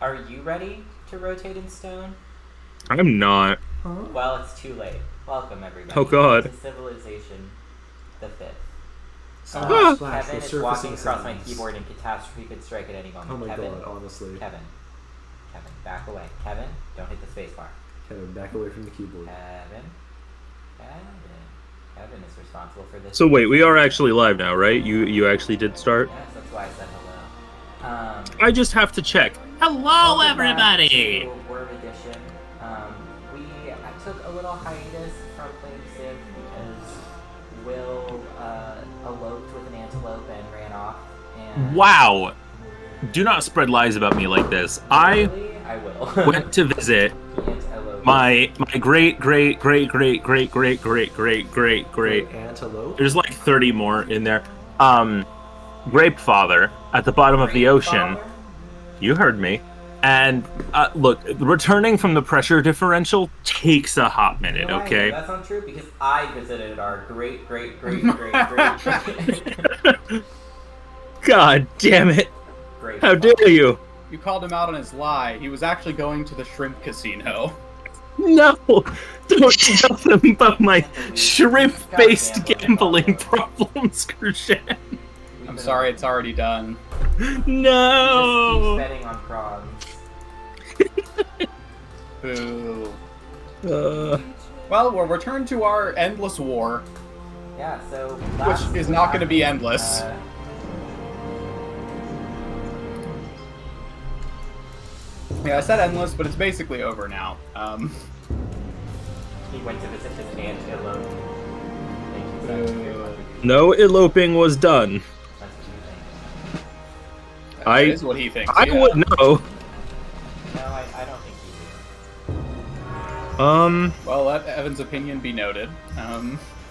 Are you ready to rotate in stone? I'm not. Huh? Well, it's too late. Welcome, Oh everybody, god. to Civilization the Fifth. Splash, splash, Kevin the is walking surfacing across my sounds. keyboard and catastrophe could strike at any moment. Oh my Kevin, god, honestly. Kevin, back away. Kevin, don't hit the space bar. Kevin, back away from the keyboard. Kevin is responsible for this. So wait, we are actually live now, right? You actually did start? Yes, that's why I said hello. I just have to check. Hello, Welcome everybody! back to Word Edition. I took a little hiatus from playing Civ because Will eloped with an antelope and ran off. And Wow! Do not spread lies about me like this. I will. went to visit my great Antelope? there's like 30 more in there. Grape father at the bottom of the ocean. Father? You heard me. And look, returning from the pressure differential takes a hot minute, No, okay? that's not true because I visited our great. God damn it. Great How dare you? You called him out on his lie. He was actually going to the shrimp casino. No! Don't tell them about my shrimp-based gambling problems, Krushan. I'm sorry, it's already done. No! Just keep betting on prawns. Boo. Uh, Well, we'll return to our endless war, Yeah, so which is not going to be endless. Yeah, I said endless, but it's basically over now. He went to visit his antelope. Thank you, Simon, for your contribution. no eloping was done. That's what you think. That is what he thinks. I yeah. would know. No, I don't think you do. Well, let Evan's opinion be noted.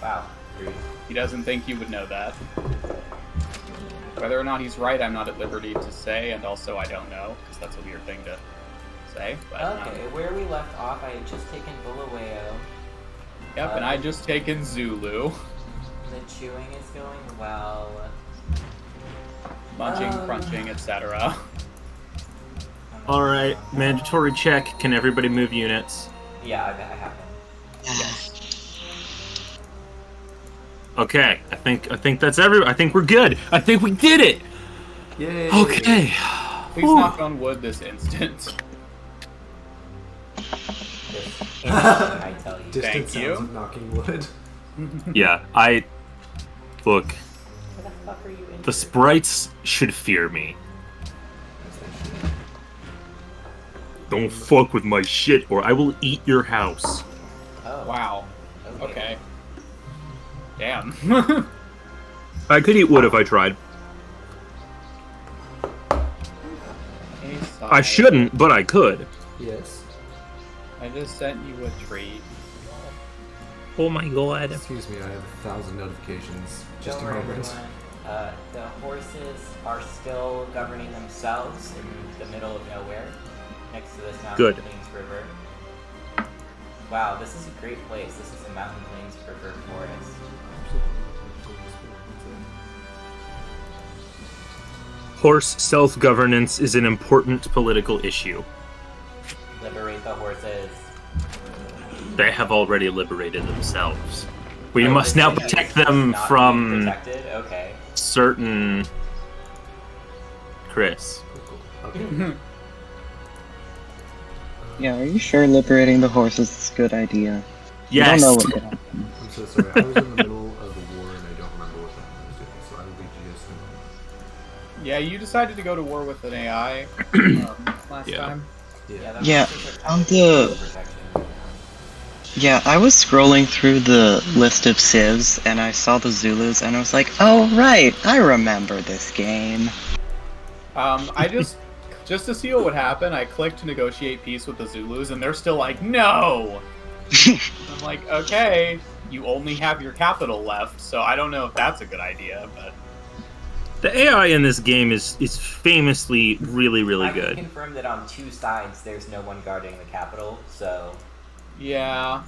Wow. Rude. He doesn't think you would know that. Whether or not he's right, I'm not at liberty to say, and also I don't know, because that's a weird thing to say. But, Okay, where we left off, I had just taken Bulawayo. Yep, and I just taken Zulu. The chewing is going well. Munching, crunching, etc. Alright, mandatory check. Can everybody move units? Yeah, I have them. Okay, I think that's I think we're good. I think we did it! Yay! Okay. Please knock on wood this instant. This I tell you. Distant Thank sounds you. of knocking wood. Yeah, look, Where the fuck are you in? the sprites should fear me. Don't fuck with my shit or I will eat your house. Oh. Wow. Okay. Damn. I could eat wood if I tried. I shouldn't, but I could. Yes. I just sent you a treat. Oh my god. Excuse me, I have 1,000 notifications. Just Don't a worry, moment. everyone. The horses are still governing themselves in the middle of nowhere, next to this mountain Good. plains river. Wow, this is a great place. This is a mountain plains river forest. Horse self-governance is an important political issue. Liberate the horses. They have already liberated themselves. We Oh, must this now thing protect is them not being from protected? Okay. certain... Kris. Okay. Yeah, are you sure liberating the horses is a good idea? Yes! I don't know what could happen. I'm so sorry. I was in the middle of the war and I don't remember what the hell I was doing, so I will be just a moment. Yeah, you decided to go to war with an AI last Yeah. time. Yeah, Yeah, horses are on kind of the- protection. Yeah, I was scrolling through the list of civs and I saw the Zulus and I was like, oh right, I remember this game. I just to see what would happen, I clicked to negotiate peace with the Zulus, and they're still like, no! I'm like, okay, you only have your capital left, so I don't know if that's a good idea, but... The AI in this game is famously really, really I can good. confirm that on two sides there's no one guarding the capital, so... Yeah,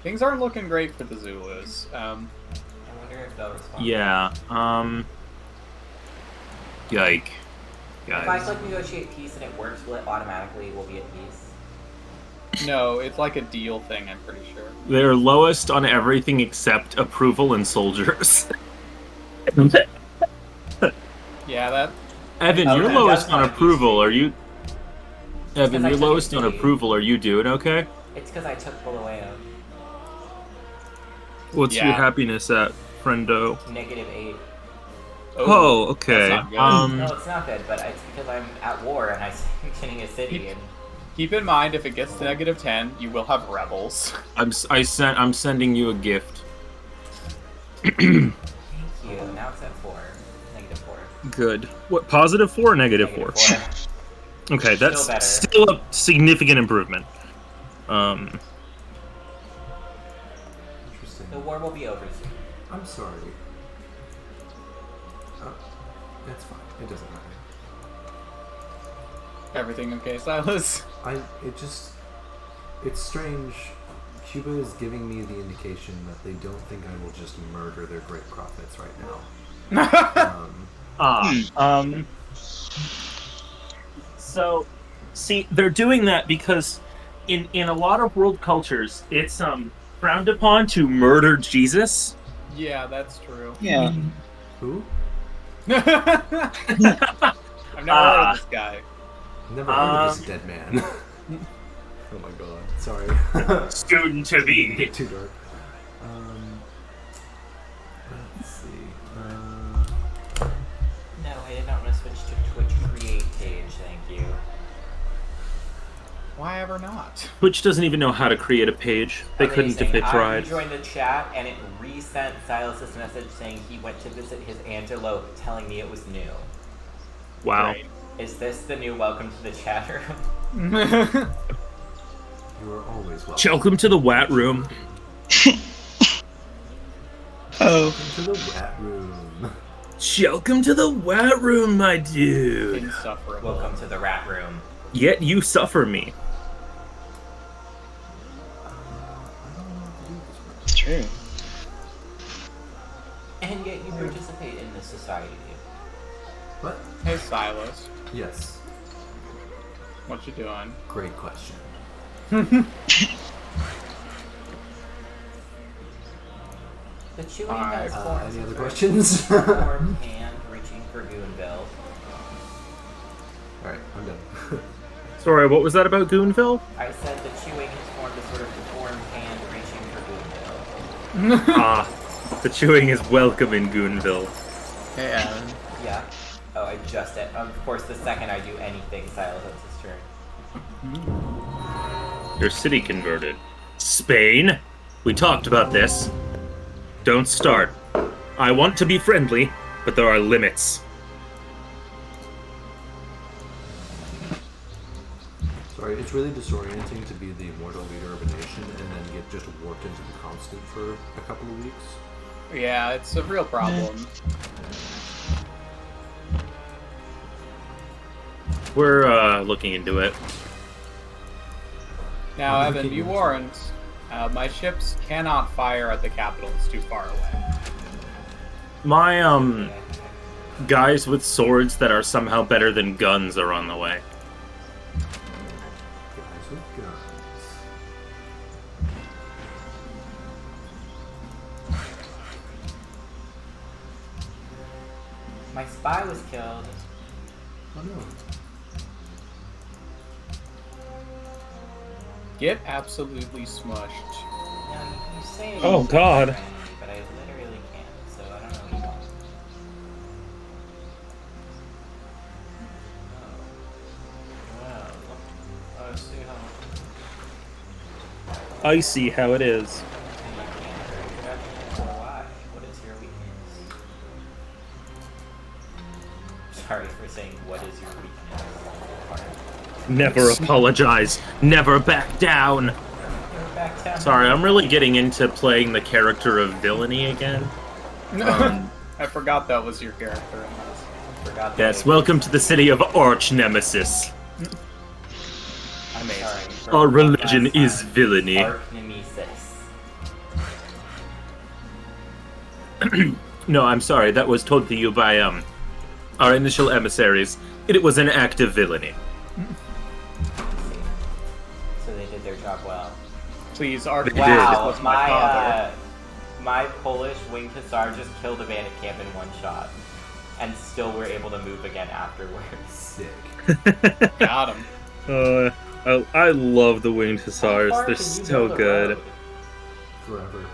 things aren't looking great for the Zulus. I wonder if they'll respond. Yeah, yike. If I guys. click negotiate peace and it works, will it automatically will be at peace? No, it's like a deal thing, I'm pretty sure. They're lowest on everything except approval and soldiers. Yeah, that. Evan, Oh, you're that lowest does on not approval. Are you? Evan, 'cause I you're took lowest it on to- approval. Are you doing okay? It's because I took Bulawayo. What's your Yeah. happiness at, friendo? -8. Oh, okay. That's not good. No, it's not good, but it's because I'm at war and I'm sanctioning a city and Keep in mind, if it gets to -10, you will have rebels. I'm sending you a gift. thank you. Now it's at 4. -4. Good. What? +4 or -4? -4. Okay, that's Still better. still a significant improvement. Interesting. The war will be over soon. I'm sorry. That's fine. It doesn't matter. Everything okay, Silas? It's strange. Cuba is giving me the indication that they don't think I will just murder their great prophets right now. So, see, they're doing that because in a lot of world cultures, it's frowned upon to murder Jesus. Yeah, that's true. Yeah. Who? I've never heard of this guy. Never heard of this dead man. Oh my god. Sorry. Soon to be. Get too dark. Let's see. No, I did not want to switch to Twitch create page, thank you. Why ever not? Twitch doesn't even know how to create a page. They couldn't if they I tried. rejoined the chat and it resent Silas's message saying he went to visit his antelope, telling me it was new. Wow. Great. Is this the new welcome to the chat room? You are always welcome. Welcome to the Wat Room. Oh. Welcome to the Rat Room. Welcome to the Wat Room, my dude. Insufferable. Welcome to the rat room. Yet you suffer me. It's true. And yet you participate in this society. What? Hey, Silas. Yes. What you doing? Great question. The chewing Alright, has formed Any some other sort of questions? formed hand reaching for Goonville. Alright, I'm done. Sorry, what was that about Goonville? I said the chewing has formed a sort of deformed hand reaching for Goonville. The chewing is welcome in Goonville. Hey, Alan. Yeah. Oh, I just did. Of course, the second I do anything, Silas has his turn. Your city converted. Spain? We talked about this. Don't start. I want to be friendly, but there are limits. Sorry, it's really disorienting to be the immortal leader of a nation and then get just warped into the constant for a couple of weeks. Yeah, it's a real problem. We're looking into it. Now, I'm Evan, looking be into warned. My ships cannot fire at the capital. It's too far away. My guys with swords that are somehow better than guns are on the way. Guys with guns. My spy was killed. Oh no. Get absolutely smushed. Now, you say Oh, you're God. friendly, but I literally can't, so I don't know what you want. Oh. Well, I see how... I see how it is. And you can't. Why? What is your weakness? Sorry for saying what is your weakness. Never apologize. Never back down. Back down. Sorry, I'm really getting into playing the character of villainy again. I forgot that was your character in this. Forgot that Yes, I- welcome to the city of Arch Nemesis. Amazing. Sorry for Our one religion last is time. villainy. Arch-nemesis. No, I'm sorry. That was told to you by our initial emissaries. It was an act of villainy. So they did their job well. Please, argue They this did. Wow, was my father. my Polish winged hussar just killed a bandit camp in one shot, and still were able to move again afterwards. Sick. Got him. I love the winged How hussars. far They're can you so build a good. road? Forever.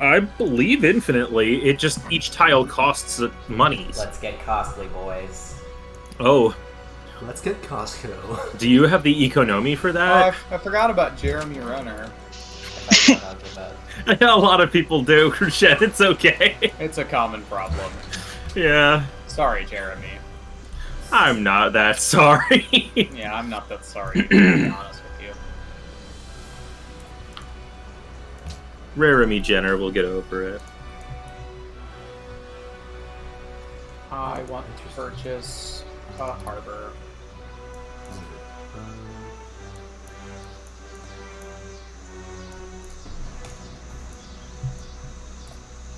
I believe infinitely. It just each tile costs monies. Let's get costly, boys. Oh, Let's get Costco. do you have the economy for Oh, that? I forgot about Jeremy Renner. If I don't know, give up. A lot of people do, Krishet. It's okay. It's a common problem. Yeah, Sorry, Jeremy. I'm not that sorry. Yeah, I'm not that sorry, to be honest with you. Raremy Jenner will get over it. I want to purchase a harbor.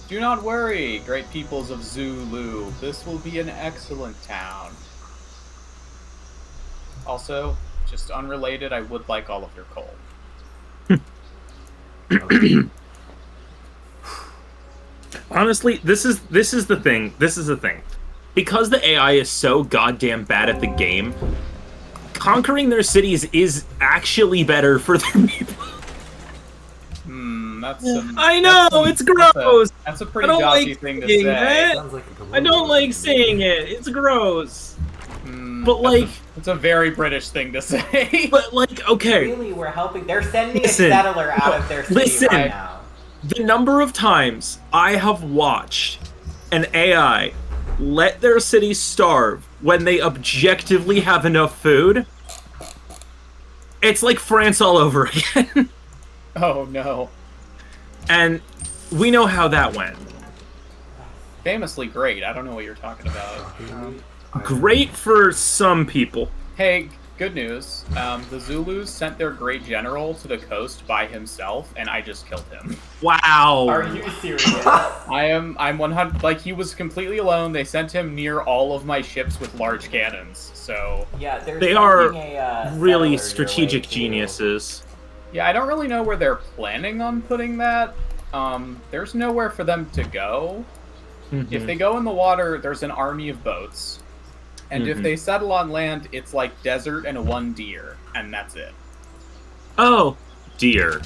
Do not worry, great peoples of Zulu. This will be an excellent town. Also, just unrelated, I would like all of your coal. Honestly, this is the thing. This is the thing. Because the AI is so goddamn bad at the game, conquering their cities is actually better for their people. That's I know, it's gross. That's a I pretty don't jolly like thing to saying say. that. Sounds like a I don't like saying it. It's gross. But like, It's a very British thing to say. but like, okay. Really, we're helping. They're sending Listen. a settler out of their city Listen. right now. The number of times I have watched an AI let their city starve when they objectively have enough food, it's like France all over again. Oh no. And we know how that went. Famously great. I don't know what you're talking about. Great for some people. Hey, good news. The Zulus sent their great general to the coast by himself, and I just killed him. Wow. Are you serious? I'm 100. Like, he was completely alone. They sent him near all of my ships with large cannons. So Yeah, They are a, really settler your strategic way to- geniuses. yeah, I don't really know where they're planning on putting that. There's nowhere for them to go. If they go in the water, there's an army of boats. And if they settle on land, it's like desert and one deer, and that's it. Oh, dear.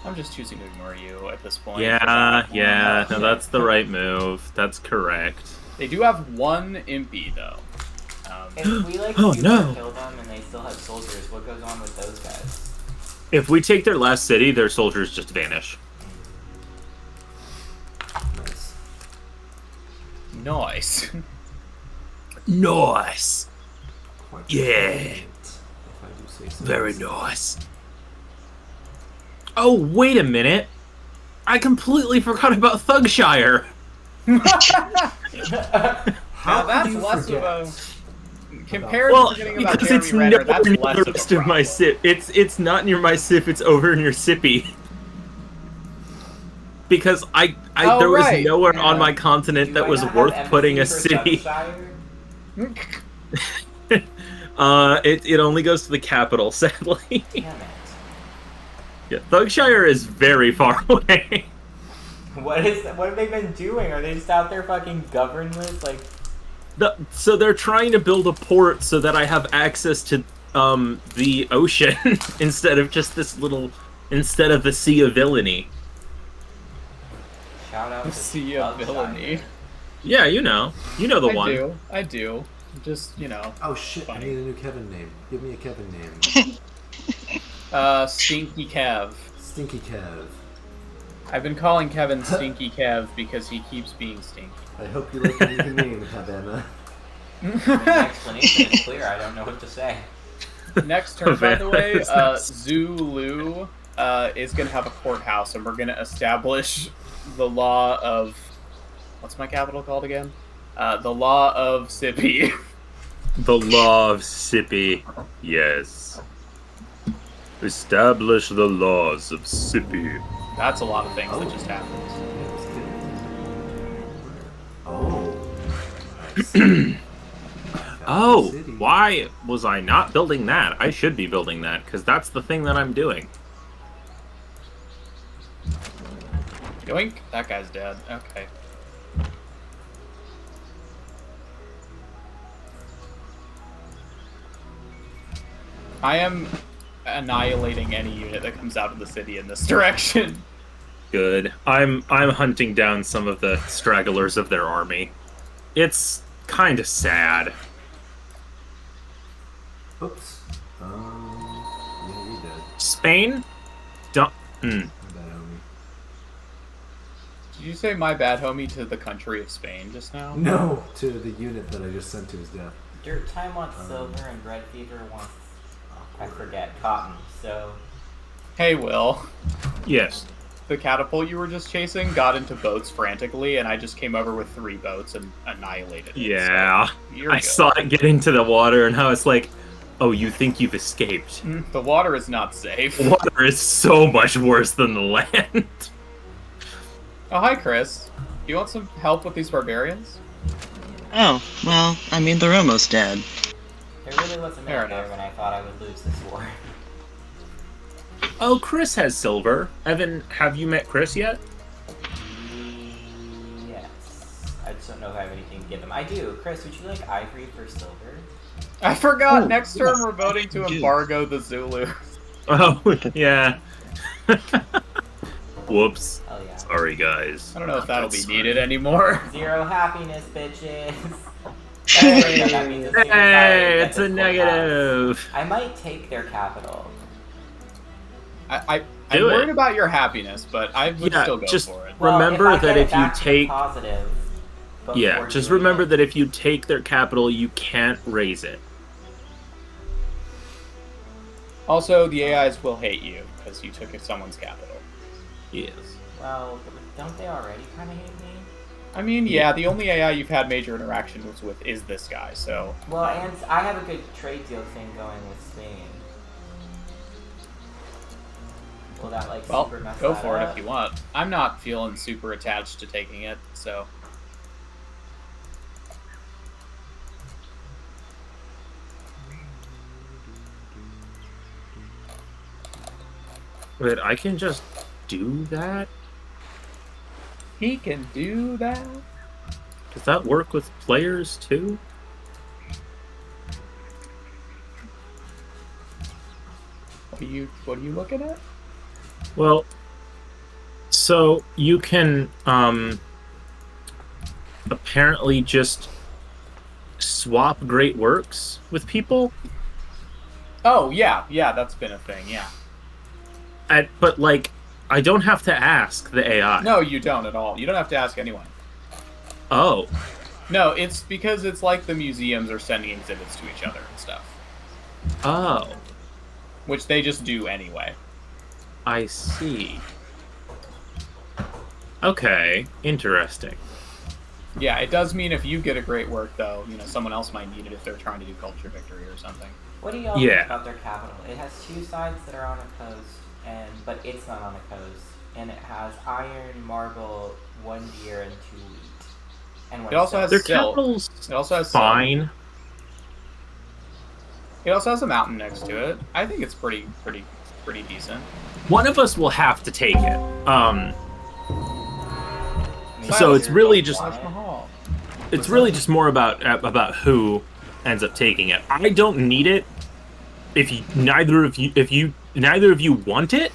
I'm just choosing to ignore you at this point. Yeah, no, that's the right move. That's correct. They do have one impy, though. If we like Oh, super no. kill them and they still have soldiers, what goes on with those guys? If we take their last city, their soldiers just vanish. Nice. Nice. Nice. Quite Yeah. brilliant, if I do say so Very myself. nice. Oh, wait a minute. I completely forgot about Thugshire. How Now that's could you less forget? of a... Compared Well, to forgetting about because Jeremy it's Renner, nowhere that's near less the of a rest of my problem. sip. It's not near my sip. It's over near Sippy. Because I Oh, there was right, nowhere yeah. on my continent Do that I was not worth have putting a empathy for city. Thugshire? It only goes to the capital, sadly. Damn it. Yeah, Thugshire is very far away. What have they been doing? Are they just out there fucking governless? Like, So they're trying to build a port so that I have access to the ocean instead of just instead of the Sea of Villainy. shout out to Sea of Thugshire. villainy. Yeah, you know the one. I do. Just, Oh shit, Funny. I need a new Kevin name. Give me a Kevin name. Stinky Kev. Stinky Kev. I've been calling Kevin Stinky Kev because he keeps being stinky. I hope you like your new name, Havana. The explanation is clear. I don't know what to say. Next turn, by the way, Is that- Zulu is going to have a courthouse, and we're going to establish the law of... What's my capital called again? The law of Sippy. The law of Sippy. Yes. Establish the laws of Sippy. That's a lot of things that just happened. Oh. Nice. Oh, city. why was I not building that? I should be building that, because that's the thing that I'm doing. Yoink! That guy's dead. Okay. I am annihilating any unit that comes out of the city in this direction. Good. I'm hunting down some of the stragglers of their army. It's kind of sad. Oops. Yeah, you're dead. Spain? Don't. My bad, homie. Did you say my bad, homie, to the country of Spain just now? No, to the unit that I just sent to his death. Dirt Time wants silver and Bread Fever wants, I forget, cotton. So, Hey, Will. Yes. The catapult you were just chasing got into boats frantically, and I just came over with 3 boats and annihilated it. Yeah. So you're I good. saw it get into the water, and I was like, oh, you think you've escaped? The water is not safe. The water is so much worse than the land. Oh, hi, Kris. Do you want some help with these barbarians? Oh, well, I mean, they're almost dead. there really was a Fair minute there enough. when I thought I would lose this war. Oh, Kris has silver. Evan, have you met Kris yet? Yes. I just don't know if I have anything to give them. I do. Kris, would you like ivory for silver? I forgot. Oh, Next turn, yes, we're voting to I do. embargo the Zulu. Oh, yeah. Whoops. Oh yeah. Sorry, guys. I don't know if that'll be That's needed anymore. 0 happiness, bitches. Hey, that means it's Hey, suicide it's a at this negative. courthouse. I might take their capital. I'm Do it. worried about your happiness, but I would Yeah, still go just- for it. Well, Remember if I that get it if you back to take- positive Yeah, before just doing remember it. that if you take their capital, you can't raise it. Also, the AIs will hate you because you took someone's capital. Yes. Well, don't they already kind of hate me? I mean, yeah, the only AI you've had major interactions with is this guy, so... Well, and I have a good trade deal thing going with Spain. Will that like Well, super mess go that for it up? if you want. I'm not feeling super attached to taking it, so... Wait, I can just do that? He can do that? Does that work with players too? What are you looking at? Well, so you can apparently just swap great works with people, Oh, yeah, that's been a thing, yeah. but like I don't have to ask the AI. No, you don't at all. You don't have to ask anyone. Oh, No, it's because it's like the museums are sending exhibits to each other and stuff. oh, Which they just do anyway. I see. Okay, interesting. Yeah, it does mean if you get a great work, though, someone else might need it if they're trying to do culture victory or something. What do y'all Yeah. think about their capital? It has 2 sides that are on a coast, but it's not on a coast, and it has iron, marble, 1 deer, and 2 wheat. And 1 It also has Their Silk. capital's It also has silk. fine. It also has a mountain next to it. I think it's pretty decent. One of us will have to take it. I mean, So it's you really don't just- want Taj it. Mahal. It's really just more about who ends up taking it. I don't need it. If neither of you want it,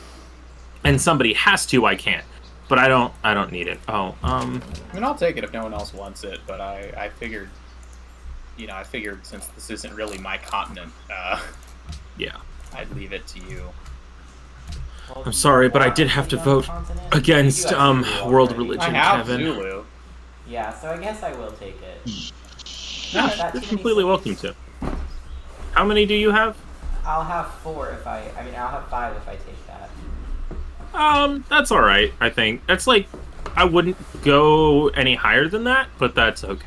and somebody has to, I can't. But I don't need it. Oh, I mean, I'll take it if no one else wants it, but I figured, since this isn't really my continent, yeah. I'd leave it to you. Well, I'm sorry, but I you did have to want on the vote continent? against You have Zulu world already. religion. I have Kevin. Zulu. Yeah, so I guess I will take it. Yeah, Not that you're too many completely welcome cities. to. How many do you have? I'll have 4 if I'll have 5 if I take that. That's all right. I think that's like I wouldn't go any higher than that, but that's okay.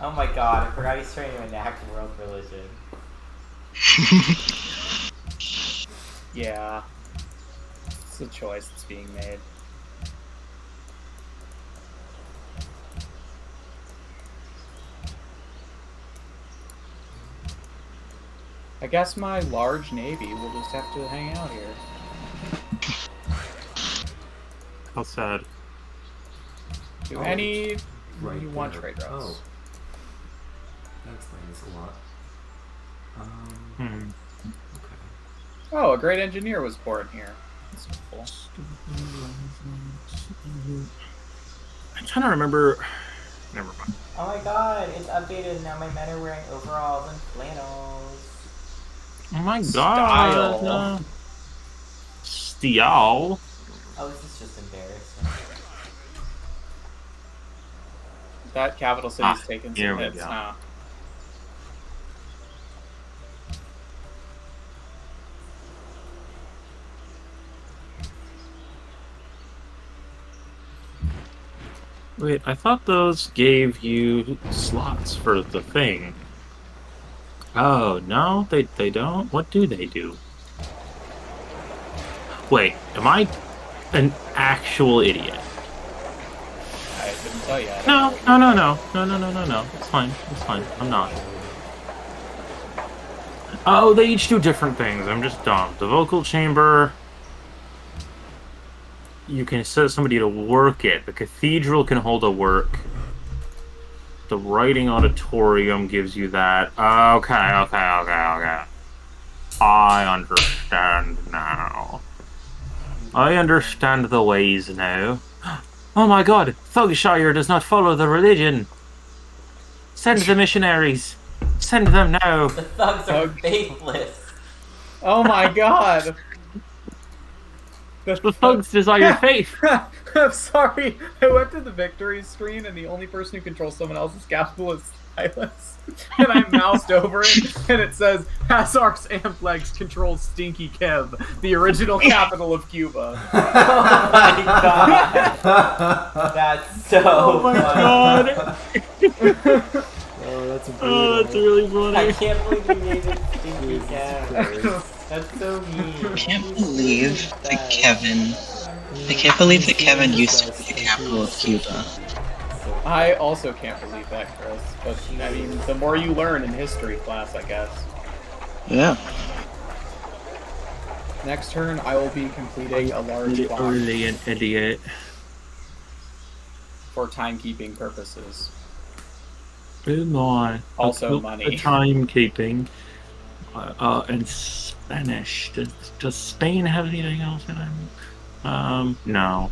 Oh my god, I forgot he's trying to enact world religion. Yeah. It's a choice that's being made. I guess my large navy will just have to hang out here. How sad. Do Oh, any Right you want there. trade routes? Oh. That explains a lot. Okay. Oh, a great engineer was born here. That's cool. I'm trying to remember. Never mind. Oh my god, it's updated. Now my men are wearing overalls and flannels. Oh my Style. god. Style. Oh, this is just embarrassing. That capital city's taken here some we hits, go. huh? Wait, I thought those gave you slots for the thing. Oh, no? They don't? What do they do? Wait, am I an actual idiot? I didn't tell you. No. It's fine. I'm not. Oh, they each do different things. I'm just dumb. The vocal chamber, you can set somebody to work it. The cathedral can hold a work. The writing auditorium gives you that. Okay. I understand now. I understand the ways now. Oh my god, Thugshire does not follow the religion. Send the missionaries. Send them now. The thugs are faithless. Oh my god! The thugs desire faith. I'm sorry. I went to the victory screen and the only person who controls someone else's capital is Silas. And I moused over it and it says Hazar's Amplex controls Stinky Kev, the original capital of Cuba. Oh my god. That's so Oh my funny. god. Oh, that's Oh, that's really I funny. can't believe you made it Stinky Kev. That's so mean. I can't believe that Kevin used to be the capital of Cuba. I also can't believe that, Chris. But, I mean, the more you learn in history class, I guess. Yeah. Next turn, I will be completing a large block Really an idiot. for timekeeping purposes. Oh my. Also money. Timekeeping. And Spanish. Does Spain have anything else in it? No.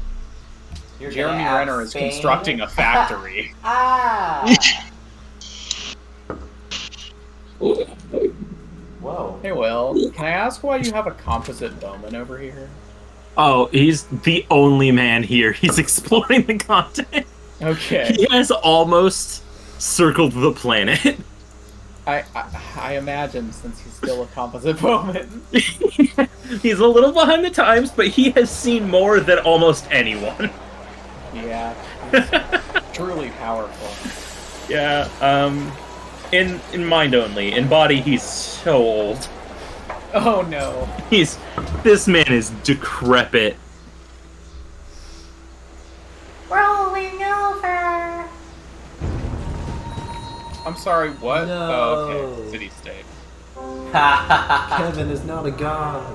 You're Jeremy gonna ask Renner is Spain? constructing a factory. Ah! Whoa. Hey, Will, can I ask why you have a composite bowman over here? Oh, he's the only man here. He's exploring the continent. Okay. He has almost circled the planet. I imagine, since he's still a composite bowman. He's a little behind the times, but he has seen more than almost anyone. Yeah. He's truly powerful. Yeah, in mind only. In body, he's so old. Oh no. This man is decrepit. Rolling over. I'm sorry, what? No. Oh, okay. City-state. Kevin is not a god.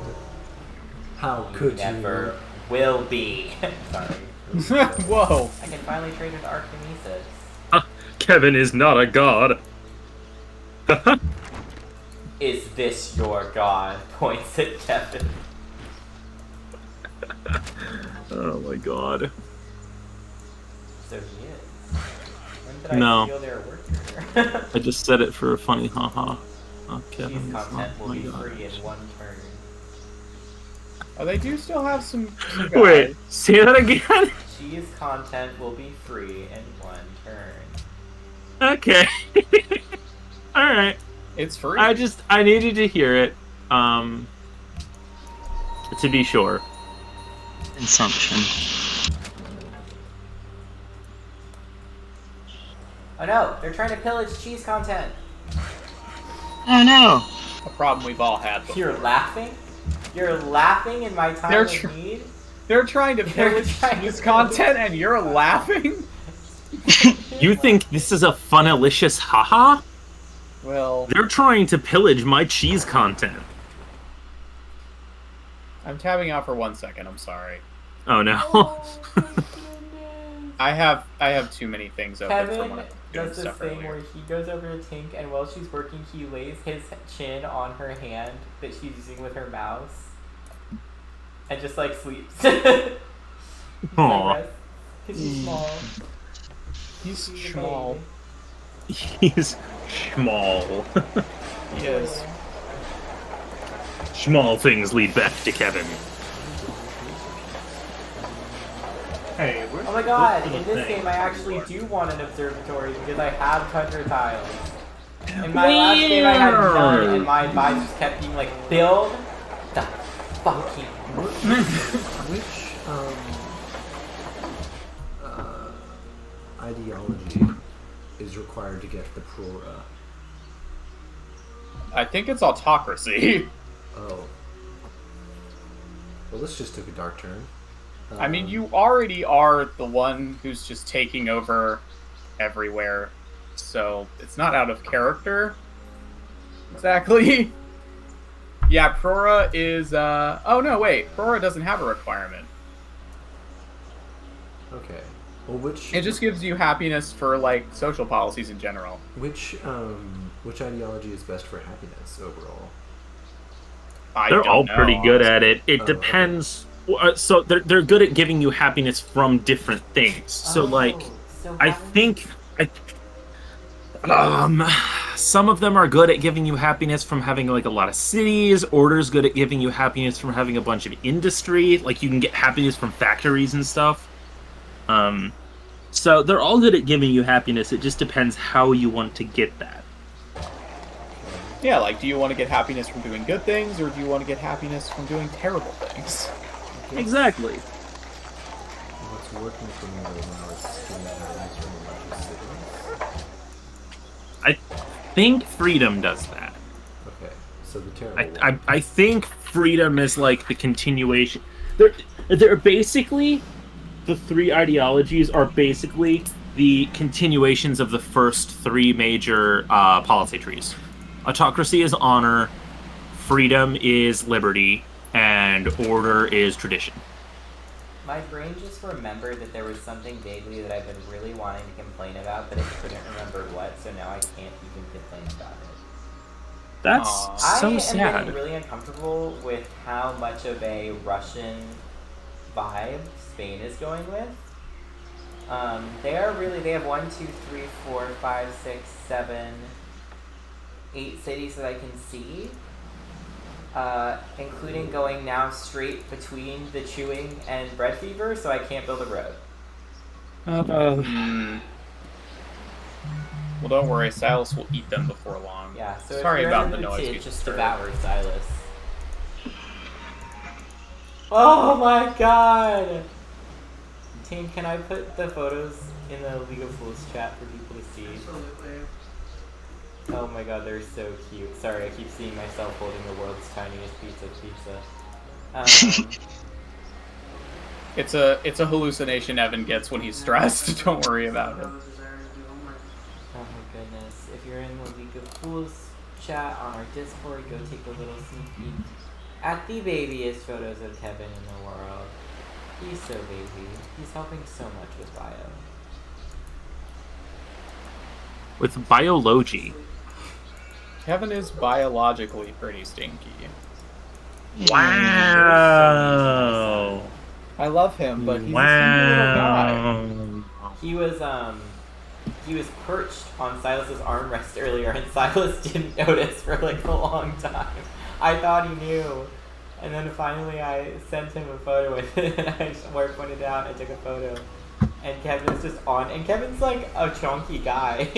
How could you? Never will be. Sorry. Whoa. I can finally trade into Archimedes. Kevin is not a god. Is this your god? Points at Kevin. Oh my god. So he is. When did I No. steal their worker? I just said it for a funny haha. Oh, Kevin Cheese is not content will my be god. free in one turn. Oh, they do still have some guys. Wait, say that again? Cheese content will be free in one turn. Okay. Alright. It's free. I needed to hear it. To be sure. Consumption. Oh no, they're trying to pillage cheese content. Oh no! A problem we've all had before. You're laughing? You're laughing in my time They're of need? They're trying to They're pillage trying to this content and you're laughing? You think this is a funalicious haha? Well, They're trying to pillage my cheese content. I'm tabbing out for 1 second. I'm sorry. Oh no. Oh my goodness. I have too many things open from when Kevin I'm doing does this stuff thing earlier. where he goes over to Tink, and while she's working, he lays his chin on her hand that she's using with her mouse, and just like sleeps. Aw. Because he's small. He's He's a small. baby. He's small. He is. Small things lead back to Kevin. Hey, where's Oh my god, Little in this thing. game I actually do want an observatory because I have tundra tiles. In my last game I had none, and my advice just kept being like, build the fucking which ideology is required to get the Prora? I think it's autocracy. Oh. Well, this just took a dark turn. I mean, you already are the one who's just taking over everywhere, so it's not out of character. Exactly. Yeah, Prora is, oh no, wait. Prora doesn't have a requirement. Okay. Well, which It just gives you happiness for, like, social policies in general. which ideology is best for happiness overall? They're all don't know, pretty good honestly. at it. It Oh, depends. So they're good at giving you happiness from different things. So like, I think some of them are good at giving you happiness from having like a lot of cities. Order's good at giving you happiness from having a bunch of industry. Like you can get happiness from factories and stuff. So they're all good at giving you happiness. It just depends how you want to get that. Yeah, like, do you want to get happiness from doing good things, or do you want to get happiness from doing terrible things? Exactly. What's working for me right now is getting happiness from a bunch of cities. I think freedom does that. Okay, so the terrible one. I think freedom is like the continuation. They're basically the three ideologies are basically the continuations of the first three major policy trees. Autocracy is honor, freedom is liberty, and order is tradition. My brain just remembered that there was something vaguely that I've been really wanting to complain about, but I couldn't remember what, so now I can't even complain about it. That's Aw. so I am sad. getting really uncomfortable with how much of a Russian vibe Spain is going with. They have 1, 2, 3, 4, 5, 6, 7, 8 cities that I can see. Including going now straight between the chewing and bread fever, so I can't build a road. Well, don't worry, Silas will eat them before long. Yeah, so Sorry if you're about in the the noise mood we to just just heard. devour Silas. Oh my god! Team, can I put the photos in the League of Fools chat for people to see? Oh my god, they're so cute. Sorry, I keep seeing myself holding the world's tiniest pizza. It's a hallucination Evan gets when he's stressed. Don't worry about it. Oh my goodness. If you're in the League of Fools chat on our Discord, go take a little sneak peek at the babyest photos of Kevin in the world. He's so baby. He's helping so much with bio. With biology. Kevin is biologically pretty stinky. Wow. I love him, but he's a stinky little guy. Wow. He was perched on Silas's armrest earlier, and Silas didn't notice for like a long time. I thought he knew, and then finally I sent him a photo with it, and I pointed out. I took a photo, and Kevin's just on, and Kevin's like a chunky guy.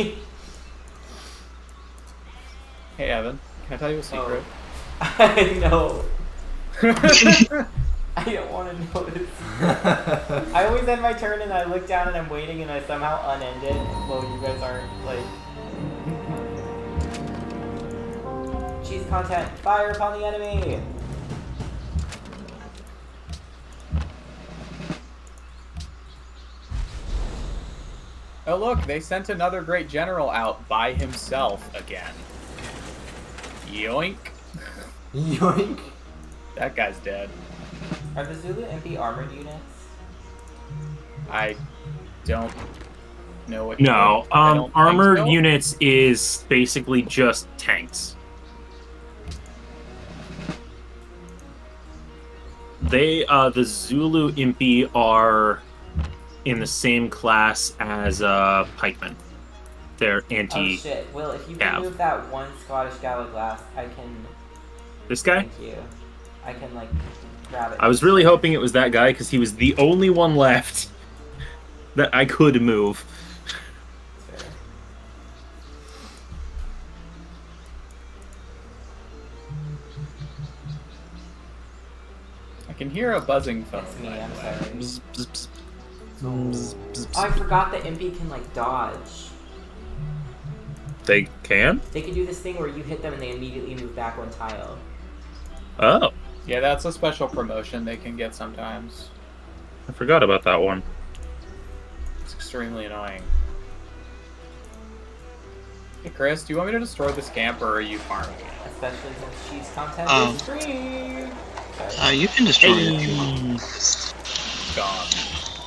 Hey, Evan, can I tell you a secret? I know. I don't want to notice. I always end my turn and I look down and I'm waiting and I somehow unend it. Well, you guys aren't like. Cheese content. Fire upon the enemy. Oh look, they sent another great general out by himself again. Yoink. Yoink. That guy's dead. Are the Zulu MP armored units? I don't know what. No, I don't think armored so. units is basically just tanks. They, the Zulu Impi are in the same class as pikemen. They're Oh anti. shit. Will, if you can Cav. move that one Scottish Gallaglass, I can. This guy? Thank you. I can, like, grab it. I was really hoping it was that guy because he was the only one left that I could move. Fair. I can hear a buzzing phone. It's me, by the I'm way. sorry. Bzz, bzz, bzz. Oh, I forgot that MP can, like, dodge. They can? They can do this thing where you hit them and they immediately move back one tile. Oh, Yeah, that's a special promotion they can get sometimes. I forgot about that one. It's extremely annoying. Hey Chris, do you want me to destroy this camp or are you farming it? Especially since cheese content is free! Sorry. You can destroy it if you Hey. want. Gone.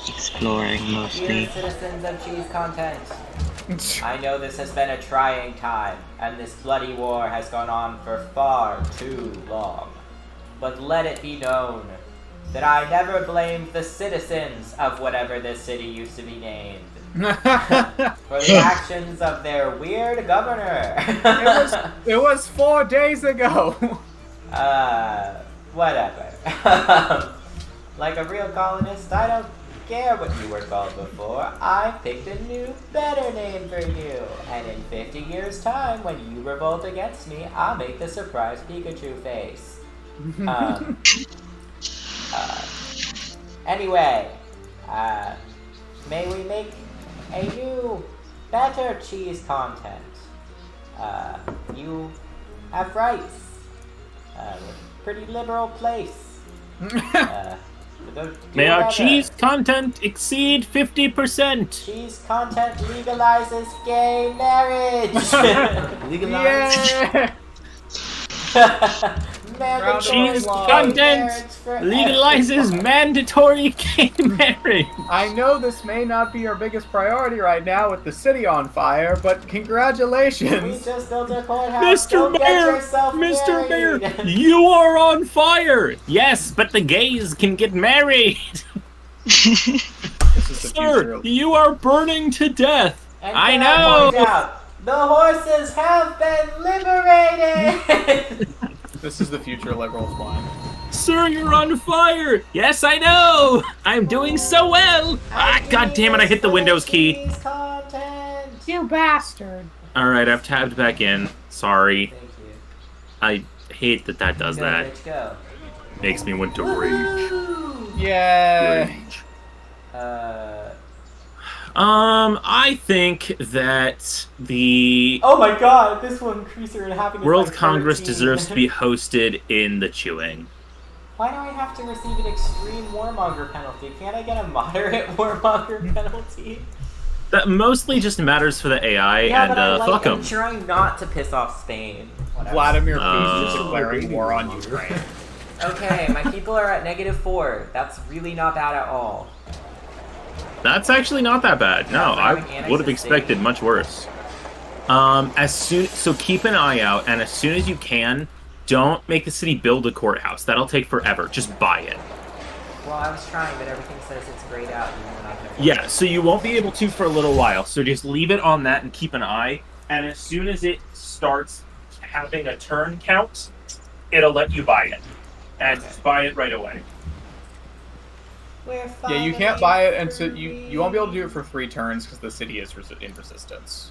Exploring Dear mostly. citizens of cheese content, I know this has been a trying time, and this bloody war has gone on for far too long. But let it be known that I never blamed the citizens of whatever this city used to be named for the actions of their weird governor. It was 4 days ago. Whatever. Like a real colonist, I don't care what you were called before. I picked a new, better name for you. And in 50 years' time, when you revolt against me, I'll make the surprise Pikachu face. Anyway, may we make a new, better cheese content. You have rights. Pretty liberal place. May our cheese content exceed 50%. Cheese content legalizes gay marriage. Legalized. Yeah. Mandatory Cheese gay content marriage for legalizes everyone. mandatory gay marriage. I know this may not be your biggest priority right now with the city on fire, but We congratulations. just built a courthouse. Mr. Don't get Mayor, yourself Mr. Mayor, married. you are on fire. Yes, but the gays can get married. This is the future. Sir, you are burning to death. And I can know. point out, the horses have been liberated. This is the future liberals want. Sir, you're on fire. Yes, I know. I'm doing so well. God damn it, I hit the Windows key. Cheese content. You bastard. All right, I've tabbed back in. Sorry. Thank you. I hate that that does Go, that. bitch, go. Makes me want to rage. Woohoo! Yay. Rage. I think that the Oh my god, this one creaser and having World like Congress 13. deserves to be hosted in the chewing. Why do I have to receive an extreme warmonger penalty? Can't I get a moderate warmonger penalty? That mostly just matters for the AI, Yeah, and but I, like, fuck I'm them. trying not to piss off Spain. Whatever. Vladimir Putin is Oh. declaring war on Ukraine. Okay, my people are at -4. That's really not bad at all. That's actually not that bad. No, Yeah, I like annexed would have the expected state. much worse. So keep an eye out, and as soon as you can, don't make the city build a courthouse. That'll take forever. Just buy it. Well, I was trying, but everything says it's grayed out. Even when I can afford Yeah, it. so you won't be able to for a little while. So just leave it on that and keep an eye. And as soon as it starts having a turn count, it'll let you buy it. And Okay. just buy it right away. We're Yeah, you can't finally buy it until you free. won't be able to do it for 3 turns because the city is in resistance.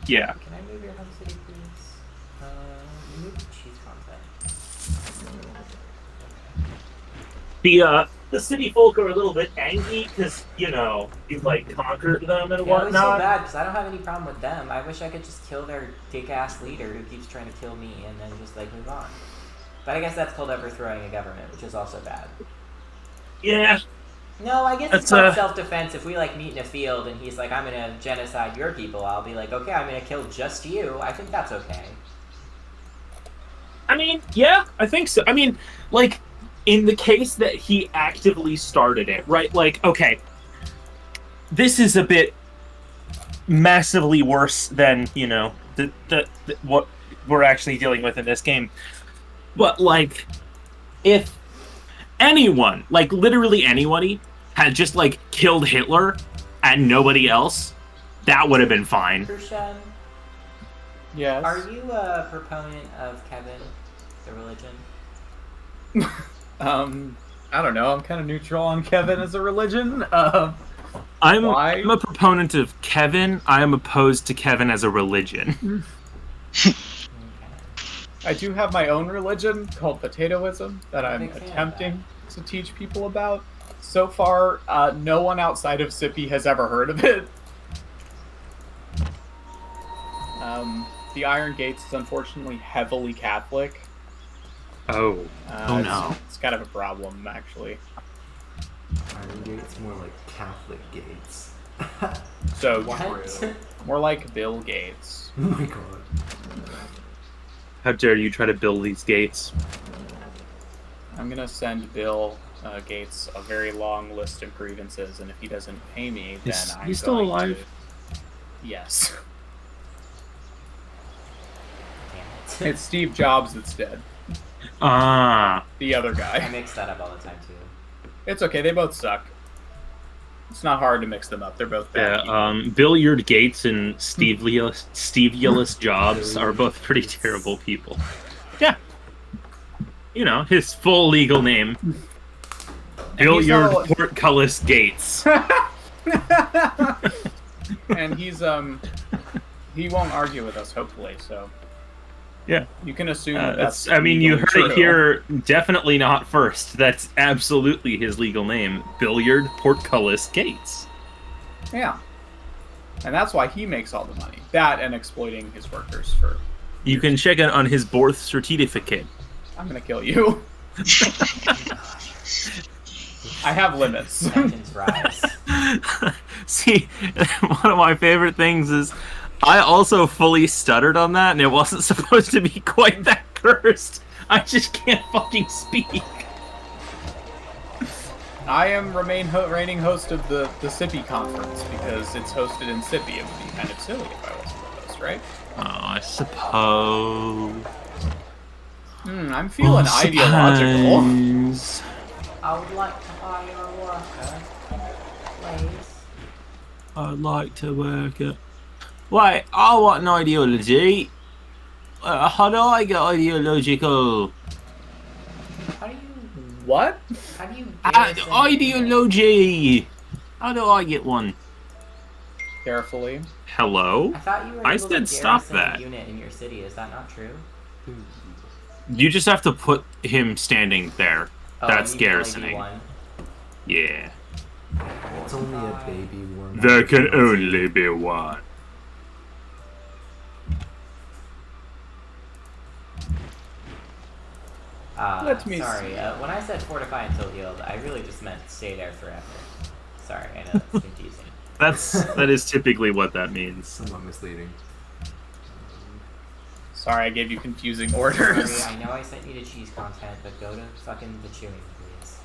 Yeah. Can I move your home city, please? Move cheese content. The city folk are a little bit angry because, you know, you've like conquered them and Yeah, it was so whatnot. bad because I don't have any problem with them. I wish I could just kill their dick-ass leader who keeps trying to kill me and then just like move on. But I guess that's called overthrowing a government, which is also bad. Yeah. No, I guess That's, it's called self-defense. If we like meet in a field and he's like, "I'm gonna genocide your people," I'll be like, "Okay, I'm gonna kill just you." I think that's okay. I mean, yeah, I think so. I mean, like, in the case that he actively started it, right? Like, okay, this is a bit massively worse than, you know, the what we're actually dealing with in this game. But, like, if anyone, like, literally anybody, had just, like, killed Hitler and nobody else, that would have been fine. Krishan, Yes. are you a proponent of Kevin, the religion? I don't know. I'm kind of neutral on Kevin as a religion. I'm Why? a proponent of Kevin. I am opposed to Kevin as a religion. Okay. I do have my own religion called potatoism that I'm Big fan of attempting to teach people about. So far, no one outside of Sippy has ever heard of it. The Iron Gates is unfortunately heavily Catholic. Oh. Oh, it's- no. It's kind of a problem, actually. Iron Gates, more like Catholic Gates. So, What? more like Bill Gates. Oh my god. How dare you try to build these gates? I'm gonna send Bill Gates a very long list of grievances, and if he doesn't pay me, then Is I'm he still going alive? to... Yes. Damn it. It's Steve Jobs that's dead. Ah. The other I guy. mix that up all the time too. It's okay, they both suck. It's not hard to mix them up. They're both bad. people. Billiard Gates and Steve-uless Jobs are both pretty terrible people. Yeah. You know, his full legal name. Billiard all- Portcullis Gates. And he's he won't argue with us, hopefully. So Yeah. you can assume that that's. I mean, you legally heard it true. here. Definitely not first. That's absolutely his legal name. Billiard Portcullis Gates. Yeah, and that's why he makes all the money. That and exploiting his workers for. You can check it on his birth certificate. I'm gonna kill you. I have limits. Tensions rise. See, one of my favorite things is I also fully stuttered on that, and it wasn't supposed to be quite that cursed. I just can't fucking speak. I am reigning host of the Sippy conference because it's hosted in Sippy. It would be kind of silly if I wasn't the host, right? Oh, I suppose. I'm feeling ideological. Suppose. I would like to hire a worker, please. I'd like to work at. Wait, I want an ideology. How do I get ideological? How do you What? how do you garrison- Ideology. How do I get one? Carefully. Hello? I thought you were I able said to stop garrison that. a unit in your city. Is that not true? You just have to put him standing there. Oh, That's you can only do garrisoning. one. Yeah. It's only a baby worm. There can only be one. Let me sorry, see. when I said fortify until healed, I really just meant stay there forever. Sorry, I know that's confusing. That is typically what that means. Somewhat misleading. Sorry, I gave you confusing Sorry, orders. I know I sent you to cheese content, but go to fucking the chewing, please.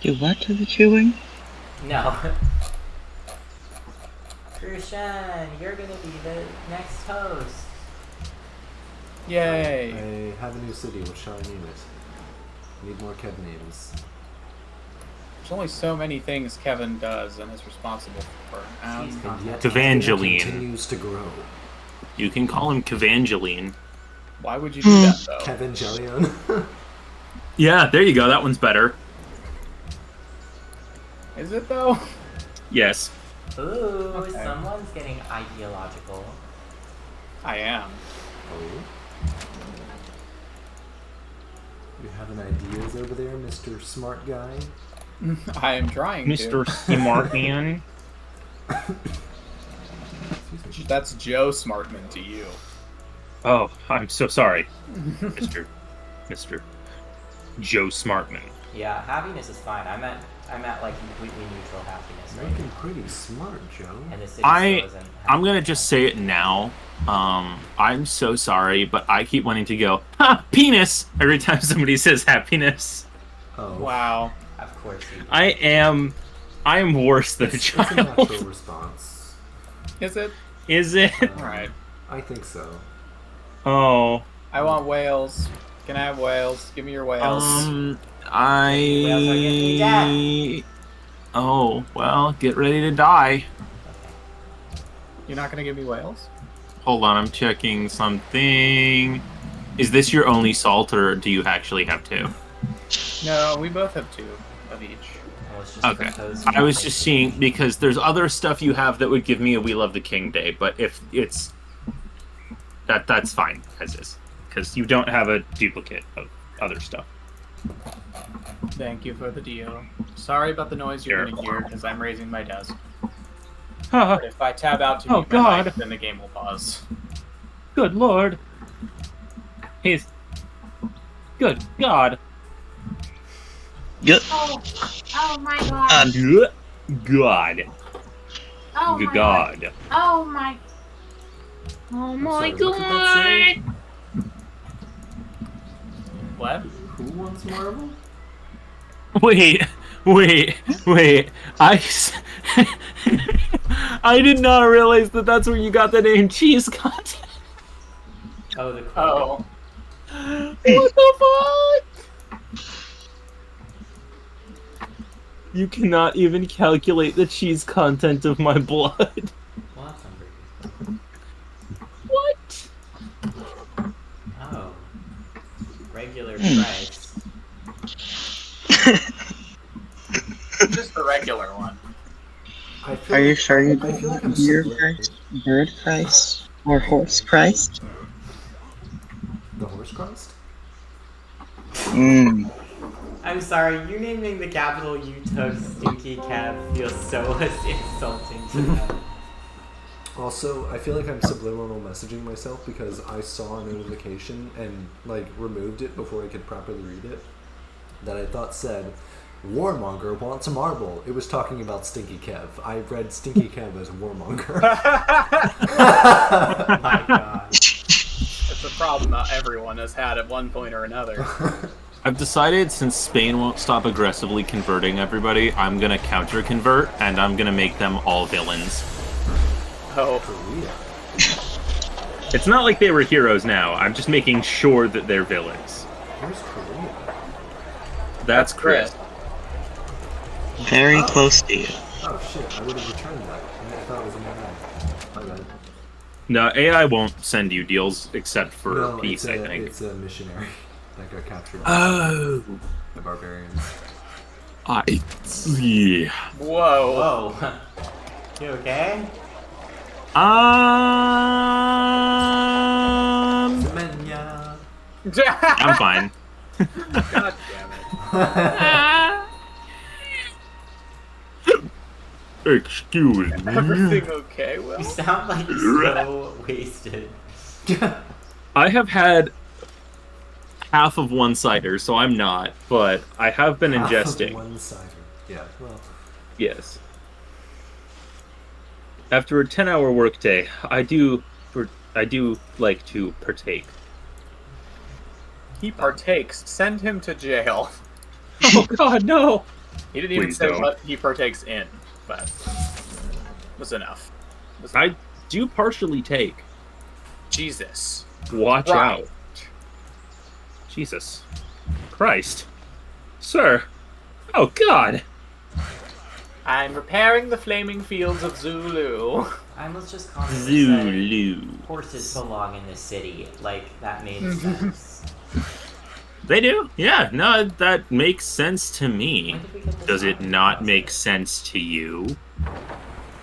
You what to the chewing? No. Krishan, you're gonna be the next host. Yay. I have a new city. What shall I name it? Need more Kev names. There's only so many things Kevin does and is responsible for. Cheese And content. yet Evangeline. it continues to grow. You can call him Kevangeline. Why would you do that, though? Kevangelion. Yeah, there you go. That one's better. Is it, though? Yes. Ooh, Okay. someone's getting ideological. I am. Oh. You have an ideas over there, Mr. Smart Guy? I am trying Mr. to. Smart Man. Excuse me. That's Joe Smartman to you. Oh, I'm so sorry, Mr. Joe Smartman. Yeah, happiness is fine. I'm at like completely neutral happiness right Looking now. pretty smart, Joe. And the city still isn't I'm gonna happy. just say it now. I'm so sorry, but I keep wanting to go, ha, penis, every time somebody says happiness. Oh. Wow. Of course you do. I am worse than a It's a child. natural response. Is it? Is it? Alright. I think so. Oh. I want whales. Can I have whales? Give me your whales. Whales are getting dead. Oh, well, get ready to die. You're not gonna give me whales? Hold on, I'm checking something. Is this your only salt, or do you actually have two? No, we both have 2 of each. I was just Okay. proposing I was that. just seeing, because there's other stuff you have that would give me a We Love the King Day, but if it's... That's fine, as is. Because you don't have a duplicate of other stuff. Thank you for the deal. Sorry about the noise you're gonna hear, because I'm raising my desk. But if I tab out to Oh, mute my God. mic, then the game will pause. Good lord. He's... Good God. Good. Oh my god. Good God. Oh Good my God. Oh my. Oh I'm my sorry, what did that say? god. What? Who wants Marvel? Wait. I did not realize that that's where you got the name cheese content. Oh, the quote. Oh. What the fuck? You cannot even calculate the cheese content of my blood. Well, that's hungry. What? Oh. Regular price. Just the regular one. I feel Are you like- sure you I feel like I'm don't deer subliminal. Christ, bird Christ, or horse Christ? The horse Christ? Mmm. I'm sorry, you naming the capital you took Stinky Cab feels so insulting to them. Also, I feel like I'm subliminal messaging myself because I saw a notification and like removed it before I could properly read it. That I thought said, "Warmonger wants a marble." It was talking about Stinky Kev. I read Stinky Kev as Warmonger. Oh my god. It's a problem that everyone has had at one point or another. I've decided since Spain won't stop aggressively converting everybody, I'm gonna counter-convert, and I'm gonna make them all villains. Oh. Korea. It's not like they were heroes now, I'm just making sure that they're villains. Where's Korea? That's Kris. Very close to you. Oh shit! I would have returned that. I thought it was an AI. My bad. No, AI won't send you deals except for No, peace, I think. It's a missionary that got captured Oh. by barbarians. Yeah. Whoa. Whoa. You okay? Semenya. I'm fine. God damn Excuse it. me. Everything okay, You Will? sound like so wasted. I have had half of one cider, so I'm not, but I have been ingesting. One cider. Yeah. Well. Yes. After a 10-hour workday, I do like to partake. He partakes. Send him to jail. Oh God, no! He didn't even Please say don't. what he partakes in, but was enough. Was I do partially take. Jesus. Watch Right. out. Jesus. Christ. Sir. Oh God. I'm repairing the flaming fields of Zulu. I must just constantly say Zulu. horses belong in the city. Like, that made sense. They do? Yeah, no, that makes sense to me. When did we get this Does it on? not make sense to you?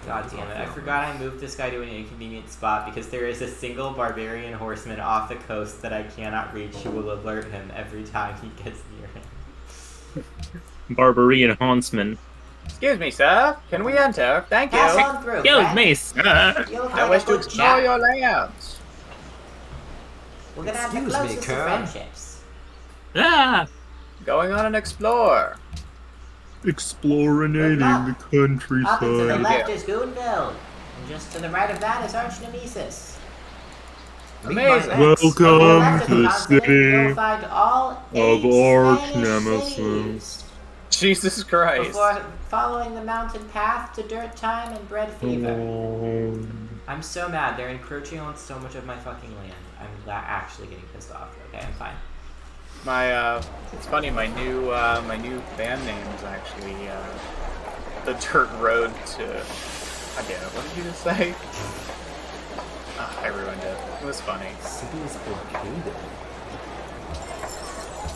God damn it, I forgot I moved this guy to an inconvenient spot because there is a single barbarian horseman off the coast that I cannot reach who will alert him every time he gets near him. Barbarian Hauntsman. Excuse me, sir. Can we enter? Thank you. Pass on through, Excuse friend. me, sir. You look I like wish a to good explore chap. your lands. We're gonna have the Excuse me, closest of Kurt. friendships. Ah! Going on an explore. Explorinating the Up and to the countryside. left is Goonville, and just to the right of that is Arch Nemesis. Amazing. On the left Welcome of to the the continent, you'll city find all of 8 Arch Spanish Nemesis. cities. Jesus Christ. Before following the mountain path to dirt time and bread fever. I'm so mad. They're encroaching on so much of my fucking land. I'm actually getting pissed off. Okay, I'm fine. It's funny. My new band name is actually the Dirt Road to. I get it. What did you just say? I ruined it. It was funny. City is located.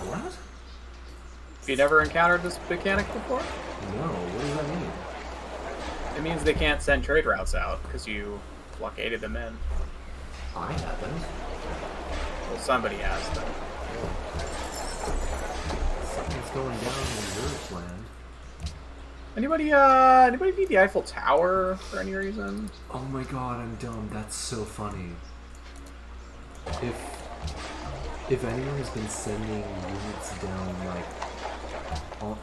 What? Have you never encountered this mechanic before? No, what does that mean? It means they can't send trade routes out because you blockaded them in. I haven't. Well, somebody has them. Something's going down in Europe's land. Anybody beat the Eiffel Tower for any reason? Oh my god, I'm dumb. That's so funny. If anyone has been sending units down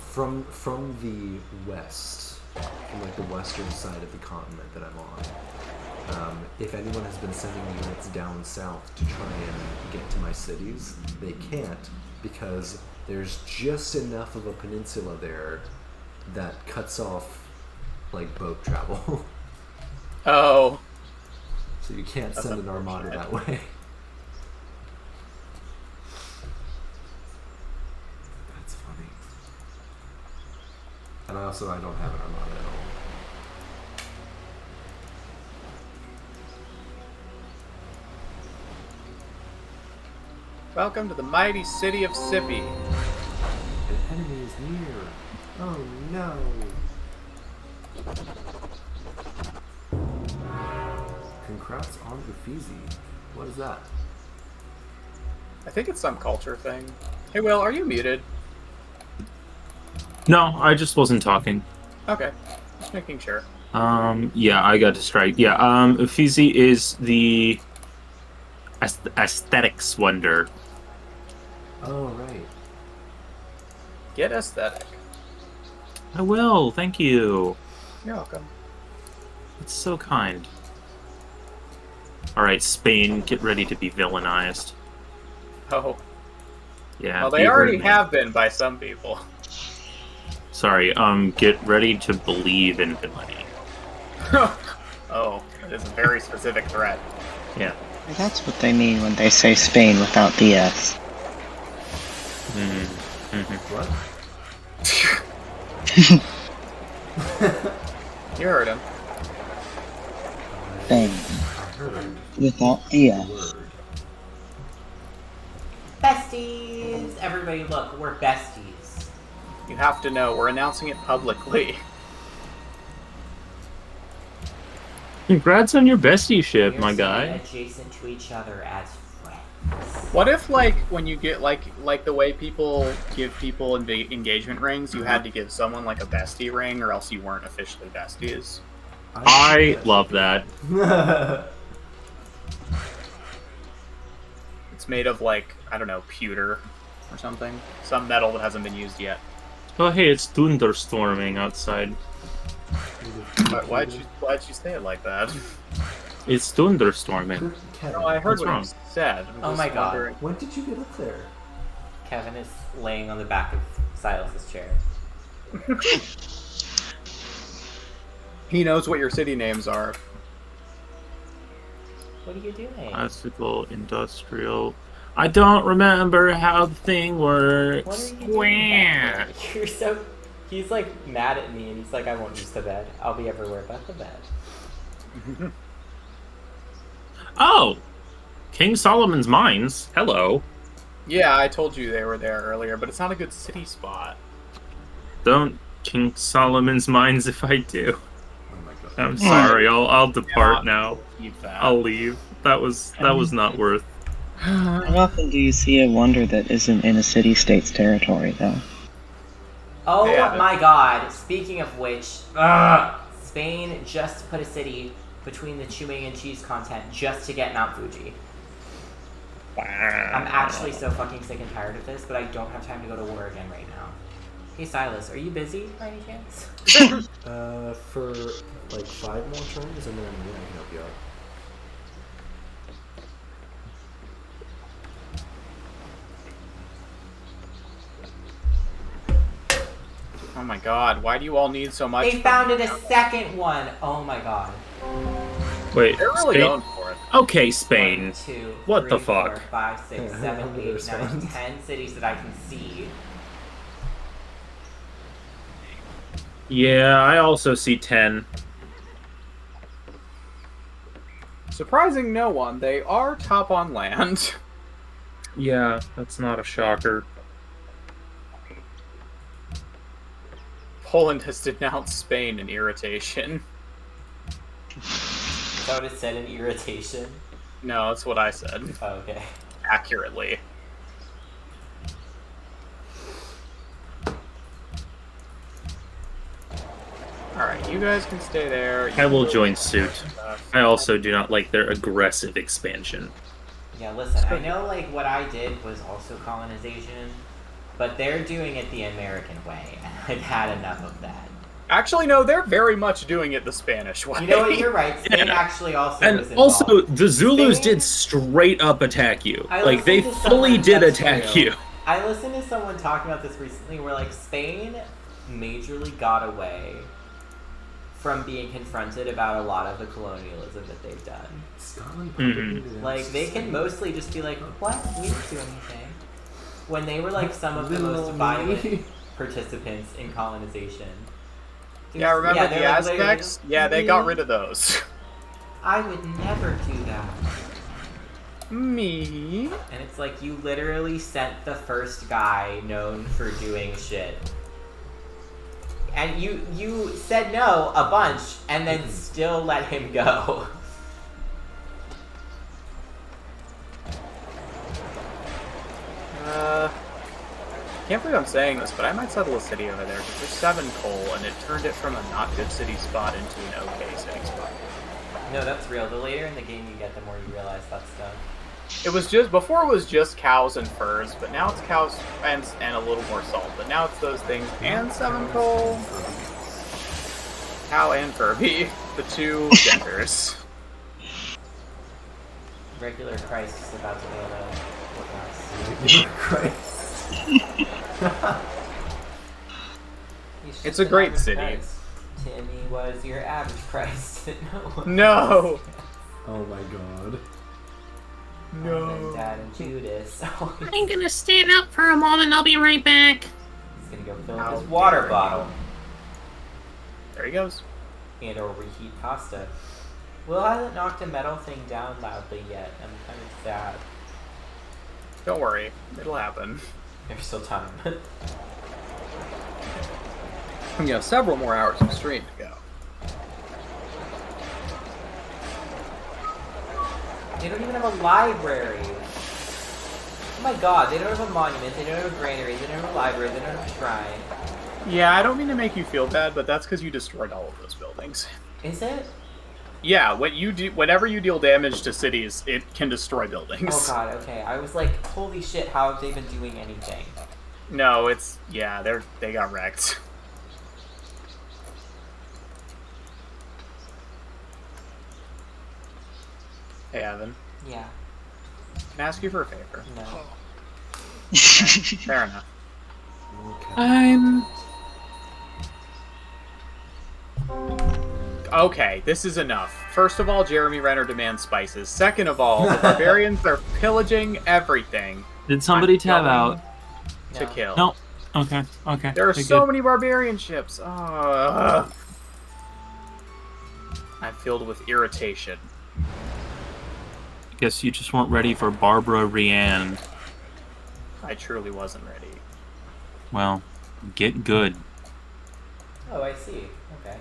from the west, from like the western side of the continent that I'm on, if anyone has been sending units down south to try and get to my cities, they can't because there's just enough of a peninsula there that cuts off like boat travel. Oh. So you can't That's send an armada that way. That's funny. And I don't have an armada at all. Welcome to the mighty city of Sippy. An enemy is near. Oh no. Congrats on Uffizi. What is that? I think it's some culture thing. Hey, Will, are you muted? No, I just wasn't talking. Okay, just making sure. Yeah, I got distracted. Yeah, Uffizi is the aesthetics wonder. Oh right. Get aesthetic. I will, thank you. You're welcome. It's so kind. Alright, Spain, get ready to be villainized. Oh, Yeah. well, they already have been by some people. Sorry, get ready to believe in villainy. Oh, that is a very specific threat. Yeah. That's what they mean when they say Spain without the S. What? You heard him. Spain I heard without the the S. word. Besties! Everybody look, we're besties. You have to know, we're announcing it publicly. Congrats on your bestie ship, We're my sitting guy. adjacent to each other as friends. What if, like, when you get, like the way people give people engagement rings, you had to give someone, like, a bestie ring, or else you weren't officially besties? I love that. It's made of, like, I don't know, pewter or something. Some metal that hasn't been used yet. Oh hey, it's thunderstorming outside. Why'd you say it like that? It's thunderstorming. Kevin, No, I heard What's what wrong? you said. I'm Oh just my God. wondering- when did you get up there? Kevin is laying on the back of Silas's chair. He knows what your city names are. What are you doing? Classical, industrial. I don't remember how the thing works. What are you doing? Square. You're so... He's like mad at me and he's like, I won't use the bed. I'll be everywhere but the bed. Oh! King Solomon's Mines. Hello. Yeah, I told you they were there earlier, but it's not a good city spot. Don't King Solomon's Mines if I do. Oh my god. I'm sorry. I'll depart Yeah. now. Keep that. I'll leave. That was not worth. How often do you see a wonder that isn't in a city-state's territory, though? Oh Yeah. my god. Speaking of which, Spain just put a city between the chewing and cheese content just to get Mount Fuji. I'm actually so fucking sick and tired of this, but I don't have time to go to war again right now. Hey Silas, are you busy by any chance? For like 5 more turns, and then yeah, I can help you out. Oh my god, why do you all need so much? They founded a second one! Oh my god. Wait, They're really Spain? going for it. Okay, Spain. 1, 2, What 3, the 4, fuck? 5, 6, Yeah, 7, how did 8, they 9, respond? 10 cities that I can see. Yeah, I also see 10. Surprising no one, they are top on land. Yeah, that's not a shocker. Poland has denounced Spain in irritation. Is that what it said in irritation? No, that's what I said. Oh, okay. Accurately. Alright, you guys can stay there. I will join suit. I also do not like their aggressive expansion. Yeah, listen, I know, like, what I did was also colonization, but they're doing it the American way, and I've had enough of that. Actually, no, they're very much doing it the Spanish way. You know what, you're right, Spain Yeah. actually also And was involved. also, the Zulus Spain- did straight up attack you. I Like, they listened to fully someone- did that's attack true. you. I listened to someone talking about this recently where, like, Spain majorly got away from being confronted about a lot of the colonialism that they've done. Scotland Mhm. probably did. Like, they can mostly just be like, what? We didn't do anything. When they were, like, some of the Little most me. violent participants in colonization. Yeah, remember the they're like, Aztecs? Yeah, they got rid of those. I would never do that. Me? And it's like, you literally sent the first guy known for doing shit. And you said no a bunch, and then still let him go. Can't believe I'm saying this, but I might settle a city over there, because there's 7 coal, and it turned it from a not good city spot into an okay city spot. No, that's real. The later in the game you get, the more you realize that's done. It was just, before it was just cows and furs, but now it's cows and a little more salt, but now it's those things, and 7 coal. Cow and Furby, the 2 genders. Regular Christ is about to be able to look nice. Christ. He's just It's a an great average city. Christ. Timmy was your average Christ. No. No! Oh my god. Mom and Dad and Judas. Oh, I'm gonna stand up for a moment. I'll be right back. he's gonna go fill How up his water dare bottle There he goes. and or reheat pasta. Will hasn't knocked a metal thing down loudly yet. I'm kind of sad. Don't worry, it'll happen. There's still time. We have several more hours of stream to go. They don't even have a library. Oh my god, they don't have a monument, they don't have a granary, they don't have a library, they don't have a shrine. Yeah, I don't mean to make you feel bad, but that's because you destroyed all of those buildings. Is it? Yeah, whenever you deal damage to cities, it can destroy buildings. Oh god, okay. I was like, holy shit, how have they been doing anything? No, they got wrecked. Hey, Evan, Yeah, can I ask you for a favor? no. Fair enough. Okay. Okay, this is enough. First of all, Jeremy Renner demands spices. Second of all, the barbarians are pillaging everything Did somebody I'm tab going out? to No. kill. No. Okay, okay. There are You're so good. many barbarian ships. I'm filled with irritation. Guess you just weren't ready for Barbara Rianne. I truly wasn't ready. Well, get good. Oh, I see. Okay.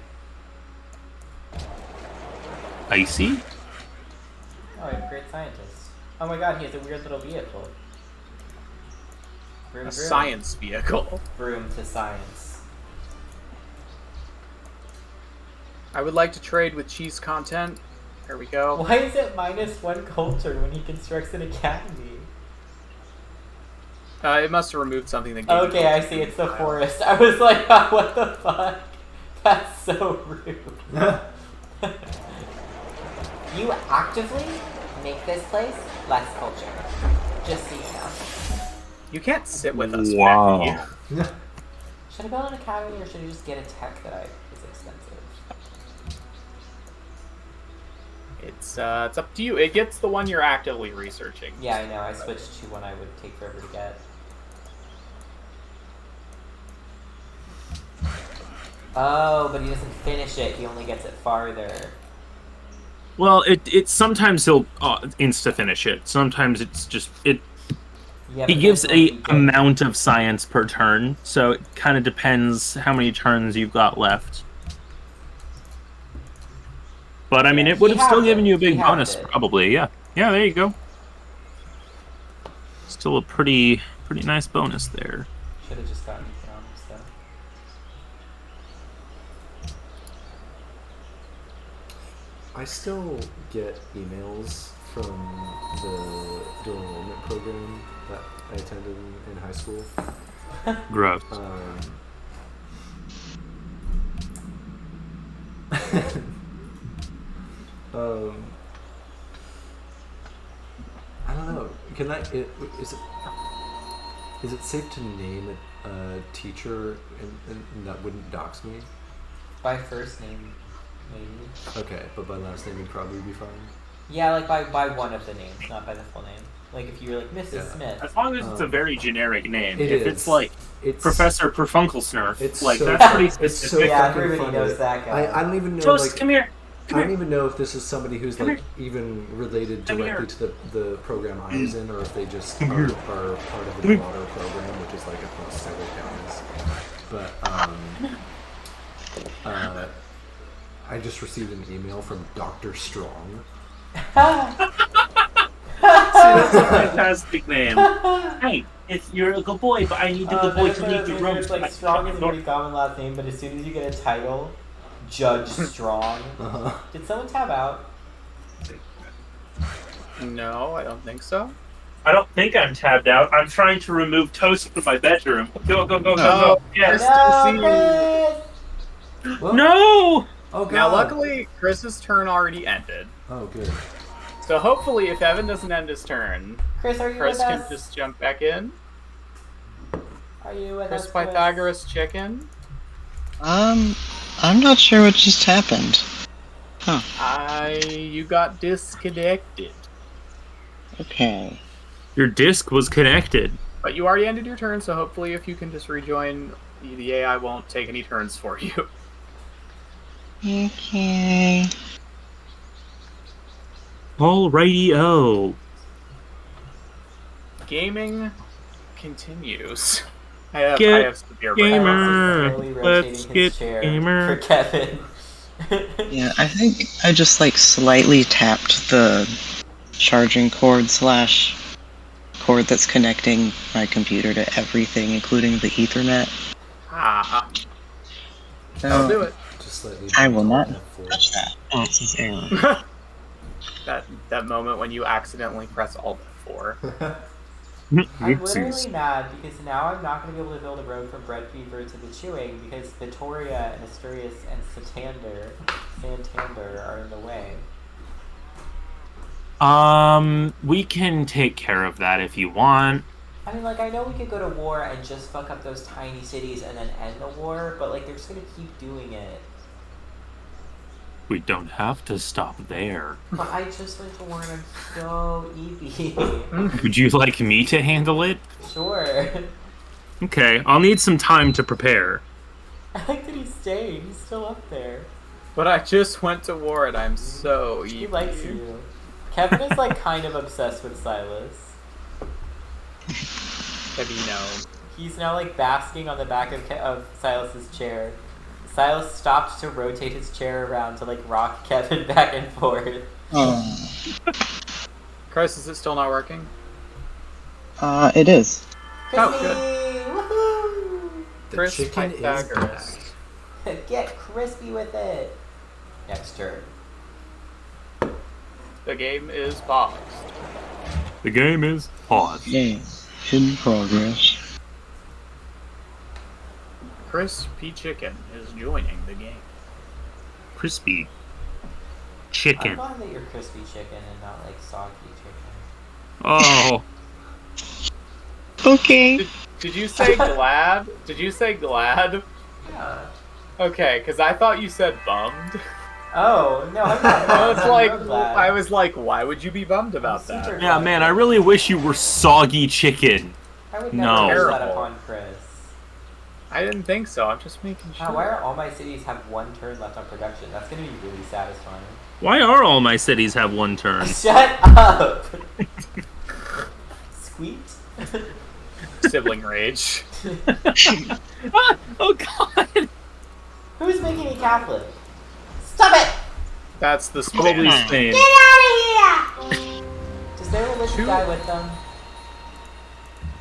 Icy? Oh, I'm a great scientist. Oh my god, he has a weird little vehicle. Vroom, A vroom. science vehicle. Vroom to science. I would like to trade with cheese content. There we go. Why is it -1 culture when he constructs an academy? It must have removed something that gave Okay, I see. It's the forest. I was like, what the fuck? That's so rude. You actively make this place less culture. Just so you know. You can't sit with us. Wow. Becky. Should I build an academy or should I just get a tech that is expensive? It's up to you. It gets the one you're actively researching. Yeah, I know. I switched to one I would take forever to get. Oh, but he doesn't finish it. He only gets it farther. Well, it sometimes he'll insta finish it. Sometimes it's just it. Yeah, He but gives then, like, a you get- amount of science per turn, so it kind of depends how many turns you've got left. But I mean, Yeah, it would he have still halved given it. you a big He halved bonus, it. probably. Yeah, yeah. There you go. Still a pretty nice bonus there. Should have just gotten economics though. I still get emails from the dual enrollment program that I attended in high school. Gross. I don't know. Can I? Is it safe to name a teacher and that wouldn't dox me? By first name, maybe. Okay, but by last name would probably be fine. Yeah, like by one of the names, not by the full name. Like if you're like Mrs. Yeah. Smith. As long as it's a very generic name. It If is. it's like It's Professor Perfunklesnurf, It's like so that's pretty it's so specific. Yeah, fucking everybody funny. knows that guy. I don't even know. Toast, Like, come here. I don't even know if this is somebody who's Come like even related Come directly here. to the program I was in, or if they just Come are here. part of Come the here. broader program, which is like across several counties. But I just received an email from Dr. Strong. That's a fantastic name. Hey, you're a good boy, but I need the good boy to leave the room. It's like Strong is a pretty common last name, but as soon as you get a title, Judge Strong. Did someone tab out? No, I don't think so. I don't think I'm tabbed out. I'm trying to remove Toast from my bedroom. Go, go, go, go, No. go. Yes. No, Chris! Well, No! Oh god. Now, luckily, Chris's turn already ended. Oh good. So hopefully, if Evan doesn't end his turn, Chris, are you Chris with can us? just jump back in. Are you with Chris us, Pythagoras chicken. I'm not sure what just happened. You got disconnected. Okay. Your disc was connected. But you already ended your turn, so hopefully if you can just rejoin, the AI won't take any turns for you. Okay. Alrighty-o. Gaming continues. I have severe gamer. Slowly rotating Let's his get chair gamer. for Kevin. Yeah, I think I just slightly tapped the charging cord / cord that's connecting my computer to everything, including the Ethernet. I'll do it. Just slightly. I will not F4. touch that. Oh, it says error. That moment when you accidentally press Alt F4. I'm literally mad because now I'm not going to be able to build a road from Bread Fever to the Chewing because Vittoria and Asturias and Santander are in the way. We can take care of that if you want. I mean, like, I know we could go to war and just fuck up those tiny cities and then end the war, but, like, they're just going to keep doing it. We don't have to stop there. But I just went to war and I'm so eepy. Would you like me to handle it? Sure. Okay, I'll need some time to prepare. I like that he's staying. He's still up there. But I just went to war and I'm so He evil. likes you. Kevin is, like, kind of obsessed with Silas. Have you know? He's now, like, basking on the back of Silas's chair. Silas stopped to rotate his chair around to, like, rock Kevin back and forth. Oh. Chris, is it still not working? It is. Crispy! good. The Chris chicken is Pythagoras. back. Get crispy with it! Next turn. The game is paused. The game is paused. Yay. In progress. Crispy Chicken is joining the game. Crispy I'm chicken. glad that you're crispy chicken and not like soggy chicken. Oh, Okay. Did you say glad? Did you say glad? Yeah. Okay, because I thought you said bummed. Oh no, I'm not. I was I'm like, real glad. I was like, why would you be bummed about I'm super that? yeah, man. I really wish you were soggy chicken. I would No. never wish that Terrible. upon Kris. I didn't think so. I'm just making sure. Why are all my cities have one turn left on production? That's gonna be really satisfying. Why are all my cities have one turn? Shut up! Squeak? Sibling rage. Oh God! Who's making me Catholic? Stop it! That's the Probably spam. Spain. Get out of here! Does their religion die with them?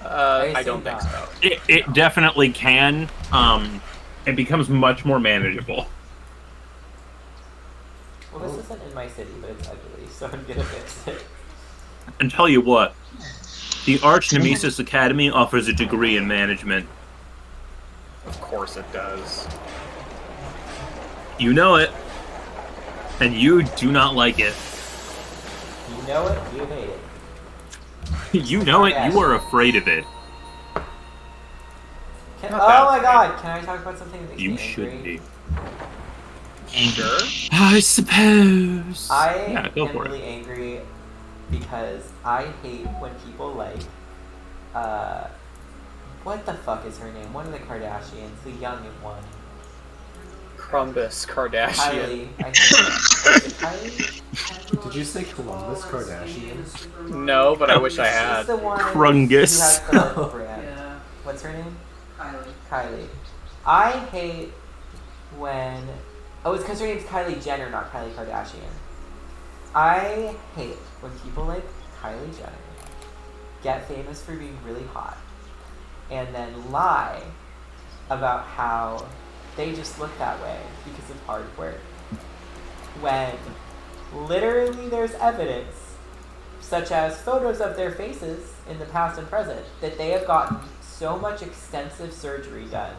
I don't think so. It definitely can. It becomes much more manageable. Well, this isn't in my city, but it's ugly, so I'm gonna fix it. And tell you what, the Arch Nemesis Academy offers a degree in management. Of course it does. You know it, and you do not like it. You know it, you hate it. You know it, you are afraid of it. Oh Not that my afraid. god, can I talk about something that makes You me should angry? be. Sure. I suppose. I Yeah, go am for really it. angry because I hate when people like, what the fuck is her name? One of the Kardashians, the young one. Crumbus Kardashian. Kylie. I think. Is it Kylie? Did you say Columbus Kardashian? No, but I wish I She's had. the one Krungus. who has the like, brand. Yeah. What's her name? Kylie. Kylie. I hate when... Oh, it's because her name's Kylie Jenner, not Kylie Kardashian. I hate when people like Kylie Jenner get famous for being really hot and then lie about how they just look that way because of hard work. When literally there's evidence, such as photos of their faces in the past and present, that they have gotten so much extensive surgery done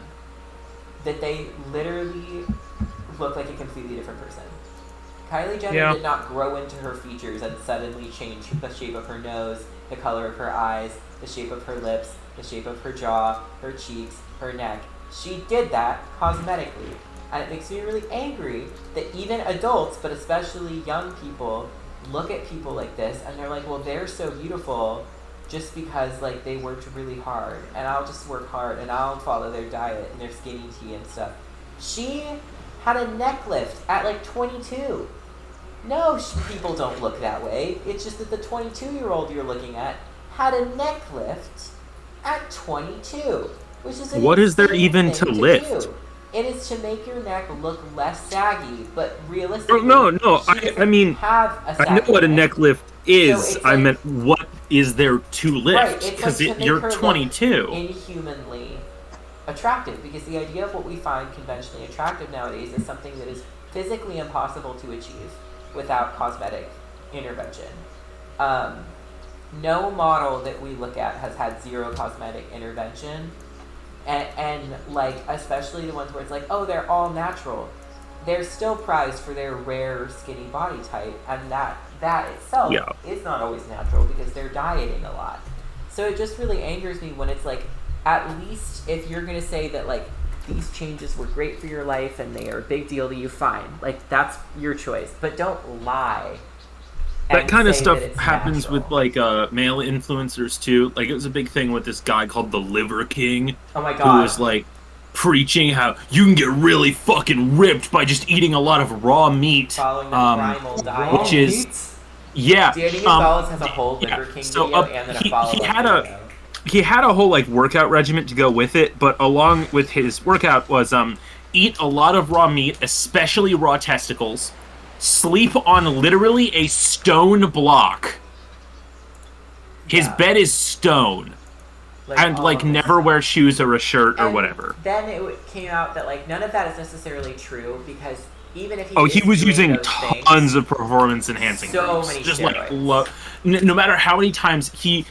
that they literally look like a completely different person. Kylie Jenner Yeah. did not grow into her features and suddenly change the shape of her nose, the color of her eyes, the shape of her lips, the shape of her jaw, her cheeks, her neck. She did that cosmetically. And it makes me really angry that even adults, but especially young people, look at people like this and they're like, well, they're so beautiful just because like they worked really hard and I'll just work hard and I'll follow their diet and their skinny tea and stuff. She had a neck lift at like 22. No, people don't look that way. It's just that the 22-year-old you're looking at had a neck lift at 22, which is an What is there insane even thing to lift? do. It is to make your neck look less saggy, but realistically, No, she I doesn't mean, have a I know saggy what a neck lift is. it's I like- meant, what is there to Right, lift? it's Because like to make you're her look 22. inhumanly attractive, because the idea of what we find conventionally attractive nowadays is something that is physically impossible to achieve without cosmetic intervention. No model that we look at has had zero cosmetic intervention, and like especially the ones where it's like, oh, they're all natural. They're still prized for their rare skinny body type, and that itself Yeah. is not always natural because they're dieting a lot. So it just really angers me when it's like, at least if you're gonna say that like these changes were great for your life and they are a big deal to you, fine. Like that's your choice, but don't lie. That and kind of say stuff that it's happens natural. with like male influencers too. Like it was a big thing with this guy called the Liver King, Oh my who god. was like preaching how you can get really fucking ripped by just eating a lot of raw meat. Following the primal diet. which is yeah. Danny Gonzalez has a whole yeah. Liver King So, video and then a follow-up he had video. he had a whole like workout regimen to go with it, but along with his workout was eat a lot of raw meat, especially raw testicles, sleep on literally a stone block. His Yeah. bed is stone, and all like of this never stuff. wear shoes or a shirt or And whatever. Then it came out that like none of that is necessarily true because even if he Oh, is he was doing using those things, tons of performance enhancing So groups. many Just steroids. like no matter how many times he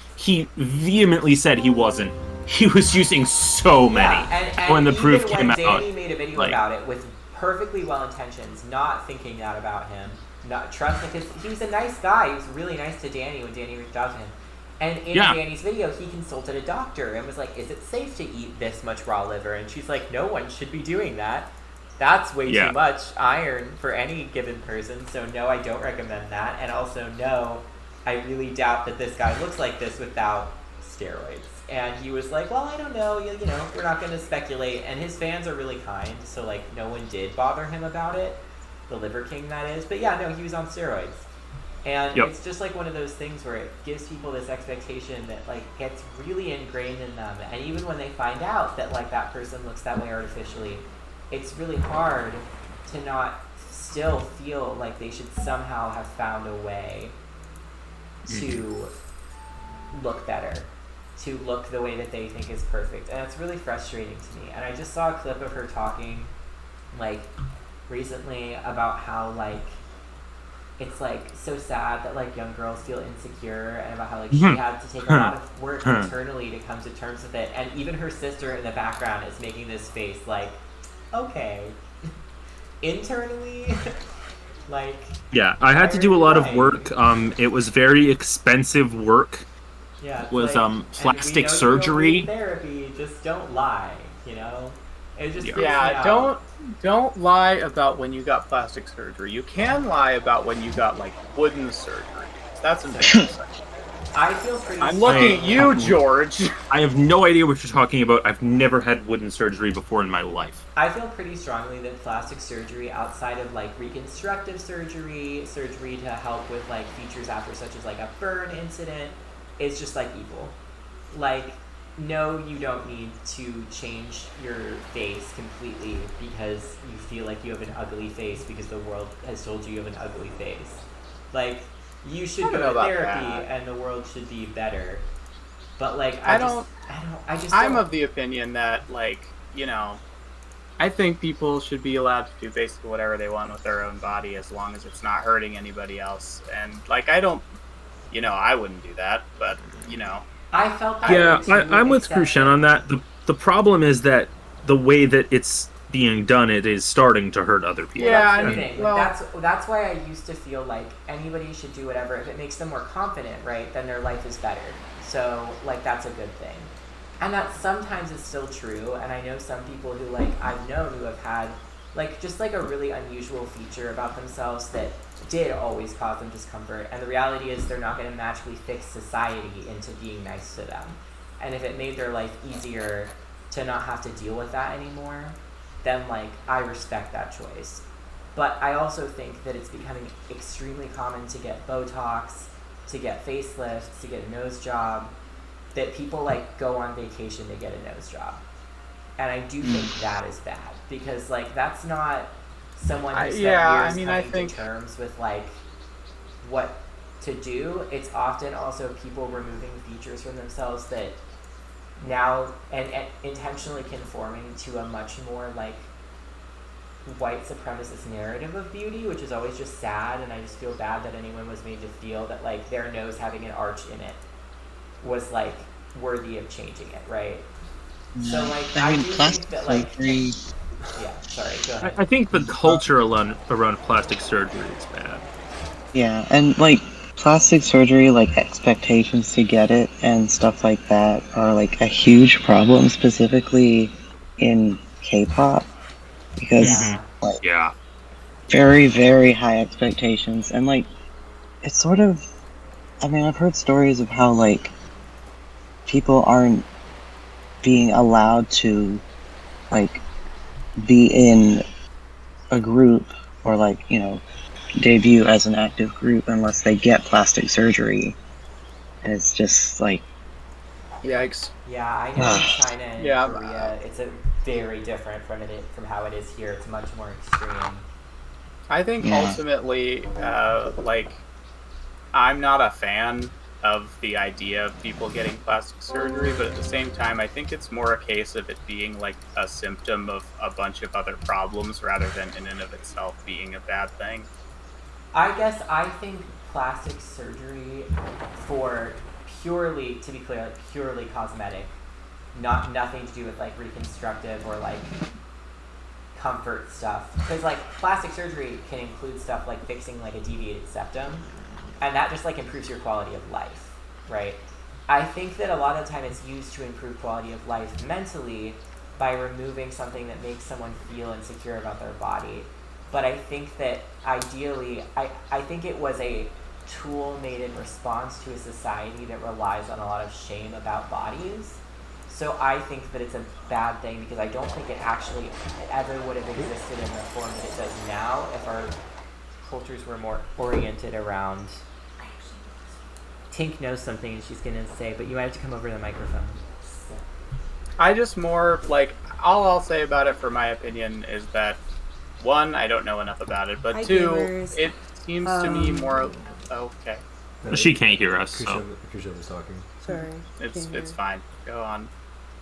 vehemently said he wasn't. He was using so many. Yeah, and when the even proof when came Danny out, made a video like- about it with perfectly well intentions, not thinking that about him, not trusting, because he was a nice guy. He was really nice to Danny when Danny reached out to him. And in Yeah. Danny's video, he consulted a doctor and was like, "Is it safe to eat this much raw liver?" And she's like, "No one should be doing that. That's way Yeah. too much iron for any given person. So no, I don't recommend that. And also no, I really doubt that this guy looks like this without steroids." And he was like, "Well, I don't know. You know, we're not going to speculate." And his fans are really kind, so like no one did bother him about it. The Liver King, that is. But yeah, no, he was on steroids. And Yep. it's just like one of those things where it gives people this expectation that like gets really ingrained in them. And even when they find out that like that person looks that way artificially, it's really hard to not still feel like they should somehow have found a way to look better, to look the way that they think is perfect. And it's really frustrating to me. And I just saw a clip of her talking like recently about how like it's like so sad that like young girls feel insecure, and about how like she had to take a lot of work internally to come to terms with it. And even her sister in the background is making this face like, okay, internally, like. Yeah, I had to do a lot of work. It was very expensive work. Yeah, It was like, and we plastic know you surgery. don't need therapy, just don't lie, you know. It just freaks me Yeah, out. don't lie about when you got plastic surgery. You can lie about when you got like wooden surgery. That's embarrassing. I feel pretty. I'm looking at you, George. I have no idea what you're talking about. I've never had wooden surgery before in my life. I feel pretty strongly that plastic surgery, outside of like reconstructive surgery, surgery to help with like features after such as like a burn incident, is just like evil. Like, no, you don't need to change your face completely because you feel like you have an ugly face because the world has told you you have an ugly face. Like, you should I don't know go to about therapy that. and the world should be better. But like, I don't. I'm of the opinion that, like, you know, I think people should be allowed to do basically whatever they want with their own body as long as it's not hurting anybody else. And like, I don't, you know, I wouldn't do that, but you know, I felt that Yeah, way too, I'm with except Krushen on that. The problem is that the way that it's being done, it is starting to hurt other people. Yeah, that's I the mean, thing. well- That's why I used to feel like anybody should do whatever if it makes them more confident, right? Then their life is better. So like that's a good thing, and that sometimes is still true. And I know some people who like I've known who have had like just like a really unusual feature about themselves that did always cause them discomfort. And the reality is they're not going to magically fix society into being nice to them. And if it made their life easier to not have to deal with that anymore, then like I respect that choice. But I also think that it's becoming extremely common to get Botox, to get facelifts, to get a nose job, that people like go on vacation to get a nose job. And I do think that is bad because like that's not someone who spent years coming to terms with like what to do. It's often also people removing features from themselves that now and intentionally conforming to a much more like white supremacist narrative of beauty, which is always just sad. And I just feel bad that anyone was made to feel that like their nose having an arch in it was like worthy of changing it, right? So like I mean, do think plastic that like surgery. yeah, sorry, go ahead. I think the culture around plastic surgery is bad. Yeah, and like plastic surgery, like expectations to get it and stuff like that are like a huge problem, specifically in K-pop, because Yeah. like Yeah. very, very high expectations, and like it's sort of, I mean, I've heard stories of how like people aren't being allowed to like be in a group or like, you know, debut as an active group unless they get plastic surgery. And it's just like, yikes. Yeah, I know in China and Yeah, Korea it's a very different from how it is here. It's much more extreme. I think Yeah. ultimately, like, I'm not a fan of the idea of people getting plastic surgery, but at the same time, I think it's more a case of it being like a symptom of a bunch of other problems rather than in and of itself being a bad thing. I guess I think plastic surgery for purely, to be clear, like purely cosmetic, nothing to do with like reconstructive or like comfort stuff. Because like plastic surgery can include stuff like fixing like a deviated septum, and that just like improves your quality of life, right? I think that a lot of the time it's used to improve quality of life mentally by removing something that makes someone feel insecure about their body. But I think that ideally, I think it was a tool made in response to a society that relies on a lot of shame about bodies. So I think that it's a bad thing because I don't think it actually ever would have existed in the form that it does now if our cultures were more oriented around... Tink knows something and she's going to say, but you might have to come over to the microphone. I just more, like, all I'll say about it for my opinion is that, one, I don't know enough about it, but Hi, two, gamers. it seems to me more... Okay. She can't hear us, so. Krishan was talking. Sorry. It's fine. Go on.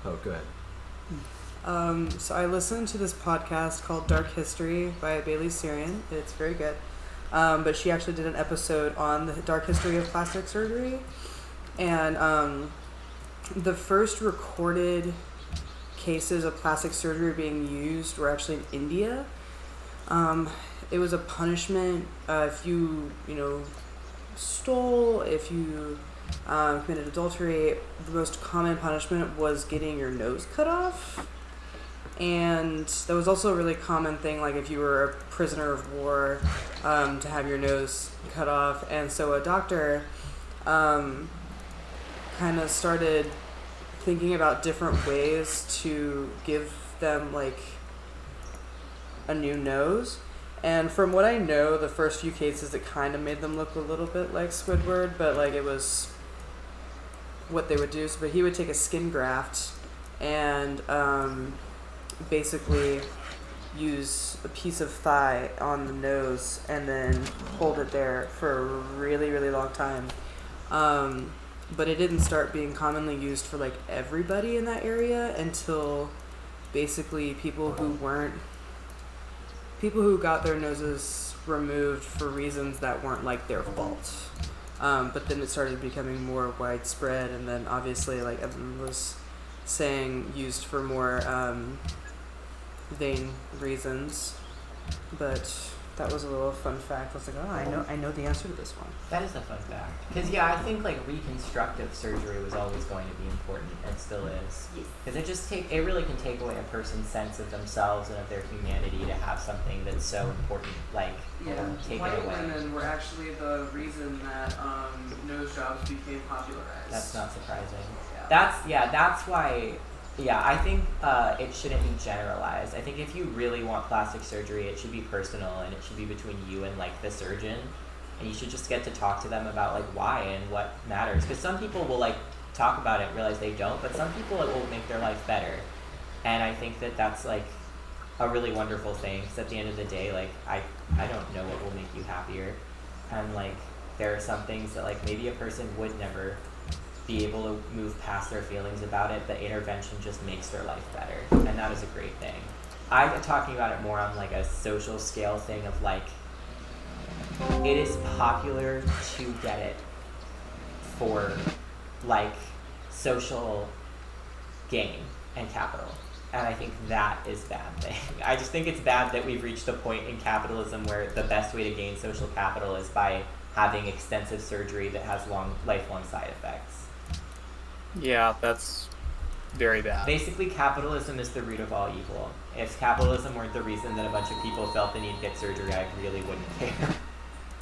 Oh, go ahead. So I listened to this podcast called Dark History by Bailey Sarian. It's very good. But she actually did an episode on the dark history of plastic surgery. And the first recorded cases of plastic surgery being used were actually in India. It was a punishment if you stole, if you committed adultery. The most common punishment was getting your nose cut off. And that was also a really common thing, like if you were a prisoner of war, to have your nose cut off. And so a doctor kind of started thinking about different ways to give them like a new nose. And from what I know, the first few cases, it kind of made them look a little bit like Squidward, but like it was what they would do. But he would take a skin graft and basically use a piece of thigh on the nose and then hold it there for a really, really long time. But it didn't start being commonly used for like everybody in that area until basically people who got their noses removed for reasons that weren't like their fault. But then it started becoming more widespread, and then obviously, like Evan was saying, used for more vain reasons. But that was a little fun fact. I was like, oh, I know the answer to this one. That is a fun fact. Because, yeah, I think, like, reconstructive surgery was always going to be important, and still is. Because it really can take away a person's sense of themselves and of their humanity to have something that's so important, like, take it away. Women were actually the reason that nose jobs became popularized. That's not surprising. Yeah. That's why... Yeah, I think it shouldn't be generalized. I think if you really want plastic surgery, it should be personal, and it should be between you and, like, the surgeon. And you should just get to talk to them about, like, why and what matters. Because some people will, like, talk about it and realize they don't, but some people it will make their life better. And I think that that's, like, a really wonderful thing. Because at the end of the day, like, I don't know what will make you happier. And, like, there are some things that, like, maybe a person would never be able to move past their feelings about it, but intervention just makes their life better, and that is a great thing. I'm talking about it more on like a social scale thing of like, it is popular to get it for like social gain and capital, and I think that is a bad thing. I just think it's bad that we've reached a point in capitalism where the best way to gain social capital is by having extensive surgery that has lifelong side effects. Yeah, that's very bad. Basically, capitalism is the root of all evil. If capitalism weren't the reason that a bunch of people felt the need to get surgery, I really wouldn't care.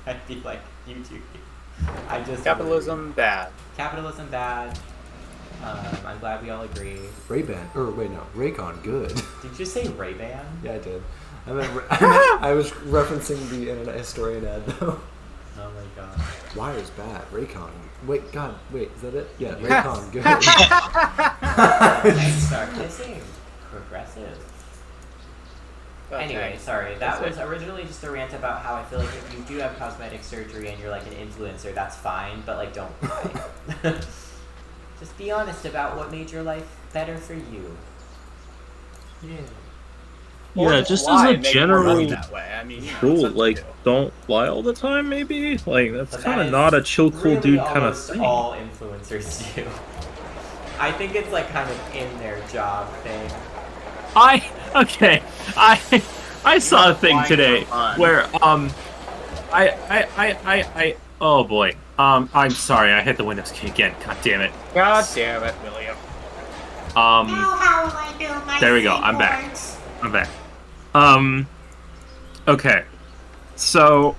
I'd be like, you too. Capitalism bad. Capitalism bad. I'm glad we all agree. Raycon good. Did you just say Ray-Ban? Yeah, I did. I was referencing the Internet Historian ad though. Oh my god. Wire's bad. Raycon. Wait, is that it? Yeah, Yes. Raycon good. And start kissing. Progressive. Anyway, sorry. That was originally just a rant about how I feel like if you do have cosmetic surgery and you're like an influencer, that's fine, but like don't lie. Just be honest about what made your life better for you. Yeah. Yeah, just as a general that way. I mean, rule, like, don't lie all the time, maybe? Like, that's kind of not a chill, cool dude kind of thing. All influencers do. I think it's like kind of in their job thing. I saw a thing today where oh boy. I'm sorry, I hit the Windows key again. God damn it. God damn it, William. Now how will I build my There we go. I'm back. skateboards? I'm back. Okay. So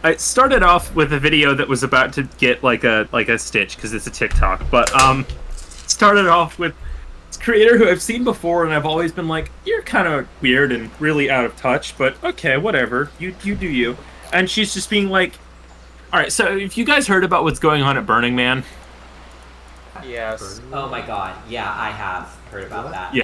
I started off with a video that was about to get like a stitch because it's a TikTok, but started off with this creator who I've seen before, and I've always been like, you're kind of weird and really out of touch, but okay, whatever. You do you. And she's just being like, all right. So if you guys heard about what's going on at Burning Man, Yes. Oh my god. Yeah, I have heard about that. yeah.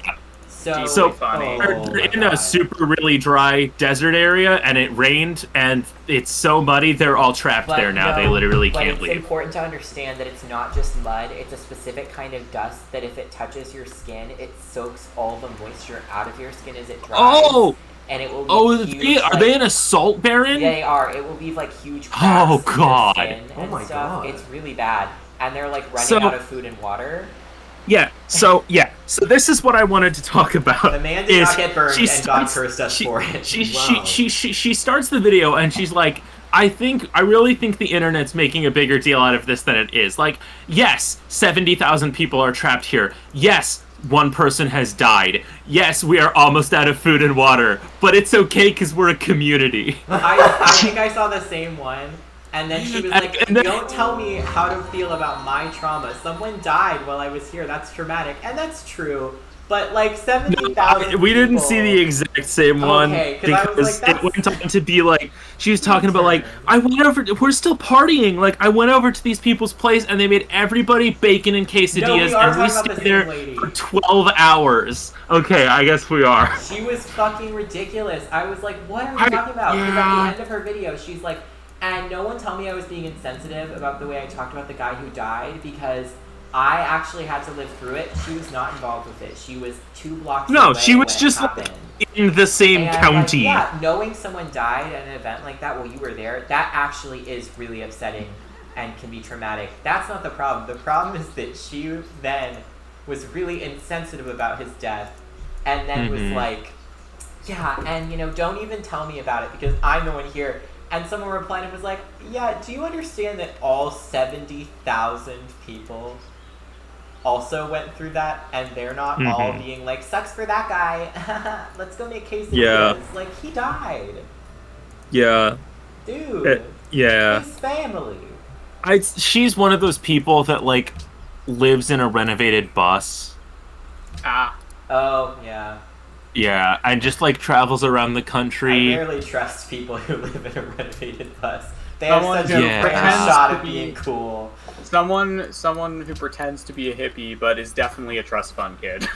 So funny. They're in a super really dry desert area, and it rained, and it's so muddy they're all trapped there now. They literally can't it's leave. It's important to understand that it's not just mud. It's a specific kind of dust that if it touches your skin, it soaks all the moisture out of your skin as it dries. Oh! And it will leave huge, are they in a salt baron? Yeah, they are. It will leave like huge cracks Oh, God. in your skin Oh and my stuff. God. It's really bad. And they're like running out of food and water. So this is what I wanted to talk about. The man did not get burned and God cursed us for it. She starts the video and she's like, I really think the internet's making a bigger deal out of this than it is. Like, yes, 70,000 people are trapped here. Yes, one person has died. Yes, we are almost out of food and water. But it's okay because we're a community. I think I saw the same one. And then she was like, don't tell me how to feel about my trauma. Someone died while I was here. That's traumatic. And that's true. But like 70,000 we didn't see the exact same one because it went on to be like, she was talking about like, we're still partying. Like, I went over to these people's place and they made everybody bacon and quesadillas and we stayed there for 12 hours. Okay, I guess we are. She was fucking ridiculous. I was like, what are we talking about? Because at the end of her video, she's like, and no one tell me I was being insensitive about the way I talked about the guy who died because I actually had to live through it. She was not involved with it. She was 2 blocks away. No, she was just like, in the same county. Yeah, knowing someone died at an event like that while you were there, that actually is really upsetting and can be traumatic. That's not the problem. The problem is that she then was really insensitive about his death and then was like, yeah, and don't even tell me about it because I'm the one here. And someone replied and was like, yeah, do you understand that all 70,000 people also went through that and they're not all being like, sucks for that guy. Let's go make quesadillas. Yeah. Like, he died. Yeah. Dude. Yeah. His family. She's one of those people that like lives in a renovated bus. Oh, yeah. Yeah, and just like travels around the country. I rarely trust people who live in a renovated bus. They have such who a pretends shot to of being cool. Someone who pretends to be a hippie but is definitely a trust fund kid.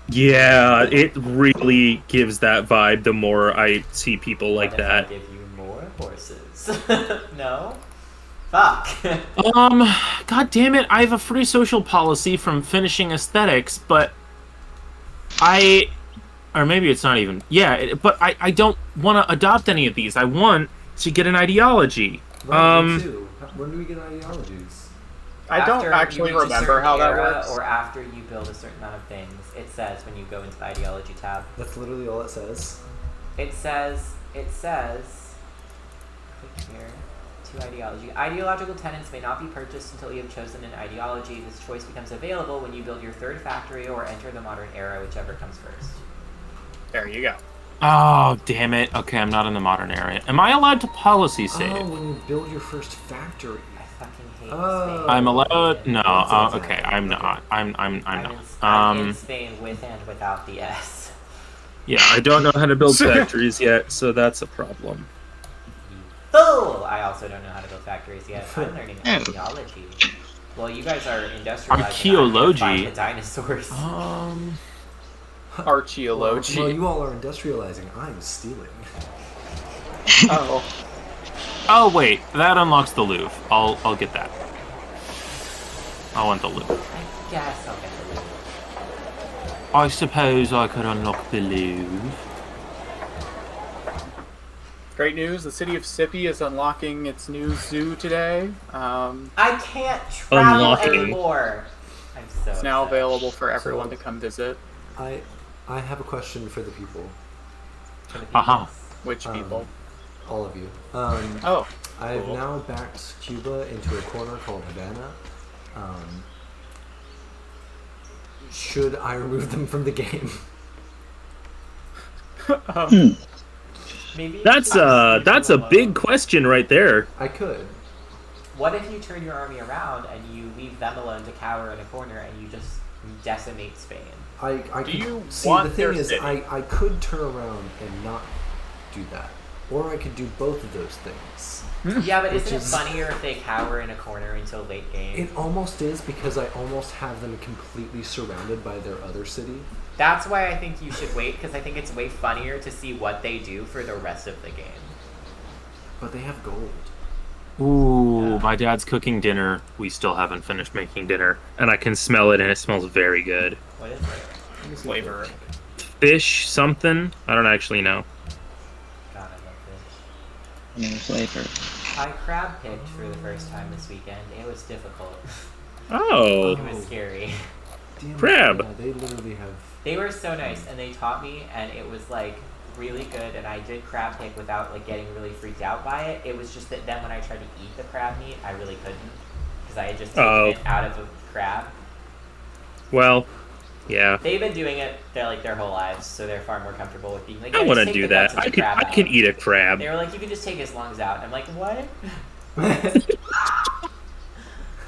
Yeah, it really gives that vibe the more I see people like that. I give you more horses. No? Fuck. God damn it, I have a free social policy from finishing aesthetics, but or maybe it's not even. Yeah, but I don't want to adopt any of these. I want to get an ideology. When do we get ideologies? I don't actually remember how that works. Or after you build a certain amount of things. It says when you go into the ideology tab. That's literally all it says. It says, click here, to ideology. Ideological tenets may not be purchased until you have chosen an ideology. This choice becomes available when you build your third factory or enter the modern era, whichever comes first. There you go. Oh, damn it. Okay, I'm not in the modern era. Am I allowed to policy save? Oh, when you build your first factory. I fucking hate Spain. I'm allowed? No, okay, I'm not. I'm not. I'm in Spain with and without the S. Yeah, I don't know how to build factories yet, so that's a problem. Fool! I also don't know how to build factories yet. I'm learning archaeology. Well, you guys are industrialized. Archaeology? The dinosaurs. Archaeology. Well, you all are industrializing. I'm stealing. Oh. Oh wait, that unlocks the Louvre. I'll get that. I want the Louvre. I guess I'll get the Louvre. I suppose I could unlock the Louvre. Great news, the city of Sippy is unlocking its new zoo today. I can't travel Unlocking. anymore. I'm so It's now upset. available for everyone to come visit. I have a question for the people, For the Uh-huh. penis. Which people? all of you. Oh, I've cool. now backed Cuba into a corner called Havana. Should I remove them from the game? Maybe That's a big question right there. I could. What if you turn your army around and you leave them alone to cower in a corner and you just decimate Spain? I Do could, you see, want the thing their is, city? I could turn around and not do that. Or I could do both of those things. Yeah, but Which isn't it is- funnier if they cower in a corner until late game? It almost is, because I almost have them completely surrounded by their other city. That's why I think you should wait, because I think it's way funnier to see what they do for the rest of the game. But they have gold. Ooh, Yeah. my dad's cooking dinner. We still haven't finished making dinner, and I can smell it, and it smells very good. What is it? Flavor. Fish something? I don't actually know. God, I love fish. No flavor. I crab picked for the first time this weekend. It was difficult. Oh, It was scary. Damn it, Crab. Yeah, they literally have... They were so nice, and they taught me, and it was like really good. And I did crab pick without like getting really freaked out by it. It was just that then when I tried to eat the crab meat, I really couldn't because I had just taken Oh. it out of the crab. well, yeah. They've been doing it their whole lives, so they're far more comfortable with being like. I "Yeah, want to just take do the that. guts of I the can crab I can out." eat a crab. They were like, you can just take his lungs out. And I'm like, what?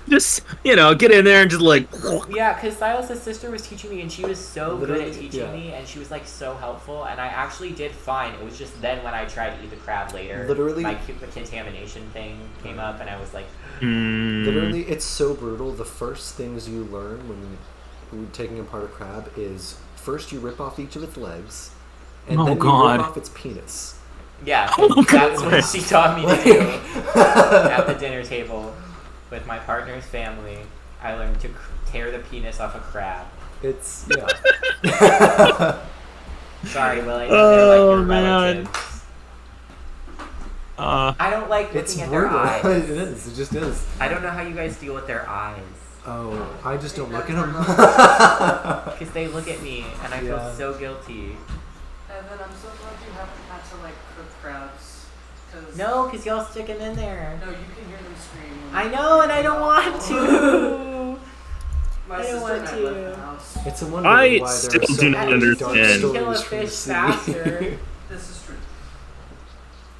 Just get in there and just like. Yeah, because Silas's sister was teaching me, and she was so good at Literally, teaching yeah. me, and she was like so helpful, and I actually did fine. It was just then when I tried to eat the crab later, Literally- my contamination thing came up, and I was like, Literally, it's so brutal. The first things you learn when taking apart a crab is first you rip off each of its legs, and Oh, then God. you rip off its penis. yeah, Oh, that's what God. she taught me to do at the dinner table with my partner's family. I learned to tear the penis off a crab. It's, yeah. Sorry, Will, I know they're like Oh, your man. relatives. Uh, I don't like It's looking at their brutal. eyes. It is. It just is. I don't know how you guys deal with their eyes. Oh, I just don't look at them. Because they look at me, and I feel Yeah. so guilty. Evan, I'm so glad you haven't had to like cook crabs. Cause No, because y'all stick them in there. No, you can hear them scream. I know, and I don't want to. My I don't sister want and I left to. the house. It's a wonder I why there still are so do many not dark understand. Kill a stories from the fish sea. faster. This is true.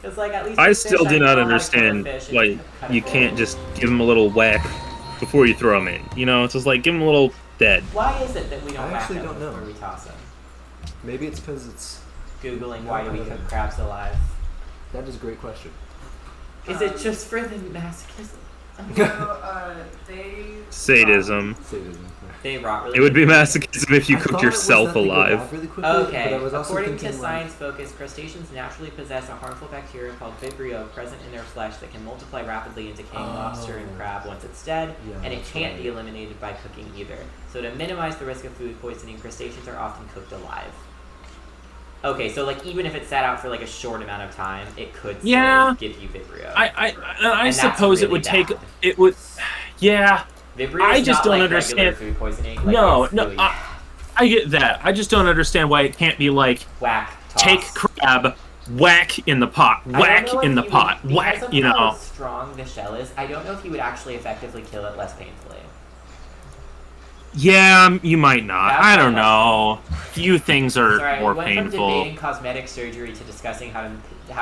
Because like at least I with still fish, do I not know how to kill a understand. fish and Like, cut it you full. can't just give them a little whack before you throw them in. It's just like give them a little dead. Why is it that we don't I whack actually them don't know. before we toss them? Maybe it's because it's... Googling why do we cook crabs alive? That is a great question. Is it just for the masochism? They Sadism. Sadism. They rot really It would be quickly. masochism if you I cooked thought it was yourself that they go alive. bad really quickly, but Okay, I was also according to thinking, like, Science Focus, crustaceans naturally possess a harmful bacteria called Vibrio present in their flesh that can multiply rapidly in decaying lobster and crab once it's dead, Yeah, and it that's can't right. be eliminated by cooking either. So to minimize the risk of food poisoning, crustaceans are often cooked alive. Okay, so like even if it's sat out for like a short amount of time, it could still Yeah. give you Vibrio. I And that's suppose it really would take bad. it would. Yeah. Vibrio I is just not don't like understand- regular food poisoning. Like, No, it's no. really I get that. I just don't understand why it can't be like whack. Toss. take crab, whack in the pot, I don't whack know if in the you would- pot, because whack. of how strong the shell is, I don't know if you would actually effectively kill it less painfully. Yeah, you might not. That's I don't my know. Few things are Sorry, more we went from painful. debating cosmetic surgery to discussing how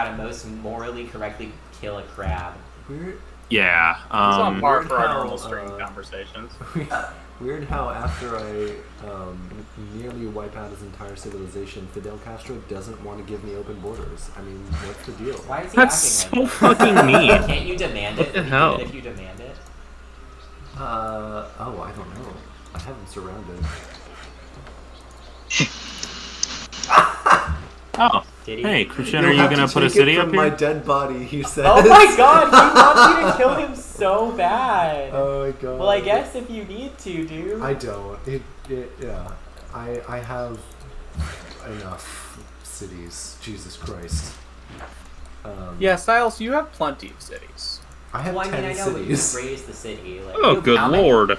to most morally correctly kill a crab. Weird, Yeah. It's on par for our how, normal stream conversations. weird how after I nearly wipe out his entire civilization, Fidel Castro doesn't want to give me open borders. I mean, what's the deal? Why is he That's acting so like fucking that? mean. Can't you demand What it? the Would you hell? do it if you demand it? Oh, I don't know. I have him surrounded. Oh, Did he? hey, Crucian, You'll are you have gonna to put a take it city up from my here? dead body, he says. Oh my god, he wants you to kill him so bad. Oh my god. Well, I guess if you need to, dude. I don't. Yeah. I have enough cities. Jesus Christ. Yeah, Styles, you have plenty of cities. I have Well, I 10 mean, I know, but you cities. raised the city. Like, Oh, you- good how many- lord.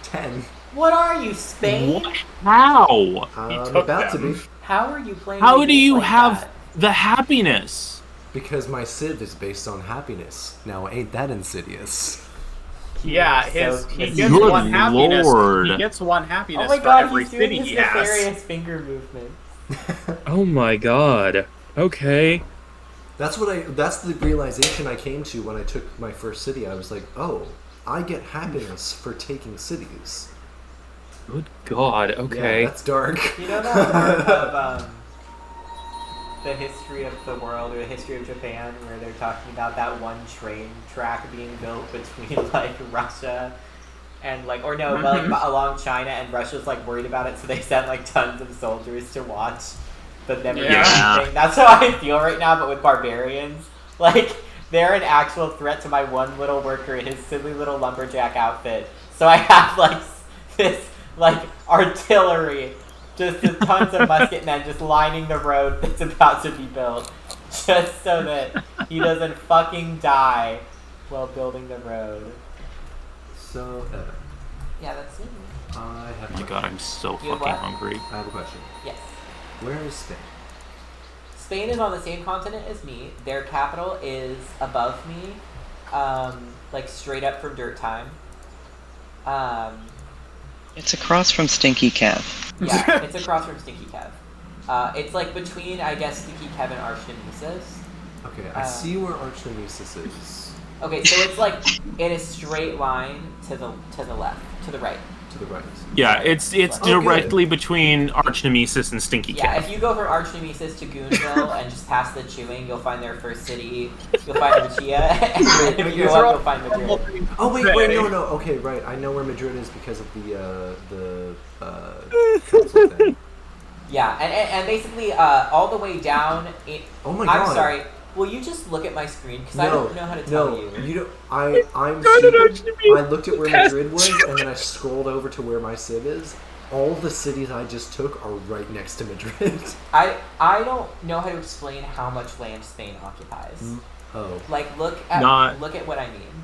10. What are you, Spain? What? How? I'm took about to them. be. How are you playing? How the do game you like have that? the happiness? Because my civ is based on happiness. Now, ain't that insidious? Yeah, So he gets Good one happiness. lord. He gets one happiness Oh my for god, every he's doing city his he has. nefarious finger movement. Oh my god. Okay. That's the realization I came to when I took my first city. I was like, oh, I get happiness for taking cities. Good god, okay. Yeah, that's dark. You know that part of the history of the world or the history of Japan where they're talking about that one train track being built between like Russia and like, or no, but like along China, and Russia's like worried about it, so they sent like tons of soldiers to watch the never Yeah. thing. That's how I feel right now, but with barbarians. Like, they're an actual threat to my one little worker in his silly little lumberjack outfit. So I have like this like artillery, just tons of musket men just lining the road that's about to be built, just so that he doesn't fucking die while building the road. So, Yeah, that's me. I have. Oh my god, I'm so You fucking what? hungry. I have a question. Yes. Where is Spain? Spain is on the same continent as me. Their capital is above me, like straight up from Dirt Time. It's across from Stinky Cav. Yeah, it's across from Stinky Kev. It's like between, I guess, Stinky Kev and Arch Nemesis. Okay, I see where Arch Nemesis is. Okay, so it's like in a straight line to the left, to the right. To the right. Yeah, it's Oh, directly between Arch Nemesis and Stinky Yeah, Cat. if you go from Arch Nemesis to Goonville and just past the chewing, you'll find their first city. You'll find Lucia, and then if you go up, you'll find Madrid. Oh wait, no. Okay, right. I know where Madrid is because of the council thing. Yeah, and basically all the way down. Oh my god. I'm sorry. Will you just look at my screen because I don't know how to tell you. You don't. I'm stupid. I looked at where Madrid was, and then I scrolled over to where my civ is. All the cities I just took are right next to Madrid. I don't know how to explain how much land Spain occupies. Oh. Like look at what I mean.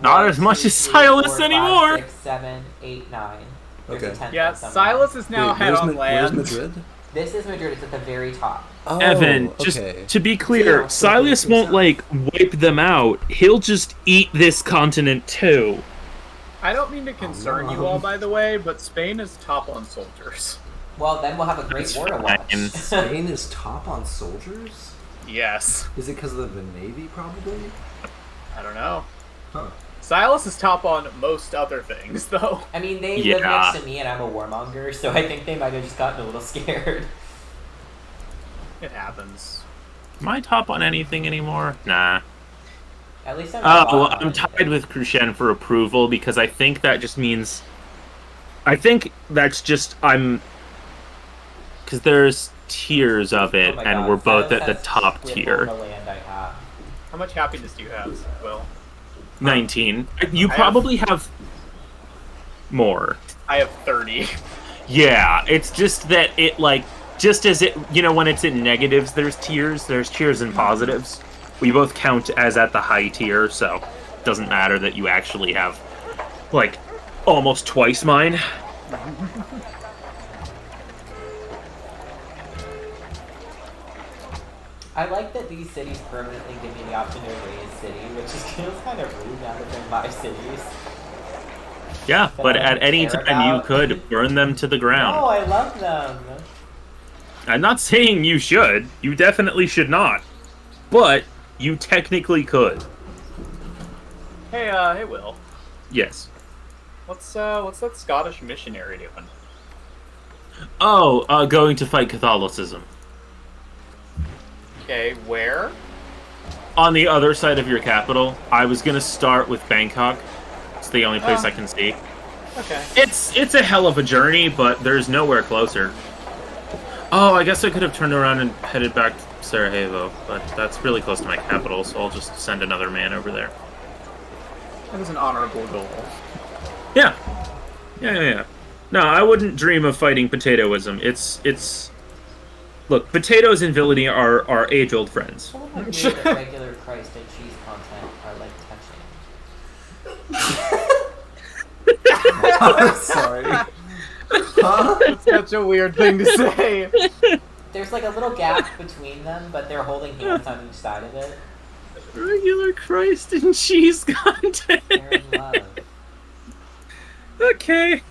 Not 1, as much 2, as 3, Silas 4, 5, anymore. 6, 7, 8, 9. There's a Okay. 10th Yeah, one somewhere. Silas is now Wait, head on where's land. Madrid? This is Madrid. It's at the very top. Oh, Evan, just okay. to be clear, Yeah, Silas okay, won't like wipe them out. He'll just eat this continent too. I don't mean to concern you all, by the way, but Spain is top on soldiers. Well, then we'll have a great That's war to watch. fine. Spain is top on soldiers? Yes. Is it because of the Navy, probably? I don't know. Huh. Silas is top on most other things, though. I mean, they Yeah. live next to me, and I'm a warmonger, so I think they might have just gotten a little scared. It happens. Am I top on anything anymore? Nah. At least I'm. Oh, well, not I'm tied with Crucian for approval because I think that just means. I think that's just because there's tiers of it, Oh my and God, we're both Silas at the has top triple tier. The land I have. How much happiness do you have, Will? 19. You I probably have more. I have 30. Yeah, it's just that it just as it when it's in negatives, there's tiers and positives. We both count as at the high tier, so it doesn't matter that you actually have almost twice mine. I like that these cities permanently give me the option to raise city, which feels kind of rude now that they're my cities. Yeah, That but I at don't any care time you about. could burn them to the ground. Oh, I love them. I'm not saying you should. You definitely should not. But you technically could. Hey, Will. Yes. What's that Scottish missionary doing? Oh, going to fight Catholicism. Okay, where? On the other side of your capital. I was gonna start with Bangkok. It's the only place I can see. Okay. It's a hell of a journey, but there's nowhere closer. Oh, I guess I could have turned around and headed back to Sarajevo, but that's really close to my capital, so I'll just send another man over there. That was an honorable goal. Yeah. Yeah. No, I wouldn't dream of fighting potatoism. It's... Look, potatoes and villainy are age-old friends. Some of the weird regular Christ and cheese content are like touching. I'm sorry. Huh? That's such a weird thing to say. There's like a little gap between them, but they're holding hands on each side of it. Regular Christ and cheese content. They're in love. Okay.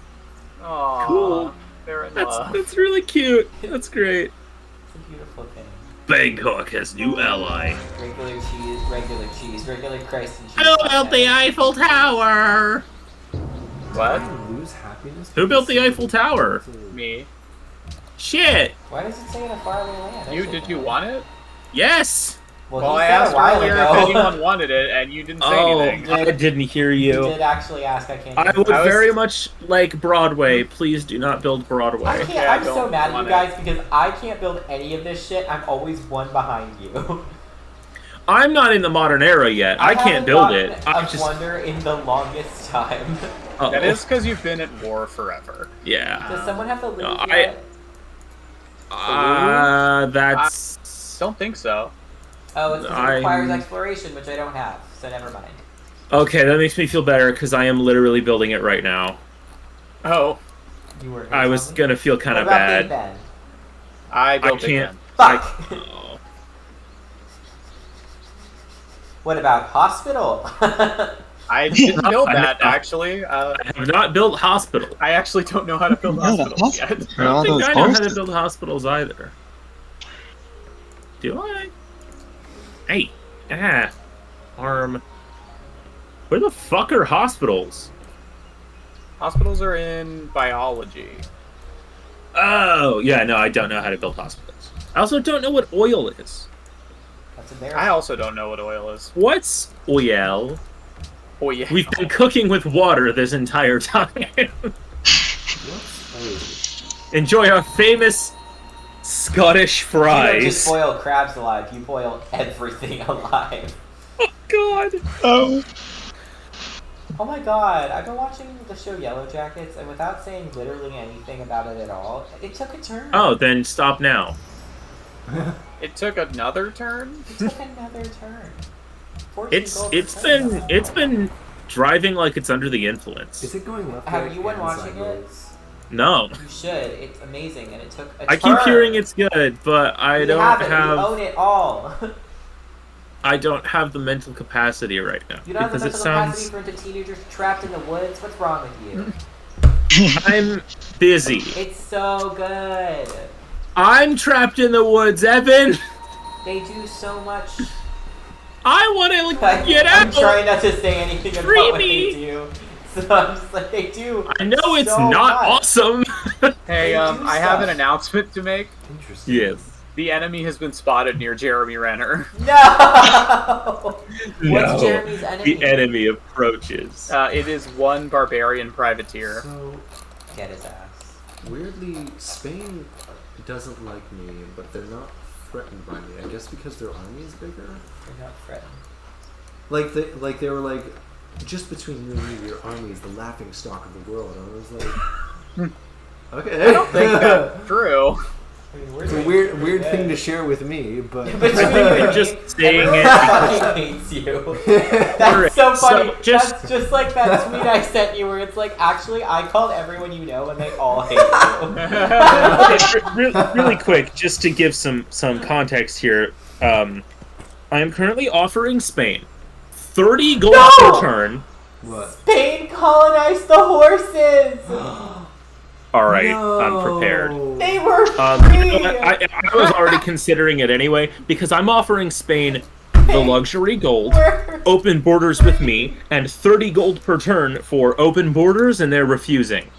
Aww. Cool. They're in love. That's really cute. That's great. It's a beautiful thing. Bangkok has new ally. Regular Christ and cheese. Who built content. the Eiffel Tower? What? I lose happiness. Who built the Eiffel Tower? Me. Shit. Why does it say in a faraway land? You? Did you want it? Yes. Well, he I said asked a while earlier ago. if anyone wanted it, and you didn't say anything. I didn't hear You you. did actually ask. I can't. I would I was- very much like Broadway. Please do not build Broadway. I can't. Okay, I I'm so don't mad at you want guys because I can't build any of this shit. I'm always one behind you. I'm not in the modern era yet. I can't haven't build gotten it. a I'm just. wonder in the longest time. Uh-oh. That is because you've been at war forever. Yeah. Does someone have the loot No, yet? That's. Don't think so. Oh, it's because it requires I'm- exploration, which I don't have, so never mind. Okay, that makes me feel better because I am literally building it right now. Oh, You were. I was gonna feel kind What of about Big bad. Ben? I built it can't- then. Fuck. Oh. What about hospital? I didn't build I that know. actually. I have not built hospital. I actually don't know how to build No, the hospitals hospital. yet. I don't all think those I know how to horses. build hospitals either. Do I? Hey, arm. Where the fuck are hospitals? Hospitals are in biology. Oh, yeah, no, I don't know how to build hospitals. I also don't know what oil is. That's I embarrassing. also don't know what oil is. What's oil? Oh yeah. We've been cooking with water this entire time. Enjoy our famous Scottish You don't just fries. boil crabs alive, you boil everything alive. Oh, God. Oh my god, I've been watching the show Yellow Jackets, and without saying literally anything about it at all, it took a turn. Oh, then stop now. It took another turn. It took another turn. 14 goals It's per turn. been driving like it's under the influence. Is it going left? Have right, you been and watching it? sideways? No. You should. It's amazing, and it took a I turn. keep hearing it's good, but I We don't have it. We have own it all. I don't have the mental capacity right now You don't have the because it mental capacity sounds for into teenagers trapped in the woods. What's wrong with you? I'm busy. It's so good. I'm trapped in the woods, Evan. They do so much. I want to get I'm out. trying not to say anything Free about what me. they do. So I'm just like, they do. I know it's so not much. awesome. Hey, They do I have an stuff. announcement to make. Interesting. Yes. The enemy has been spotted near Jeremy Renner. No! What's Jeremy's enemy? The enemy approaches. It is one barbarian privateer. So Get his ass. weirdly, Spain doesn't like me, but they're not threatened by me. I guess because their army is bigger. You're not threatened. Like they were like, just between you and me, your army is the laughing stock of the world. And I was like, okay. I don't think that's true. I mean, we're It's a doing weird pretty weird good. thing to share with me, but Between you You're and just me, saying everyone it because- fucking hates you. That's so Alright, so funny. just- That's just like that tweet I sent you where it's like, actually, I called everyone you know and they all hate you. Really quick, just to give some context here, I am currently offering Spain 30 gold No! per turn. what? Spain colonized the horses! All right, I'm prepared. They were free! You know what? I was already considering it anyway because I'm offering Spain the luxury gold, We're open borders with me, and 30 gold per turn for open borders, and they're refusing.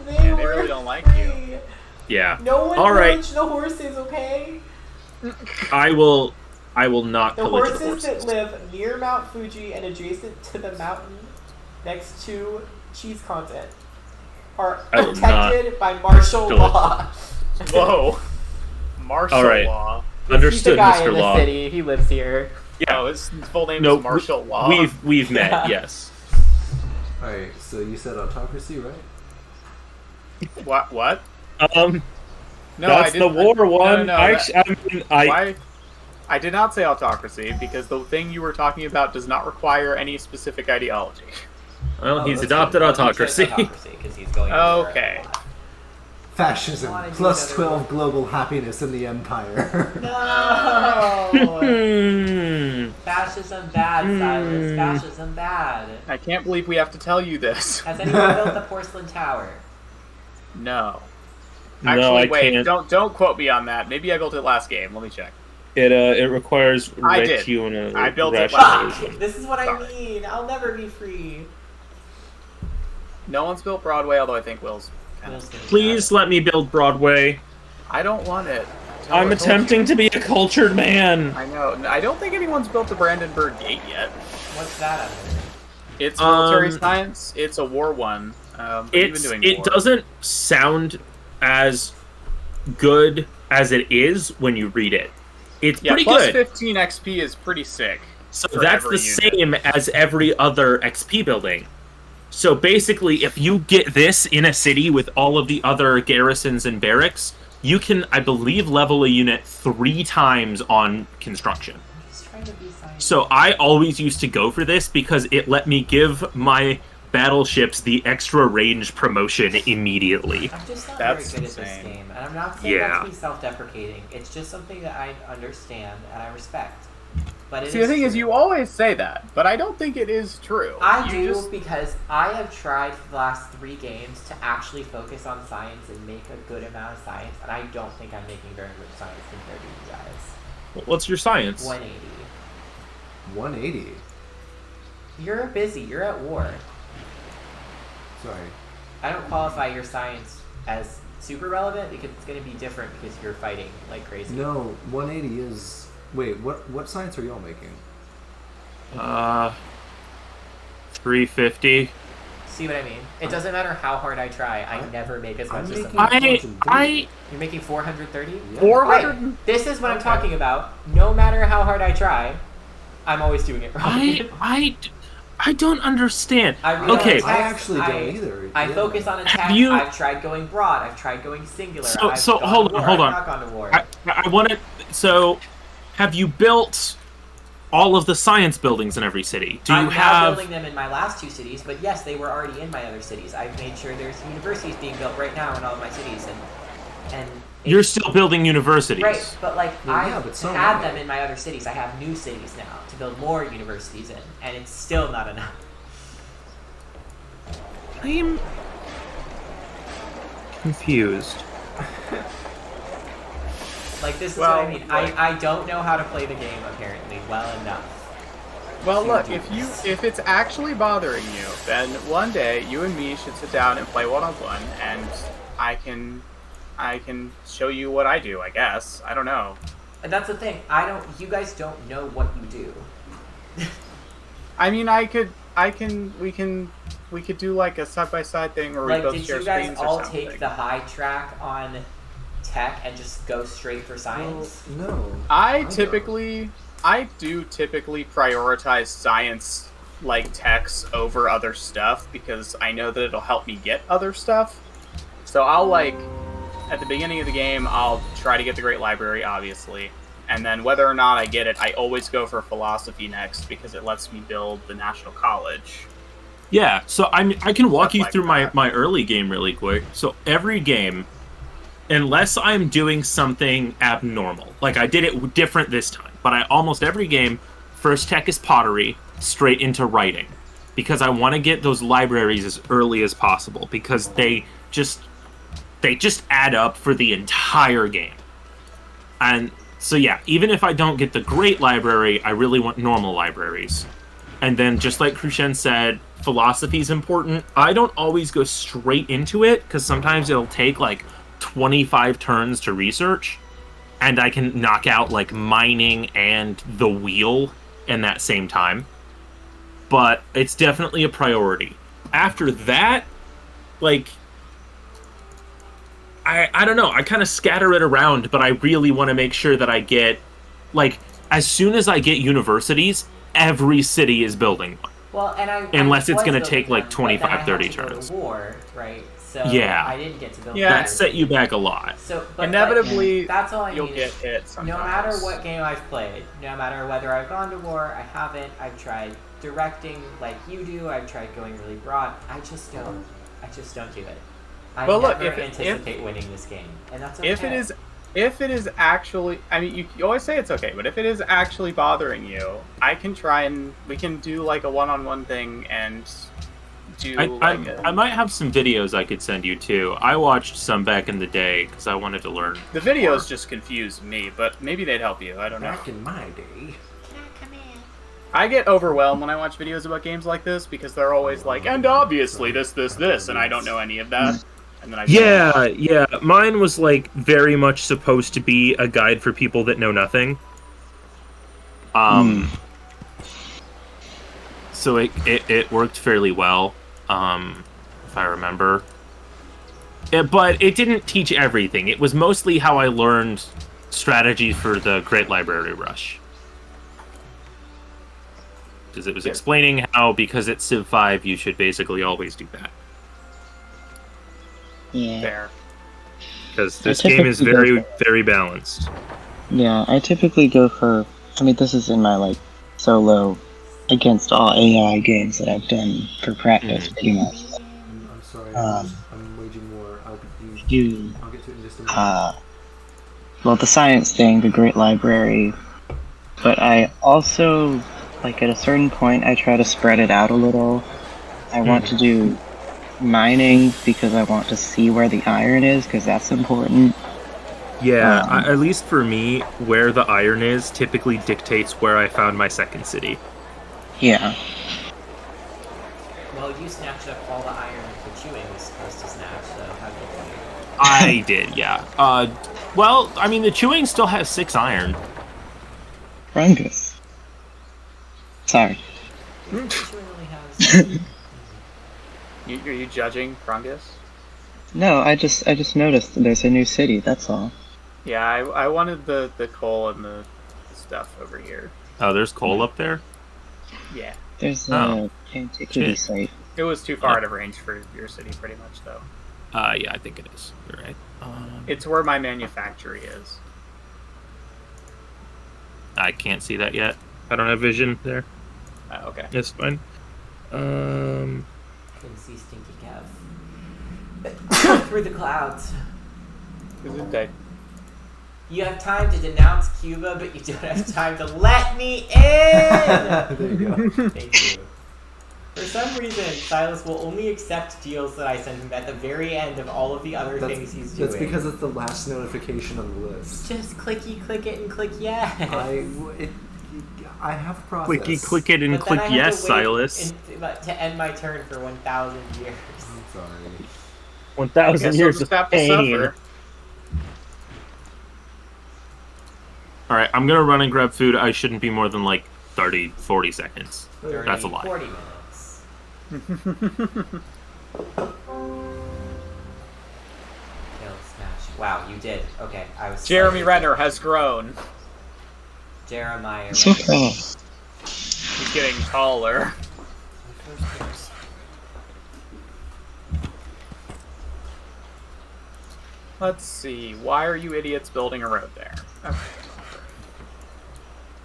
They they really don't like you. free. Yeah. No one All right. pillaged the horses, okay? I will not The pillage the horses that horses. live near Mount Fuji and adjacent to the mountain next to cheese content. are I will protected by martial do it. law. Whoa. Martial All right. law. He's the Understood, guy Mr. in the Law. city. He lives here. Yeah. Oh, his full name No, is Martial Law. We've met, Yeah. yes. Alright, so you said autocracy, right? What? Um, No, that's I didn't. the war one. No, Actually, I mean, Why? I did not say autocracy because the thing you were talking about does not require any specific ideology. well, Oh, he's that's adopted good. autocracy. Because he's going Okay. Fascism, Wanna do plus another 12 global happiness in the empire. No! Hmm. Fascism bad, Silas. Fascism bad. I can't believe we have to tell you this. Has anyone built the porcelain tower? No. No, Actually, I wait. can't. Don't quote me on that. Maybe I built it last game. Let me check. It requires I rich did. human I built it rationalization. This is what I Sorry. mean. I'll never be free. No one's built Broadway, although I think Will's. Please let me build Broadway. I don't want it. I'm attempting to be a cultured man. I know. I don't think anyone's built the Brandenburg Gate yet. What's that under? It's military Um, science. It's a war one. But you've been doing It war. doesn't sound as good as it is when you read it. It's Yeah, pretty plus good. 15 XP is pretty sick. So for that's every the unit. same as every other XP building. So basically, if you get this in a city with all of the other garrisons and barracks, you can, I believe, level a unit 3 times on construction. I'm just trying to be science. So I always used to go for this because it let me give my battleships the extra range promotion immediately. I'm just not That's very good at insane. this game, and I'm not saying that Yeah. to be self-deprecating. It's just something that I understand and I respect. But it See, the thing is, true. you always say that, but I don't think it is true. I You do just- because I have tried for the last 3 games to actually focus on science and make a good amount of science, and I don't think I'm making very much science compared to you guys. What's your science? 180. 180. You're busy. You're at war. Sorry. I don't qualify your science as super relevant because it's going to be different because you're fighting like crazy. No, 180 is... Wait, what science are y'all making? 350. See what I mean? It doesn't matter how hard I try. I never make as much I'm as making- someone. You're You're making 430? Yeah. 400. Right. This is what I'm talking about. No matter how hard I try, I'm always doing it wrong. I don't understand. I read Okay. on I text, actually don't either. I Yeah. focus on attack. you- I've tried going broad. I've tried going singular. So- I've so gone hold to on, war. hold I've on. not gone to war. I want to. So, have you built all of the science buildings in every city? Do you I'm not have? building them in my last 2 cities, but yes, they were already in my other cities. I've made sure there's universities being built right now in all of my cities, and You're still building universities. right. But like Well, yeah, I've but so had am I. them in my other cities. I have new cities now to build more universities in, and it's still not enough. I'm confused. Like this is Well, what I mean. like- I don't know how to play the game apparently well enough. Well, to look, do this. if it's actually bothering you, then one day you and me should sit down and play one-on-one, and I can show you what I do. I guess I don't know. And that's the thing. You guys don't know what you do. I mean, we could do like a side-by-side thing where we Like, both did share you guys screens or all something. take the high track on tech and just go straight for science? Well, no. I don't. do typically prioritize science like techs over other stuff because I know that it'll help me get other stuff. So I'll like at the beginning of the game I'll try to get the Great Library, obviously. And then whether or not I get it, I always go for philosophy next because it lets me build the National College. Yeah, so I can walk Stuff you like through that. my early game really quick. So every game, unless I'm doing something abnormal, like I did it different this time, but almost every game, first tech is pottery, straight into writing, because I want to get those libraries as early as possible because they just add up for the entire game. And so yeah, even if I don't get the great library, I really want normal libraries. And then, just like Krushen said, philosophy is important. I don't always go straight into it, because sometimes it'll take, like, 25 turns to research, and I can knock out, like, mining and the wheel in that same time. But it's definitely a priority. After that, like, I don't know. I kind of scatter it around, but I really want to make sure that I get, like, as soon as I get universities, every city is building one. Well, and Unless it's was gonna building take, like, one, 25, but then I had 30 to go to turns. war, right? So Yeah. I didn't get to build. Yeah. That set you back a lot. So, but Inevitably, that's all I you'll need. get hit sometimes. No matter what game I've played, no matter whether I've gone to war, I haven't. I've tried directing like you do. I've tried going really broad. I just don't do it. I Well, look, never if- anticipate winning this game, and that's okay. If it is actually, I mean, you always say it's okay, but if it is actually bothering you, I can try and we can do like a one-on-one thing and do I might have some videos I could send you too. I watched some back in the day because I wanted to learn. The videos just confuse me, but maybe they'd help you. I don't know. Back in my day. Can I come in? I get overwhelmed when I watch videos about games like this because they're always like, and obviously this, and I don't know any of that. And then I Yeah. Mine was like very much supposed to be a guide for people that know nothing. So it worked fairly well, if I remember. But it didn't teach everything. It was mostly how I learned strategy for the Great Library Rush. Because it was explaining how, because it's Civ 5, you should basically always do that. Yeah. Fair. Because this I game is typically very, go very balanced. Yeah, I typically go for. I mean, this is in my like solo against all AI games that I've done for practice, pretty much. I'm sorry, I'm waging war. I'll get to it in just a minute. Well, the science thing, the Great Library, but I also, like, at a certain point, I try to spread it out a little. I want to do mining because I want to see where the iron is, because that's important. Yeah, at least for me, where the iron is typically dictates where I found my second city. Yeah. Well, you snatched up all the iron the chewing was supposed to snatch, so how did you? I did, yeah. Well, I mean, the chewing still has 6 iron. Rungus. Sorry. The chewing only has. Are you judging Krungus? No, I just noticed that there's a new city, that's all. Yeah, I wanted the coal and the stuff over here. Oh, there's coal up there? Yeah. There's Oh. a antiquity site. It was too far out of range for your city, pretty much, though. Yeah, I think it is. You're right. It's where my manufactory is. I can't see that yet. I don't have vision there. Okay. It's fine. Can see Stinky Kev through the clouds. Is it dead? You have time to denounce Cuba, but you don't have time to let me in! There you go. Thank you. For some reason, Silas will only accept deals that I send him at the very end of all of the other things he's doing. That's because it's the last notification on the list. Just click it and click yes. I have a process. Click it and But then click I have yes, to wait Silas. to end my turn for 1,000 years. I'm sorry. 1,000 Guess years I'll of just have to pain. suffer. Alright, I'm gonna run and grab food. I shouldn't be more than like 30, 40 seconds. 30, That's a lie. 40 minutes. Kill, smash. Wow, you did. Okay, I was. Jeremy slightly- Renner has grown. Jeremiah. So Renner. fast. He's getting taller. Let's see. Why are you idiots building a road there? Okay.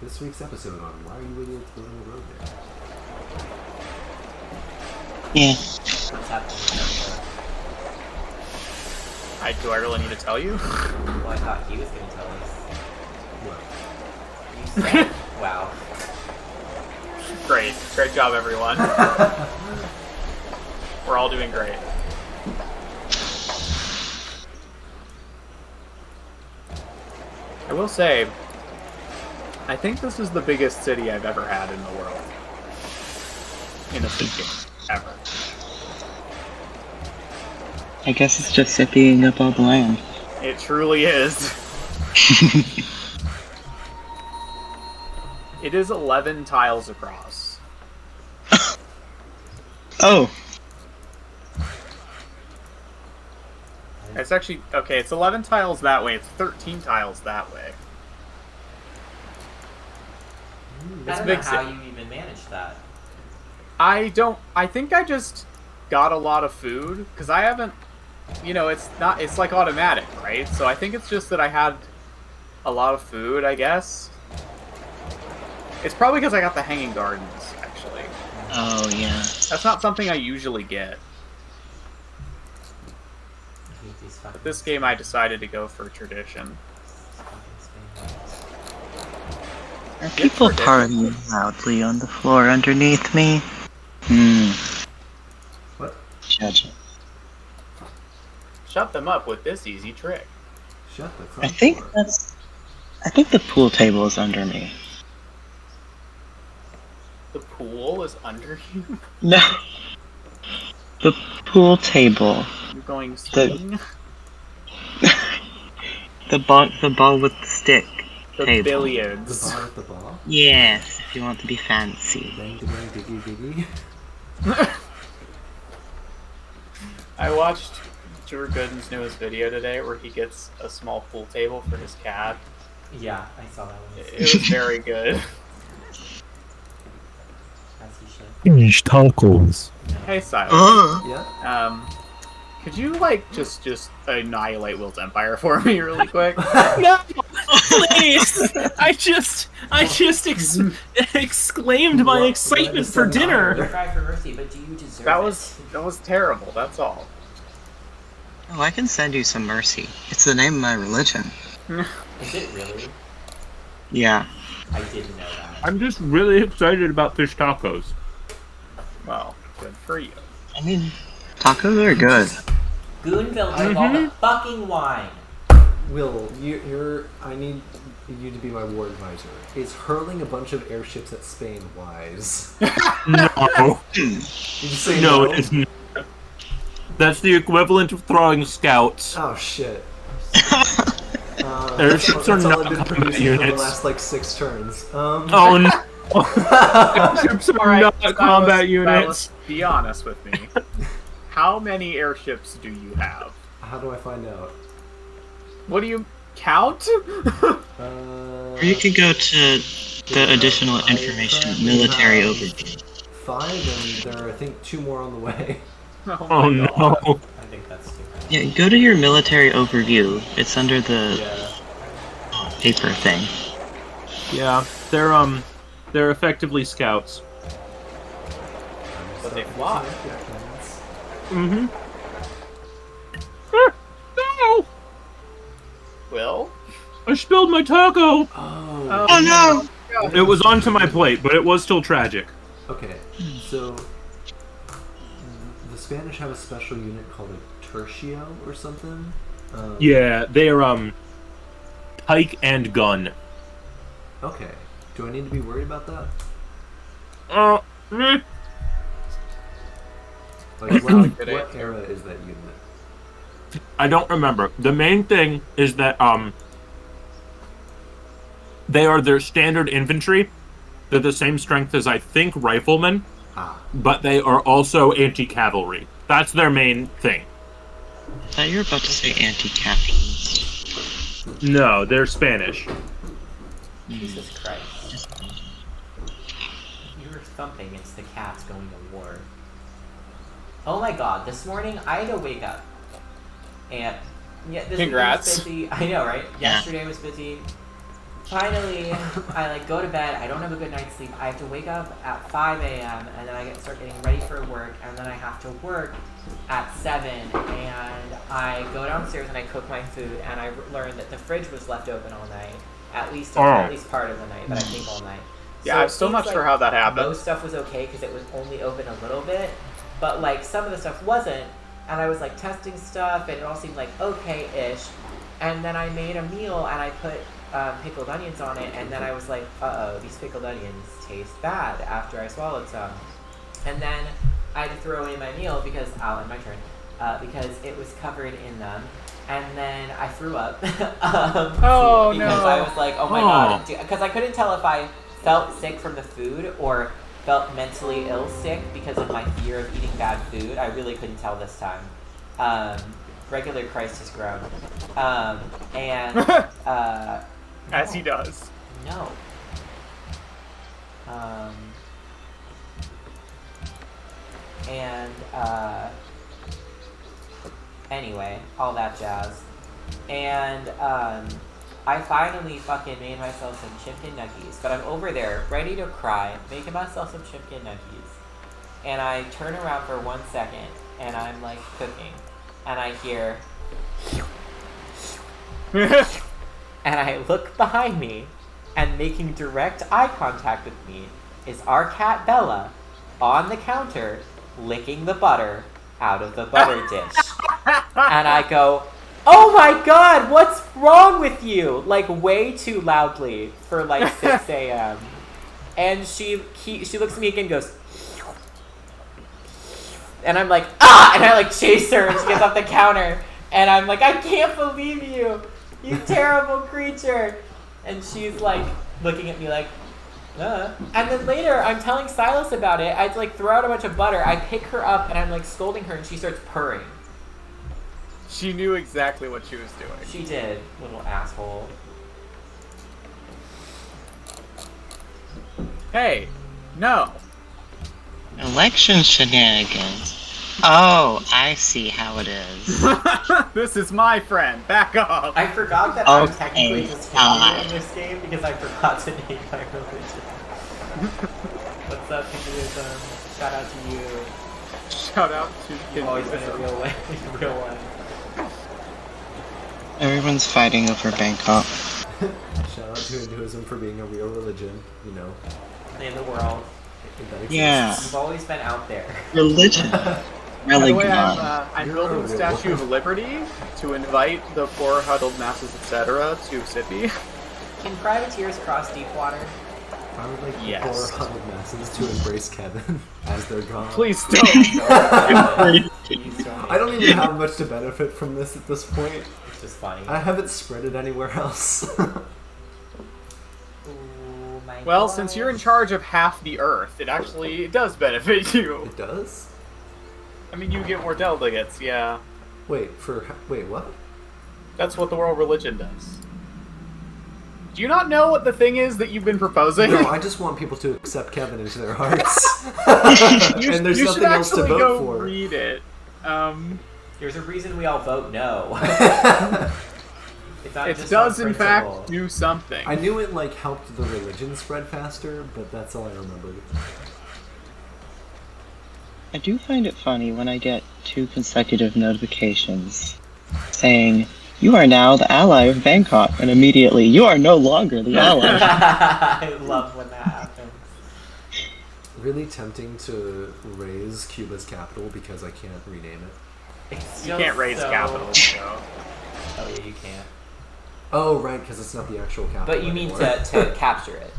This week's episode on Why Are You Idiots Building a Road There? Yeah. What's happening? Do I really need to tell you? Well, I thought he was going to tell us. What? You said, wow. Great. Great job, everyone. We're all doing great. I will say, I think this is the biggest city I've ever had in the world. In a city game, ever. I guess it's just zipping up all the land. It truly is. It is 11 tiles across. Oh! It's actually okay. It's 11 tiles that way. It's 13 tiles that way. I It's don't big know how city. you even managed that. I don't. I think I just got a lot of food because I haven't. You know, it's not. It's like automatic, right? So I think it's just that I had a lot of food. I guess it's probably because I got the hanging gardens. Actually, Oh yeah. that's not something I usually get. I hate these fucking But this game, I decided to go for tradition. Are people partying loudly on the floor underneath me? What? Judge it. Shut them up with this easy trick. Shut the I front think door. I think the pool table is under me. The pool is under you. No. The pool table. You're going swimming. The ball with the stick. The table. The billiards. bar with the ball? Yes, if you want to be fancy. Bang, bang, diggy, diggy. I watched Drew Gooden's newest video today where he gets a small pool table for his cat. Yeah, I saw that one. It was very good. As he should. Finish tacos. Hey, Silas. Yeah? Could you just annihilate Will's empire for me really quick? No, please! I just exclaimed my excitement for You dinner. cry for mercy, but do you deserve That it? was terrible. That's all. Oh, I can send you some mercy. It's the name of my religion. Is it really? Yeah. I didn't know that. I'm just really excited about fish tacos. Well, good for you. I mean, tacos are good. Goonville drank all the fucking wine. Will, I need you to be my war advisor. Is hurling a bunch of airships at Spain wise? No, Did you say no, it isn't. That's the equivalent of throwing scouts. Oh shit. Airships are that's all not I've been combat producing for the units. last like 6 turns. Oh no! Airships are Alright, not Silas, combat units. Silas, be honest with me. How many airships do you have? How do I find out? What do you count? Or you could go to the additional I information, currently military have overview. 5, and there are I think 2 more on the way. Oh no! I think that's stupid. Yeah, go to your military overview. It's under the paper thing. Yeah, they're effectively scouts. But they fly. Mm-hmm. No! Will? I spilled my taco. Oh. no! It was onto my plate, but it was still tragic. Okay, so the Spanish have a special unit called a tercio or something. Yeah, they're pike and gun. Okay. Do I need to be worried about that? Meh. Like, not a what good answer. era is that unit? I don't remember. The main thing is that they are their standard infantry. They're the same strength as I think riflemen, but they are also anti-cavalry. That's their main thing. I thought you were about to say anti-capitalist. No, they're Spanish. Jesus Christ. You were thumping, it's the cats going to war. Oh my god, this morning I had to wake up. And yeah, this Congrats. week was busy. I know, right? Yeah. Yesterday was busy. Finally, I go to bed. I don't have a good night's sleep. I have to wake up at 5 a.m. and then I start getting ready for work, and then I have to work at 7. And I go downstairs and I cook my food, and I learned that the fridge was left open all night, at least part of the night, but I think all night. Yeah, So I'm it still seems not sure how that happened. Most stuff was okay because it was only open a little bit, but like some of the stuff wasn't, and I was like testing stuff, and it all seemed like okay-ish. And then I made a meal and I put pickled onions on it, and then I was like, uh-oh, these pickled onions taste bad after I swallowed some. And then I had to throw away my meal because, my turn, because it was covered in them. And then I threw up. Oh, because no. I was like, oh my god. Because I couldn't tell if I felt sick from the food or felt mentally ill sick because of my fear of eating bad food. I really couldn't tell this time. regular Christ has grown. And As he does. no. And anyway, all that jazz. And I finally fucking made myself some chicken nuggets, but I'm over there ready to cry, making myself some chicken nuggets. And I turn around for 1 second, and I'm like cooking, and I hear, and I look behind me, and making direct eye contact with me is our cat Bella on the counter licking the butter out of the butter dish. And I go, "Oh my god, what's wrong with you?" Like way too loudly for like 6 a.m. And she looks at me again and goes, and I'm like, "Ah!" And I like chase her and she gets off the counter. And I'm like, "I can't believe you, you terrible creature." And she's like looking at me like, And then later I'm telling Silas about it. I like throw out a bunch of butter. I pick her up and I'm like scolding her and she starts purring. She knew exactly what she was doing. She did, little asshole. Hey, no. Election shenanigans. Oh, I see how it is. This is my friend. Back off. I forgot that I'm Okay, technically just fine. in this game because I forgot to name my religion. What's up, Hinduism? Shout out to you. Shout out to You've always been a Hinduism. real one. Everyone's fighting over Bangkok. Shout out to Hinduism for being a real religion, you know. In the world. That exists. Yeah. You've always been out there. Religion. By Really the way, not. I'm You're building a the real Statue one. of Liberty to invite the poor, huddled masses, etc. to Sippy. Can privateers cross deep water? I would like the Yes. poor huddled masses to embrace Kevin as they're gone. Please don't. Please don't. I don't even have much to benefit from this at this point. It's just funny. I haven't spread it anywhere else. Ooh, my Well, God. since you're in charge of half the Earth, it actually does benefit you. It does? I mean, you get more delegates, yeah. Wait, what? That's what the world religion does. Do you not know what the thing is that you've been proposing? No, I just want people to accept Kevin into their hearts. you, and there's you nothing should else to actually vote go for. read it. There's a reason we all vote no. It's not It just does, on in principle. fact, do something. I knew it like helped the religion spread faster, but that's all I remembered. I do find it funny when I get 2 consecutive notifications saying, "You are now the ally of Bangkok," and immediately, "You are no longer the ally." I love when that happens. Really tempting to raise Cuba's capital because I can't rename it. It's You just can't raise so... capital, so. Oh yeah, you can't. Oh, right, because it's not the actual capital. But you mean anymore. to capture it.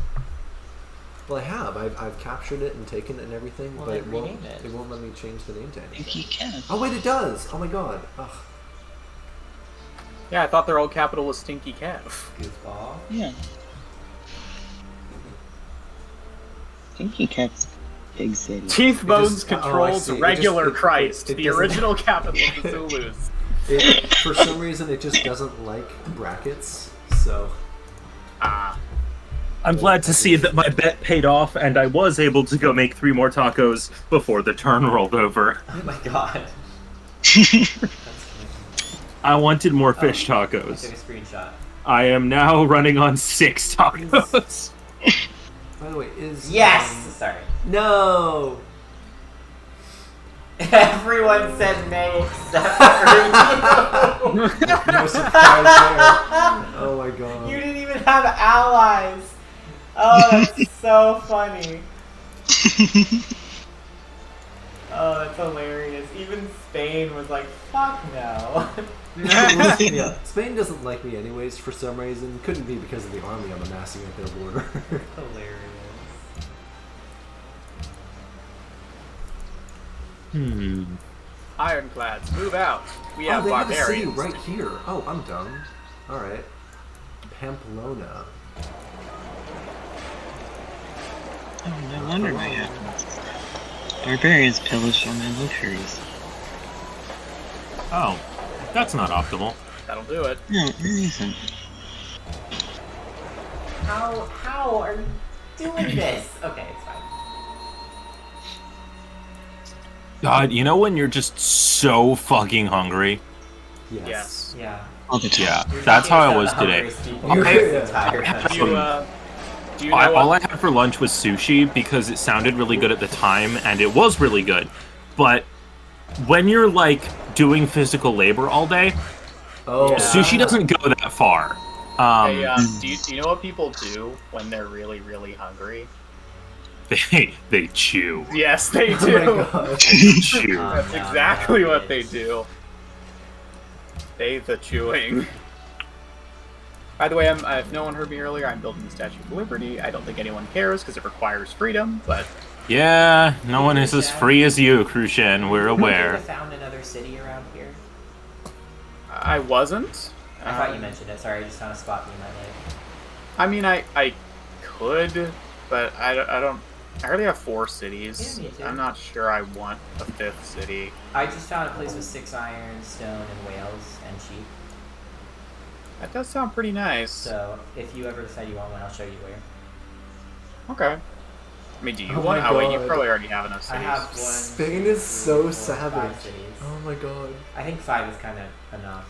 Well, I have. I've captured it and taken it and everything, Well, but then it won't. rename it. It won't let me change the name to I anything. think you can. Oh wait, it does. Oh my god. Ugh, Yeah, I thought their old capital was Stinky Kev. Goofball. Yeah. Stinky Cat's big city. Teeth Bones just- oh, I controls see. It regular just- it- Christ, it the doesn't- original capital of the Zulus. For some reason, it just doesn't like brackets. So Ah. I'm glad to see that my bet paid off and I was able to go make 3 more tacos before the turn rolled over. Oh my god. I wanted more fish I tacos. took a screenshot. I am now running on 6 tacos. by the way, is Yes! Sorry. no. Everyone said nay except for you. No surprise there. Oh my god. You didn't even have allies. Oh, that's so funny. Oh, that's hilarious. Even Spain was like, fuck no. Yeah, Spain doesn't like me anyways for some reason. Couldn't be because of the army I'm amassing at their border. Hilarious. Ironclads, move out. We Oh, have they have a city barbarians. right here. Oh, I'm dumb. Alright. Pamplona. Oh, no wonder my happens. Barbarians pillaged all my luxuries. Oh. That's not optimal. That'll do it. No, it isn't. How are you doing this? Okay, it's fine. God, you know when you're just so fucking hungry? Yes. Yeah. All the time. Yeah, You're that's how I talking was about the today. hungriest people You- in this yeah. entire country. Do you know All I what? had for lunch was sushi because it sounded really good at the time, and it was really good. But when you're like doing physical labor all day, Oh, Yeah. sushi doesn't go that far. Hey, do you know what people do when they're really, really hungry? They chew. Yes, they Oh do. my god. Chew. That's No, exactly no, what they it's- do. The chewing. By the way, if no one heard me earlier, I'm building the Statue of Liberty. I don't think anyone cares because it requires freedom, but Yeah, no one is as free as you, Crucian. We're Have you aware. found another city around here? I wasn't. I thought you mentioned it. Sorry, I just found a spot in my life. I mean, I could, but I don't. I already have 4 cities. Yeah, me too. I'm not sure I want a 5th city. I just found a place with 6 iron, stone, and whales, and sheep. That does sound pretty nice. So, if you ever decide you want one, I'll show you where. Okay. I mean, do you Oh want? my Oh wait, you God. probably already have enough I cities. have one. Spain is so 2, 4, 5 savage. cities. Oh my god. I think 5 is kind of enough.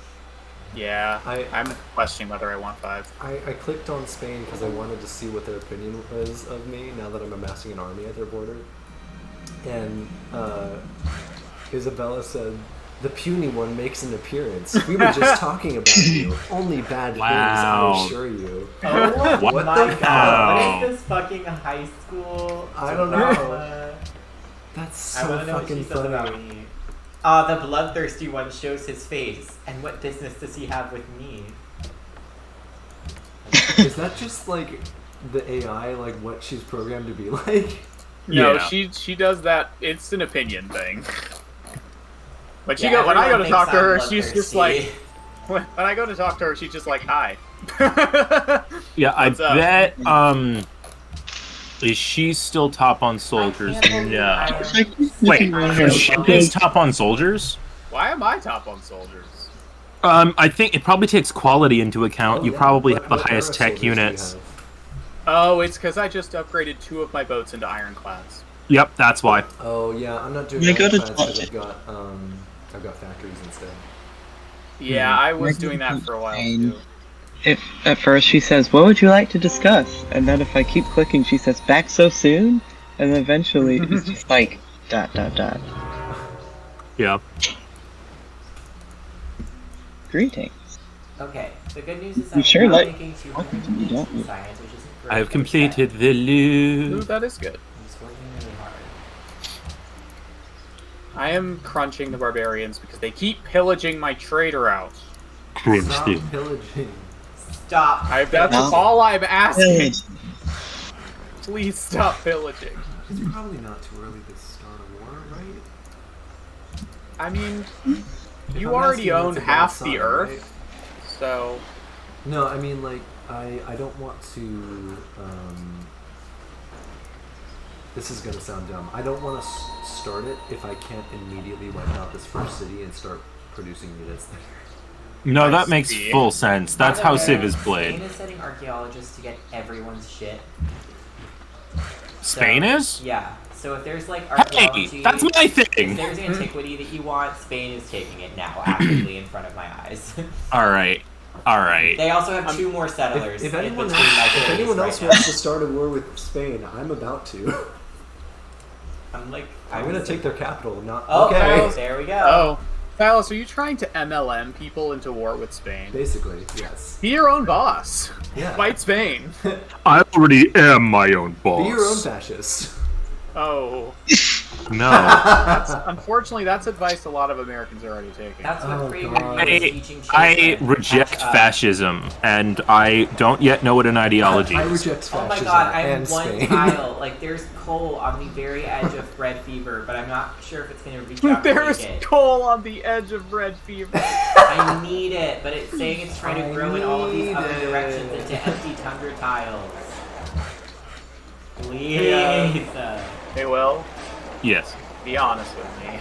Yeah, I- I'm questioning whether I want 5. I clicked on Spain because I wanted to see what their opinion was of me now that I'm amassing an army at their border. And Isabella said, "The puny one makes an appearance. We were just talking about you. Only bad Wow. things, I assure you." Oh What my the god, hell? what is this fucking high school? I don't know. drama? That's I so want to know what she fucking says about funny. me. The bloodthirsty one shows his face, and what business does he have with me? Is that just like the AI, like what she's programmed to be like? No, Yeah. she does that. It's an opinion thing. But Yeah, when I go to everyone talk to her, thinks I'm she's just bloodthirsty. like. When I go to talk to her, she's just like, "Hi." Yeah, I What's up? bet, is she still top on soldiers? I can't believe No. I Wait, am- Crucian is top on soldiers? Why am I top on soldiers? I think it probably takes quality into account. Oh, You yeah. probably What- have the what highest era tech soldiers do you units. have? Oh, it's because I just upgraded 2 of my boats into ironclads. Yep, that's why. Oh yeah, I'm not doing They go to ironclads because Georgia. I've got factories instead. Yeah, I was doing that for a while too. If at first she says, "What would you like to discuss?" and then if I keep clicking, she says, "Back so soon," and then eventually it's just like ... Yeah. Greetings. Okay, the good news is You I'm sure now like- making you 200 don't. in science, which isn't great. I have but completed the Ooh, loot. that is good. I'm just working really hard. I am crunching the barbarians because they keep pillaging my trader out. Stop pillaging. Stop. That's No. all I'm asking. Pillage. Please stop pillaging. It's probably not too early to start a war, right? I mean, If you I'm already asking, own that's a half bad the sign, Earth, right? so No, I mean like I don't want to. This is gonna sound dumb. I don't want to start it if I can't immediately wipe out this first city and start producing units there. No, I that makes see. full sense. That's By the how way, Civ is Spain played. is sending archaeologists to get everyone's shit. Spain So- is? Yeah. So if there's like Hey, archaeology, that's my if thing! there's antiquity that you want, Spain is taking it now, actively in front of my eyes. Alright. Alright. They also have 2 more settlers. If in anyone between my else, if cities anyone right else now. wants to start a war with Spain, I'm about to. I'm like, I'm gonna take their capital. Not Oh, okay. there we go. oh, Silas, are you trying to MLM people into war with Spain? Basically, yes. Be your own boss. Yeah. Fight Spain. I already am my own boss. Be your own fascist. Oh, No. unfortunately, that's advice a lot of Americans are already taking. That's what Oh, Prager God. is teaching I children. reject Catch up. fascism, and I don't yet know what an ideology I is. reject Oh fascism my god, I and have one Spain. tile. Like, there's coal on the very edge of red fever, but I'm not sure if it's going to reach out There's to make it. coal on the edge of red fever. I need it, but it's saying it's trying to I grow in all of these need other it. directions into empty tundra tiles. Please. Hey, Will, Yes. be honest with me.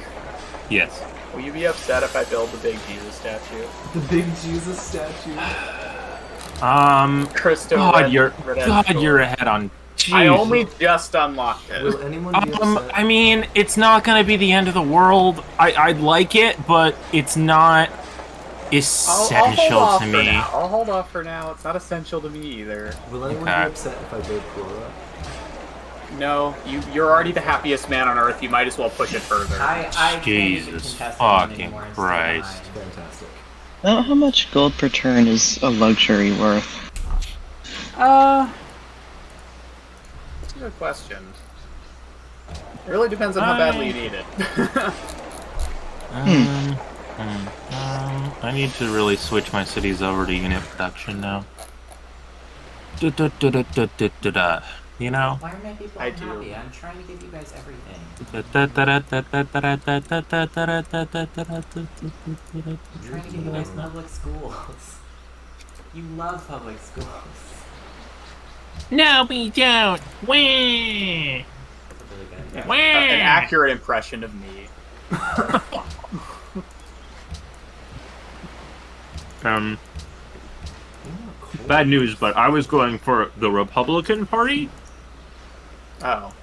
Yes. Will you be upset if I build the big Jesus statue? The big Jesus statue. Cristo God, Redentor. you're ahead on. Jeez. I only just unlocked it. Will anyone be upset? I mean, it's not gonna be the end of the world. I'd like it, but it's not essential to me. I'll hold off for now. It's not essential to me either. Will anyone be upset if I build Flora? No, you're already the happiest man on earth. You might as well push it further. I Jesus can't fucking anymore, it's Christ. still mine. Fantastic. How much gold per turn is a luxury worth? That's a good question. It really depends on how badly you need it. I need to really switch my cities over to unit production now. You know? Why are my people I do. unhappy? I'm trying to give you guys everything. I'm trying to give you guys public schools. You love public schools. No, we don't. Wah! That's really good. Wah! An accurate impression of me. Bad news, but I was going for the Republican Party. Oh.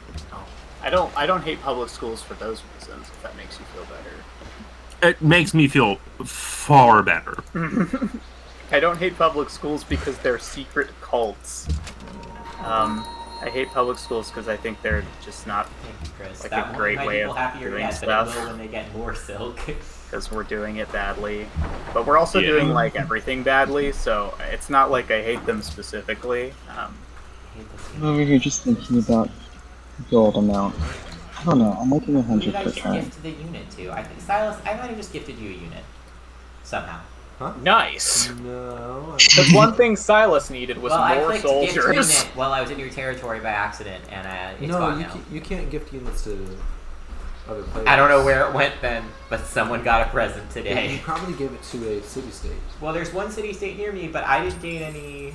I don't hate public schools for those reasons, if that makes you feel better. It makes me feel far better. I don't hate public schools because they're secret cults. I hate public schools because I think they're just not Thank you, Chris. like That a great way of happier doing yet, stuff. But it will when they get more silk. Because we're doing it badly. But we're also Yeah. doing like everything badly, so it's not like I hate them specifically. I hate this I'm game. over here just thinking about gold amount. I don't know, I'm making You 100 per guys turn. gifted the unit too. I think Silas, I might have just gifted you a unit. Somehow. Nice! No. Because one thing Silas needed was Well, I more clicked gift soldiers. unit while I was in your territory by accident, and it's No, gone you, now. you can't gift units to other players. I don't know where it went then, but someone got a present You today. probably gave it to a city-state. Well, there's one city-state near me, but I didn't gain any,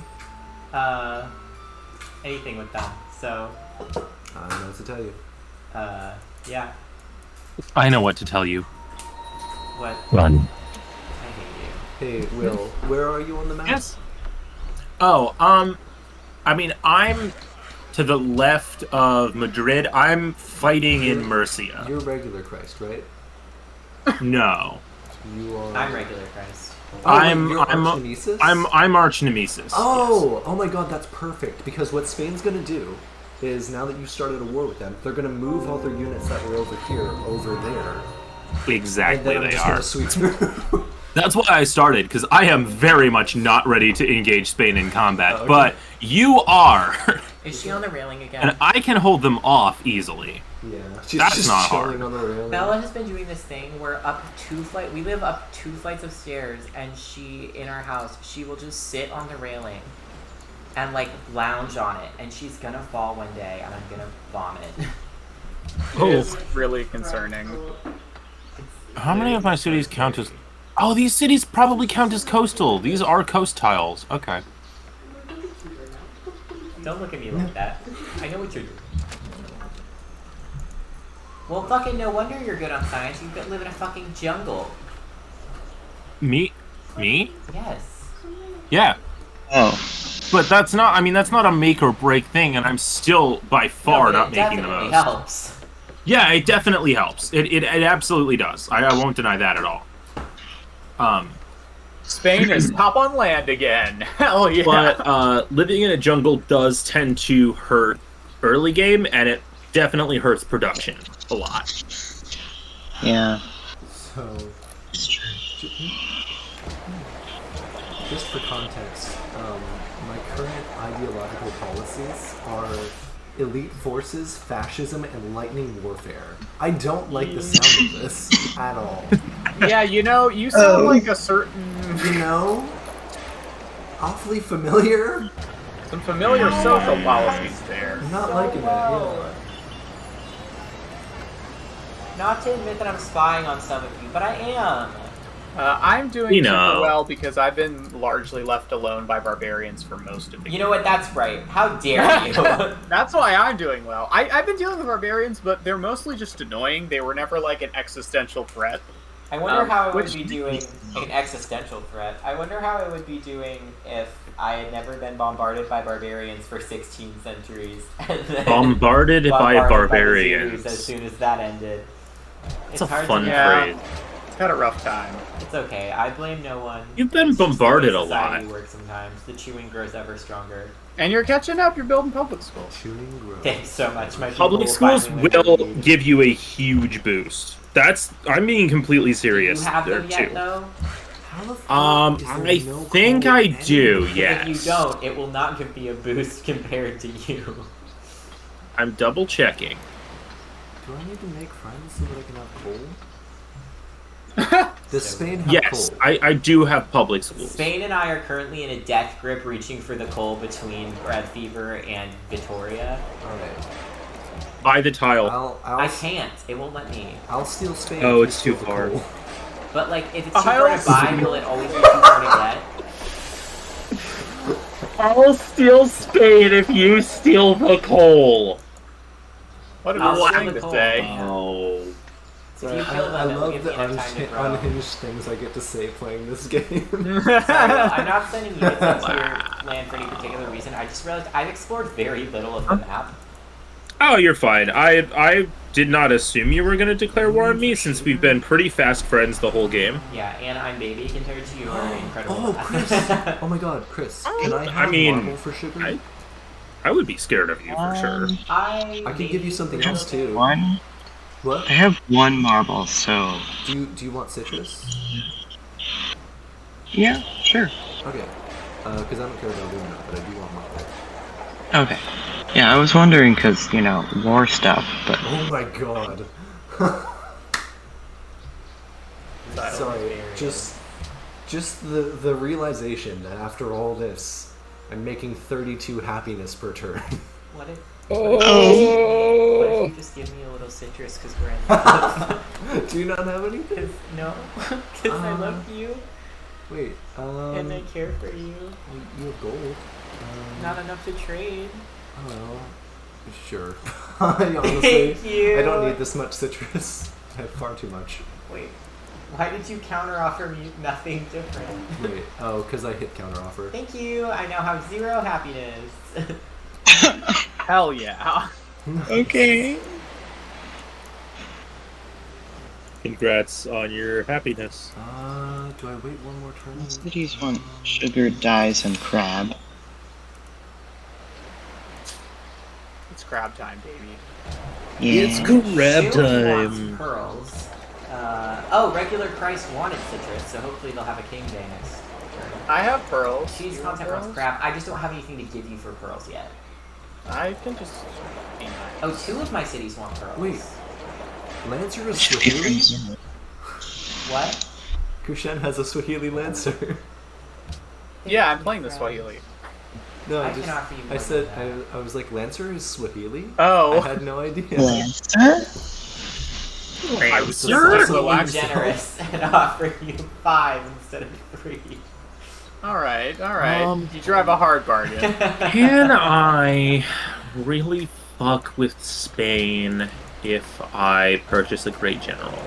anything with them. So, I don't know what to tell you. yeah. I know what to tell you. What? Run. I hate you. Hey, Will, where are you on the map? Yes. Oh, I mean, I'm to the left of Madrid. I'm fighting in Murcia. You're regular Christ, right? No. You are. I'm regular Christ. Oh, wait, I'm you're Archnemesis? I'm Archnemesis. Oh my God, that's perfect. Because what Spain's gonna do is now that you started a war with them, they're gonna move all their units that were over here over there. Yes. Exactly, And then I'm they just are. gonna sweep through. That's why I started, because I am very much not ready to engage Spain in combat. Oh, okay. But you are, Is she on the railing again? and I can hold them off easily. Yeah, she's That's just not chilling hard. on the railing. Bella has been doing this thing where we live up 2 flights of stairs, and in our house, she will just sit on the railing and like lounge on it, and she's gonna fall one day, and I'm gonna vomit. It is really concerning. How many of my cities count as... Oh, these cities probably count as coastal. These are coast tiles. Okay. Don't look at me like that. I know what you're doing. Well, fucking no wonder you're good on science. You live in a fucking jungle. Me? Yes. Yeah. Oh, But that's not, I mean, that's not a make or break thing, and I'm still by far No, not but it making the definitely most. helps. Yeah, it definitely helps. It absolutely does. I won't deny that at all. Spain is top on land again. Hell yeah. But living in a jungle does tend to hurt early game, and it definitely hurts production a lot. yeah. So, It's true. just for context, my current ideological policies are elite forces, fascism, and lightning warfare. I don't like the sound of this at all. Yeah, you sound like a certain... You know? Awfully familiar? Some familiar social policies there. I'm not liking it, yeah. Not to admit that I'm spying on some of you, but I am. I'm doing You super know. well because I've been largely left alone by barbarians for most of the You know what? That's right. How dare you? That's why I'm doing well. I've been dealing with barbarians, but they're mostly just annoying. They were never like an existential threat. I wonder how it would Which- be doing an existential threat. I wonder how it would be doing if I had never been bombarded by barbarians for 16 centuries. And then Bombarded by bombarded the barbarians. Zulus as soon as that ended. It's a hard fun to know. Yeah. phrase. Had a rough time. It's okay. I blame no one. You've been It's just the way bombarded a society lot. works sometimes. The chewing grows ever stronger. And you're catching up. You're building public schools. Tuning growth. Thanks so much. My people Public will schools finally learn to will read. give you a huge boost. I'm being completely Do serious you have there them yet, too. though? How the fuck I is there no think coal I anywhere? do, yes. If you don't, it will not give me a boost compared to you. I'm double checking. Do I need to make friends so that I can have coal? Does Spain have Yes, coal? I do have public schools. Spain and I are currently in a death grip reaching for the coal between Bread Fever and Vitoria. Alright. Buy the tile. I can't. It won't let me. I'll steal Spain. Oh, if you it's too steal the far. coal. But like, if it's too I'll far to buy, will it always be too far to get? I'll steal Spain if you steal the coal. What a I'll nice steal thing the to cool. say. Oh. If you kill them, I it will love give the me enough time to grow. unhinged things I get to say playing this game. Sorry, I'm not sending units into your land for any particular reason. I just realized I've explored very little of the map. Oh, you're fine. I did not assume you were going to declare war on me since we've been pretty fast friends the whole game. Yeah, and I'm baby compared to your incredible. Oh, Chris! Oh my God, Chris! Can I have mean, marble for sugar? I would be scared of you for sure. I can give you something else too. One? What? I have one marble, so Do you want citrus? yeah, sure. Okay. Because I don't care about Lumina, but I do want marble. Okay. Yeah, I was wondering because war stuff, but Oh my God. Sorry, just the realization that after all this, I'm making 32 happiness per turn. What if? Oh. What if you just give me a little citrus because we're in love? Do you not have anything? No, because I love you Wait, and I care for you. you have gold. Not enough to trade. I don't know. Sure. Honestly, Thank you. I don't need this much citrus. I have far too much. Wait, why did you counteroffer me nothing different? Wait, oh, because I hit counteroffer. Thank you. I now have 0 happiness. Hell yeah. okay. Congrats on your happiness. Do I wait one more turn? Cities want sugar, dyes, and crab. It's crab time, baby. Yeah. It's crab Shield wants time. pearls. Oh, regular Christ wanted citrus, so hopefully they'll have a king day next turn. I have pearls. Cheese You want content wants pearls? crap. I just don't have anything to give you for pearls yet. I can just be nice. Oh, 2 of my cities want pearls. Wait. Lancer is Should be Swahili? friends. What? Kushan has a Swahili Lancer. Yeah, I'm playing the Swahili. No, I just, can offer you more I said, than I was like, Lancer is Swahili? Oh. I had no idea. Lancer? I was So super also relaxed. generous and offer you 5 instead of 3. Alright. You drive a hard bargain. Can I really fuck with Spain if I purchase a great general?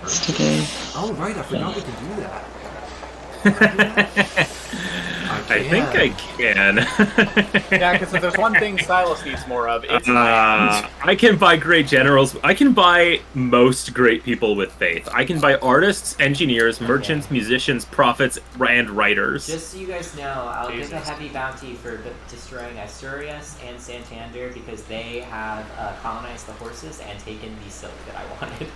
It's today. Oh, right, I forgot we can do that. I think I can. Yeah, because if there's one thing Silas needs more of, it's land. I can buy great generals. I can buy most great people with faith. I can buy artists, engineers, merchants, musicians, prophets, and writers. Just so you guys know, I'll give a Jesus. heavy bounty for destroying Asturias and Santander because they have colonized the horses and taken the silk that I wanted.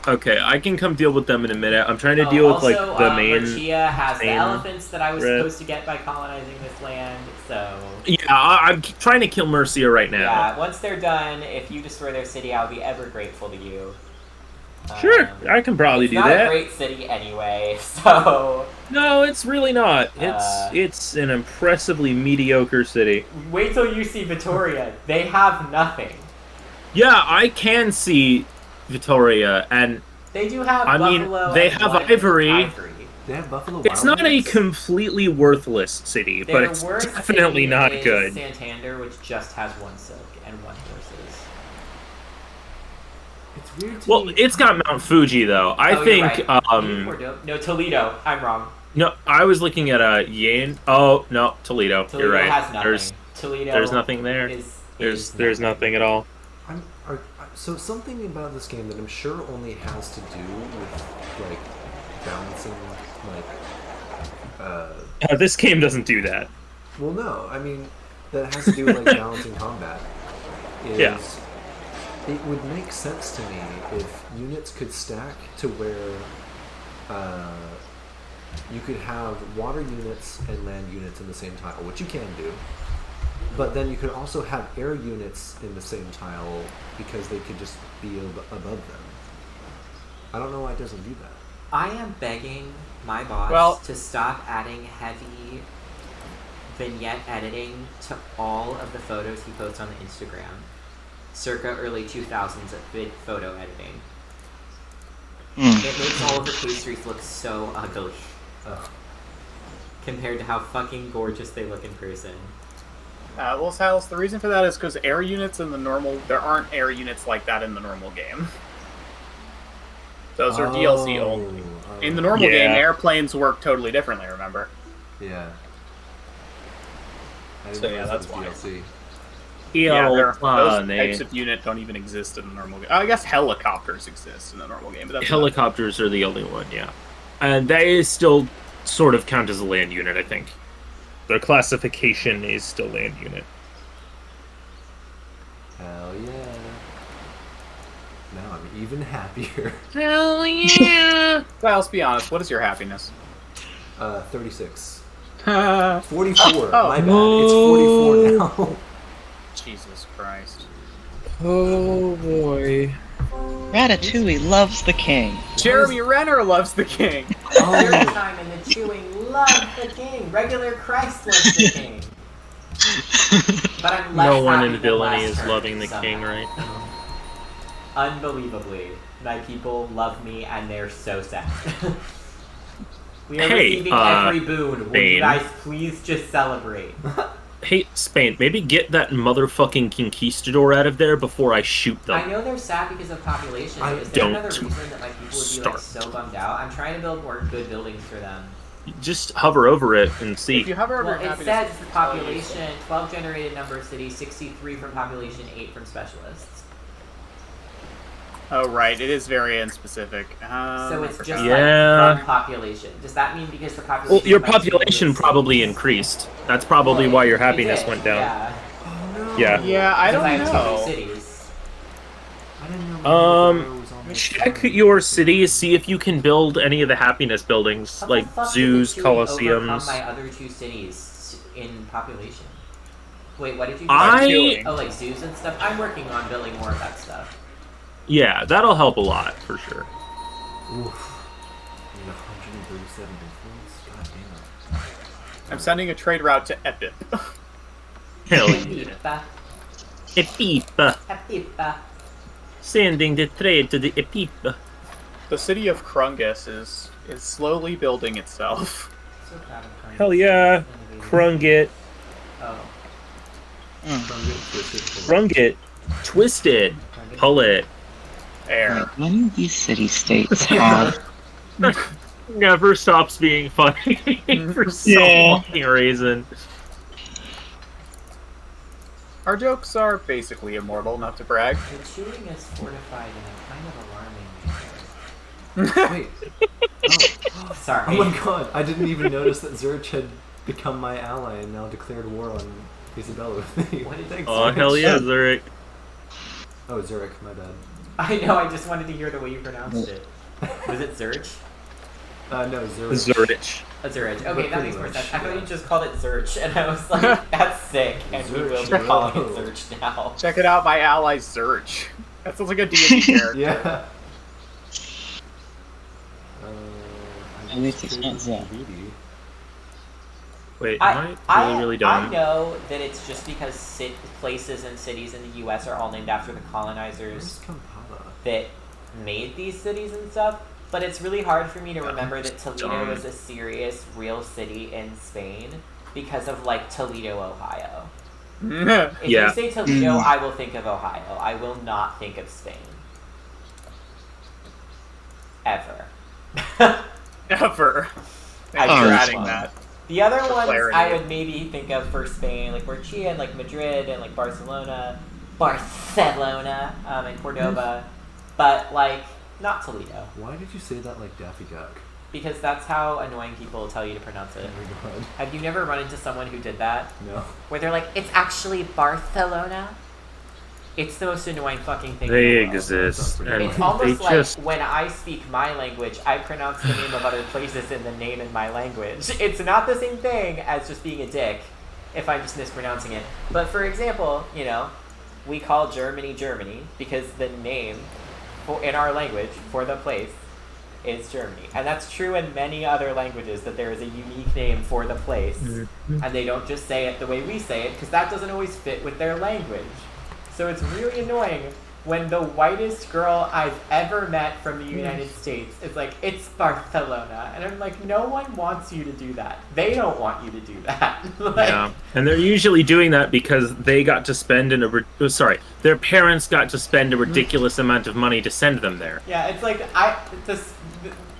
Okay, I can come deal with them in a minute. I'm trying to deal with like the main. Mercia has the main elephants that I was threat. supposed to get by colonizing this land, so... Yeah, I'm trying to kill Mercia right now. Yeah, once they're done, if you destroy their city, I'll be ever grateful to you. Sure, I can probably it's do not that. a great city anyway, so... No, it's really not. Uh, It's an impressively mediocre city. Wait till you see Vitoria. They have nothing. Yeah, I can see Vitoria, and They do have I mean, Buffalo. they and have one Ivory. They have Buffalo Wild It's not a Wings? completely worthless city, but Their it's worst definitely city not is good. Santander, which just has one silk and one horses. It's weird to Well, me. it's got Mount Fuji though. I Oh, you're think. right. Maybe Bordeaux? No, Toledo. I'm wrong. No, I was looking at Yin. Oh no, Toledo. Toledo You're right. has nothing. There's Toledo nothing there. There's There's nothing at all. So something about this game that I'm sure only has to do with like balancing like This game doesn't do that. well no, I mean that has to do with like balancing combat. Yeah. It would make sense to me if units could stack to where you could have water units and land units in the same tile, which you can do. But then you could also have air units in the same tile because they could just be above them. I don't know why it doesn't do that. I am begging my boss to stop adding heavy vignette editing to all of the photos he posts on the Instagram. Circa early 2000s of photo editing. It makes all of the pastries look so ugly. Compared to how fucking gorgeous they look in person. Well, Silas, the reason for that is because air units in the normal... There aren't air units like that in the normal game. Those are DLC only. In the normal game, airplanes work totally differently, remember? Yeah. So yeah, that's why. DLC. Those types of unit don't even exist in the normal game. I guess helicopters exist in the normal game, but that's Helicopters are the only one, yeah. And they still sort of count as a land unit, I think. Their classification is still land unit. Hell yeah. Now I'm even happier. Hell yeah! Well, let's be honest. What is your happiness? 36. 44. 44. My bad. It's 44 now. Jesus Christ. Oh boy. Ratatouille loves the king. Jeremy Renner loves the king. Third time in the chewing, love the king. Regular Christ loves the king. But I'm less No one happy in than villainy last is turn, loving the somehow. king, right? Unbelievably, my people love me and they're so sad. We are Hey, receiving every boon. Will you Bane. guys please just celebrate? Hey, Spain, maybe get that motherfucking conquistador out of there before I shoot them. I know they're sad because of population. I But is there don't another reason that my people would be like so bummed out? I'm trying to build more good buildings for them. Just hover over it and see. If you hover over Well, your it happiness, says it's gonna tell you. population, 12 generated number of cities, 63 from population, 8 from specialists. Oh, right. It is very unspecific. So it's just Yeah. like from population. Does that mean because the population... Well, your by population cities- probably increased. That's probably Well, why your it happiness did, went down. Yeah. Oh no. Yeah. Yeah, I Because don't have know. 2 cities. I didn't know my was on this Check side. your city, see if you can build any of the happiness buildings, How like the fuck zoos, did the Chewy overcome coliseums. my other 2 cities in population? Wait, what did you I- Oh, like zoos and stuff? I'm working on building more of that stuff. Yeah, that'll help a lot, for sure. Oof. I need 137 influence. God damn. I'm sending a trade route to Epip. Hell yeah. Epipa, Epipa. Epipa. Sending the trade to the Epipa. The city of Krungus is slowly building itself. So proud of Krungus. Hell yeah. Krungit. Oh, Krungit. Twisted. Krungus. Pull it. Air. None of these city-states have. Never stops being funny for so long a reason. Our jokes are basically immortal, not to brag. The chewing is fortified in a kind of alarming manner. Wait. Sorry. Oh my god. I didn't even notice that Zurich had become my ally and now declared war on Isabella with me. What did you- Oh, hell yeah, Zurich. Oh, Zurich, my bad. I know, I just wanted to hear the way you pronounced it. Was it Zurch? No, Zurich. Zurich. Zurich. Okay, But that pretty makes more much, sense. I thought yeah. you just called it Zurch, and I was like, that's sick, and we will be Zurch, calling no. it Zurch now. Check it out, my ally Zurch. That sounds like a D&D character. Yeah. At least it's not Zach. Wait, am I really I dumb? know that it's just because places and cities in the U.S. are all named after the Where's colonizers Kampala? that made these cities and stuff, but it's really hard for me to remember that Toledo is a serious, real city in Spain because of, like, Toledo, Ohio. If you say Toledo, I will think of Ohio. I will not think of Spain. Ever. Ever. Thanks I for just adding love that. The other For ones clarity. I would maybe think of for Spain, like Murcia and like Madrid and like Barcelona, and Cordoba, but like not Toledo, Why did you say that like Daffy Duck? because that's how annoying people tell you to pronounce it. Oh my god. Have you never run into someone who did that? No. Where they're like, it's actually Barcelona? It's the most annoying fucking thing. They in the world. exist, and It's they almost like just when I speak my language, I pronounce the name of other places in the name in my language. It's not the same thing as just being a dick if I'm just mispronouncing it. But for example, you know, we call Germany Germany because the name in our language for the place is Germany. And that's true in many other languages, that there is a unique name for the place. And they don't just say it the way we say it because that doesn't always fit with their language. So it's really annoying when the whitest girl I've ever met from the United States is like, it's Barcelona. And I'm like, no one wants you to do that. They don't want you to do that. Like, yeah, and they're usually doing that because they got to spend their parents got to spend a ridiculous amount of money to send them there. yeah, it's like,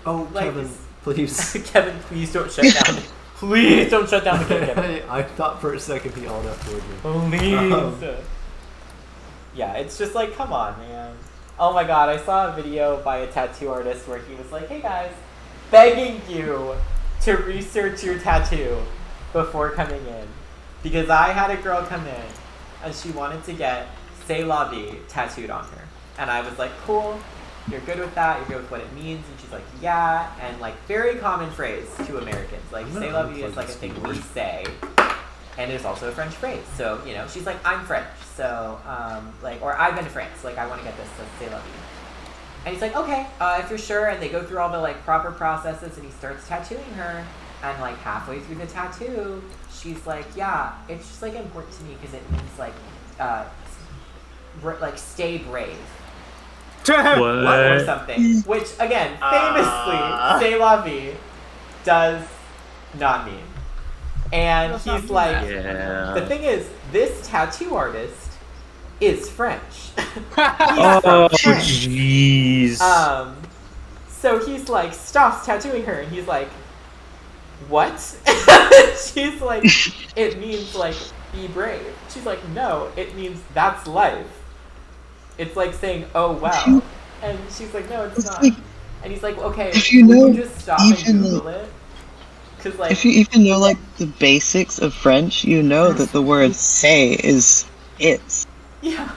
Oh, like, Kevin, please. Kevin, please don't shut down. Please don't shut down the Kevin. I thought for a second he all that toward me. Please. Yeah, it's just like, come on, man. Oh my god, I saw a video by a tattoo artist where he was like, hey guys, begging you to research your tattoo before coming in. Because I had a girl come in and she wanted to get C'est la vie tattooed on her. And I was like, cool, you're good with that, you're good with what it means. And she's like, yeah. And like, very common phrase to Americans. Like, C'est la vie is like a thing we say. And it's also a French phrase. So, you know, she's like, I'm French. So, or I've been to France. Like, I want to get this to C'est la vie. And he's like, okay, if you're sure. And they go through all the, like, proper processes. And he starts tattooing her. And, like, halfway through the tattoo, she's like, yeah, it's just, like, important to me because it means, like, stay brave. What? Or something. Which, again, famously, C'est la vie does not mean. And he's like, Yeah. the thing is, this tattoo artist is French. Oh, jeez. So he's like, stops tattooing her, and he's like, what? She's like, it means like, be brave. She's like, no, it means that's life. It's like saying, oh wow. And she's like, no, it's not. And he's like, okay, If you will know you just stop and even Google it? Cause like, If you even know like the basics of French, you know that the word "say" is "it's." yeah,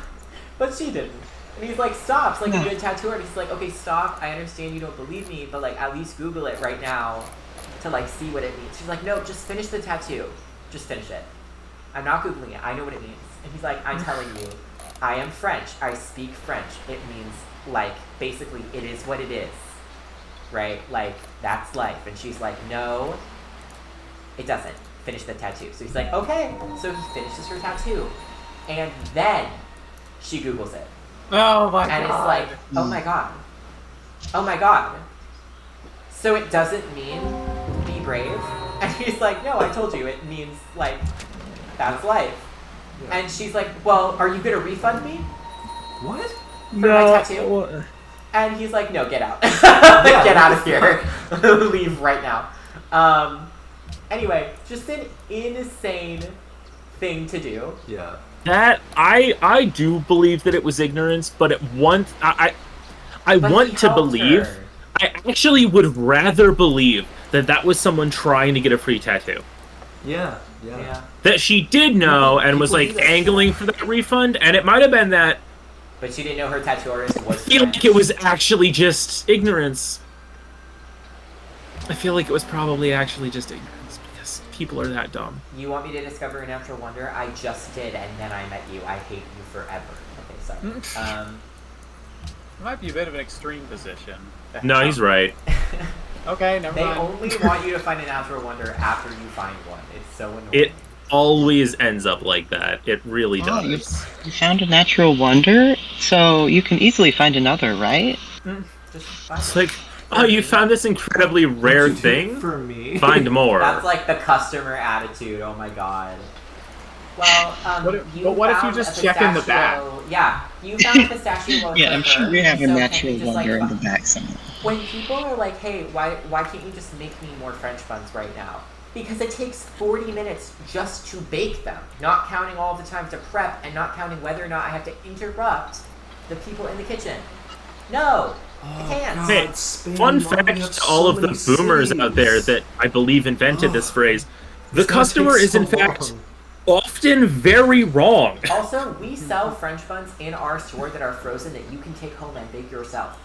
but she didn't. And he's like, stop. It's like Yeah. a good tattoo artist. He's like, okay, stop. I understand you don't believe me, but like, at least Google it right now to like see what it means. She's like, no, just finish the tattoo. Just finish it. I'm not Googling it. I know what it means. And he's like, I'm telling you, I am French. I speak French. It means like, basically, it is what it is. Right? Like, that's life. And she's like, no, it doesn't. Finish the tattoo. So he's like, okay. So he finishes her tattoo. And then she Googles it. Oh my And god. it's like, oh my god. Oh my god. So it doesn't mean be brave? And he's like, no, I told you. It means, like, that's life. Yeah. And she's like, well, are you going to refund me What? for my tattoo? Well, And he's like, no, get out. Get out of here. Leave right now. Anyway, just an insane thing to do. Yeah. that I do believe that it was ignorance, but at once I But want he to helped believe. her. I actually would rather believe that that was someone trying to get a free tattoo. Yeah. Yeah. That she did know and was People like do that. angling for that refund, and it might have been that. But she didn't know her tattoo artist was I feel French. like it was actually just ignorance. I feel like it was probably actually just ignorance because people are that dumb. You want me to discover a natural wonder? I just did, and then I met you. I hate you forever. Okay, sorry. It might be a bit of an extreme position. No, he's right. Okay, never They mind. only want you to find a natural wonder after you find one. It's so annoying. It always ends up like that. It really Oh, does. you found a natural wonder, so you can easily find another, right? Just buy It's it. like, oh, you found this incredibly rare thing? For me. Find more. That's like the customer attitude. Oh my god. Well, What if you found just a check in the back? pistachio- Yeah, you found a pistachio. Yeah, I'm sure we have a so natural can you just, wonder like, in the back somewhere. When people are like, hey, why can't you just make me more French buns right now? Because it takes 40 minutes just to bake them, not counting all the time to prep and not counting whether or not I have to interrupt the people in the kitchen. No, I can't. God. Hey, Spain, fun why do we fact have to so all of the many boomers cities? out there that I believe invented this phrase. The It's gonna customer take is in so fact long. often very wrong. Also, we sell French buns in our store that are frozen that you can take home and bake yourself.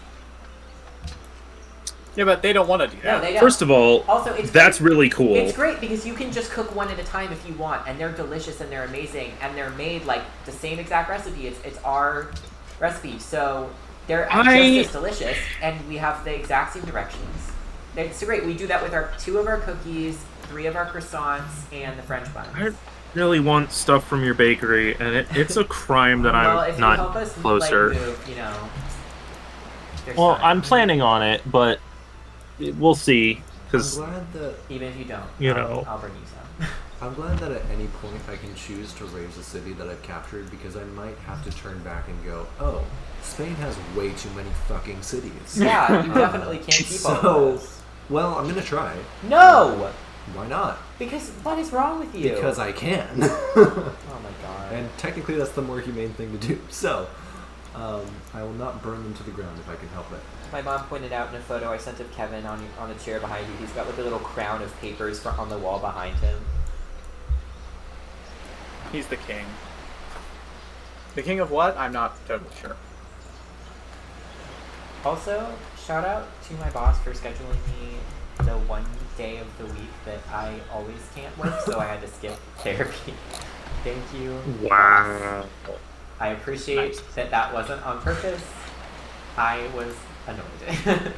Yeah, but they don't want to do No, that. they don't. First of all, Also, it's that's great. really cool. It's great because you can just cook one at a time if you want, and they're delicious and they're amazing, and they're made like the same exact recipe. It's our recipe, so they're just as delicious, and we have the exact same directions. It's great. We do that with 2 of our cookies, 3 of our croissants, and the French buns. I really want stuff from your bakery, and it's a crime that Well, I'm if you not help us, closer. like, move, you know. there's Well, time. I'm planning on it, but we'll see. I'm Because glad that Even if you don't, You I'll- know. I'll bring you some. I'm glad that at any point I can choose to raise a city that I've captured because I might have to turn back and go, oh, Spain has way too many fucking cities. Yeah, you definitely can't keep all of So, those. well, I'm gonna try. No! Why not? Because what is wrong with you? Because I can. Oh my god. And technically, that's the more humane thing to do. So, I will not burn them to the ground if I can help it. My mom pointed out in a photo I sent of Kevin on the chair behind you. He's got like a little crown of papers on the wall behind him. He's the king. The king of what? I'm not totally sure. Also, shout out to my boss for scheduling me the one day of the week that I always can't work, so I had to skip therapy. Thank you. wow. I appreciate that wasn't on purpose. I was annoyed.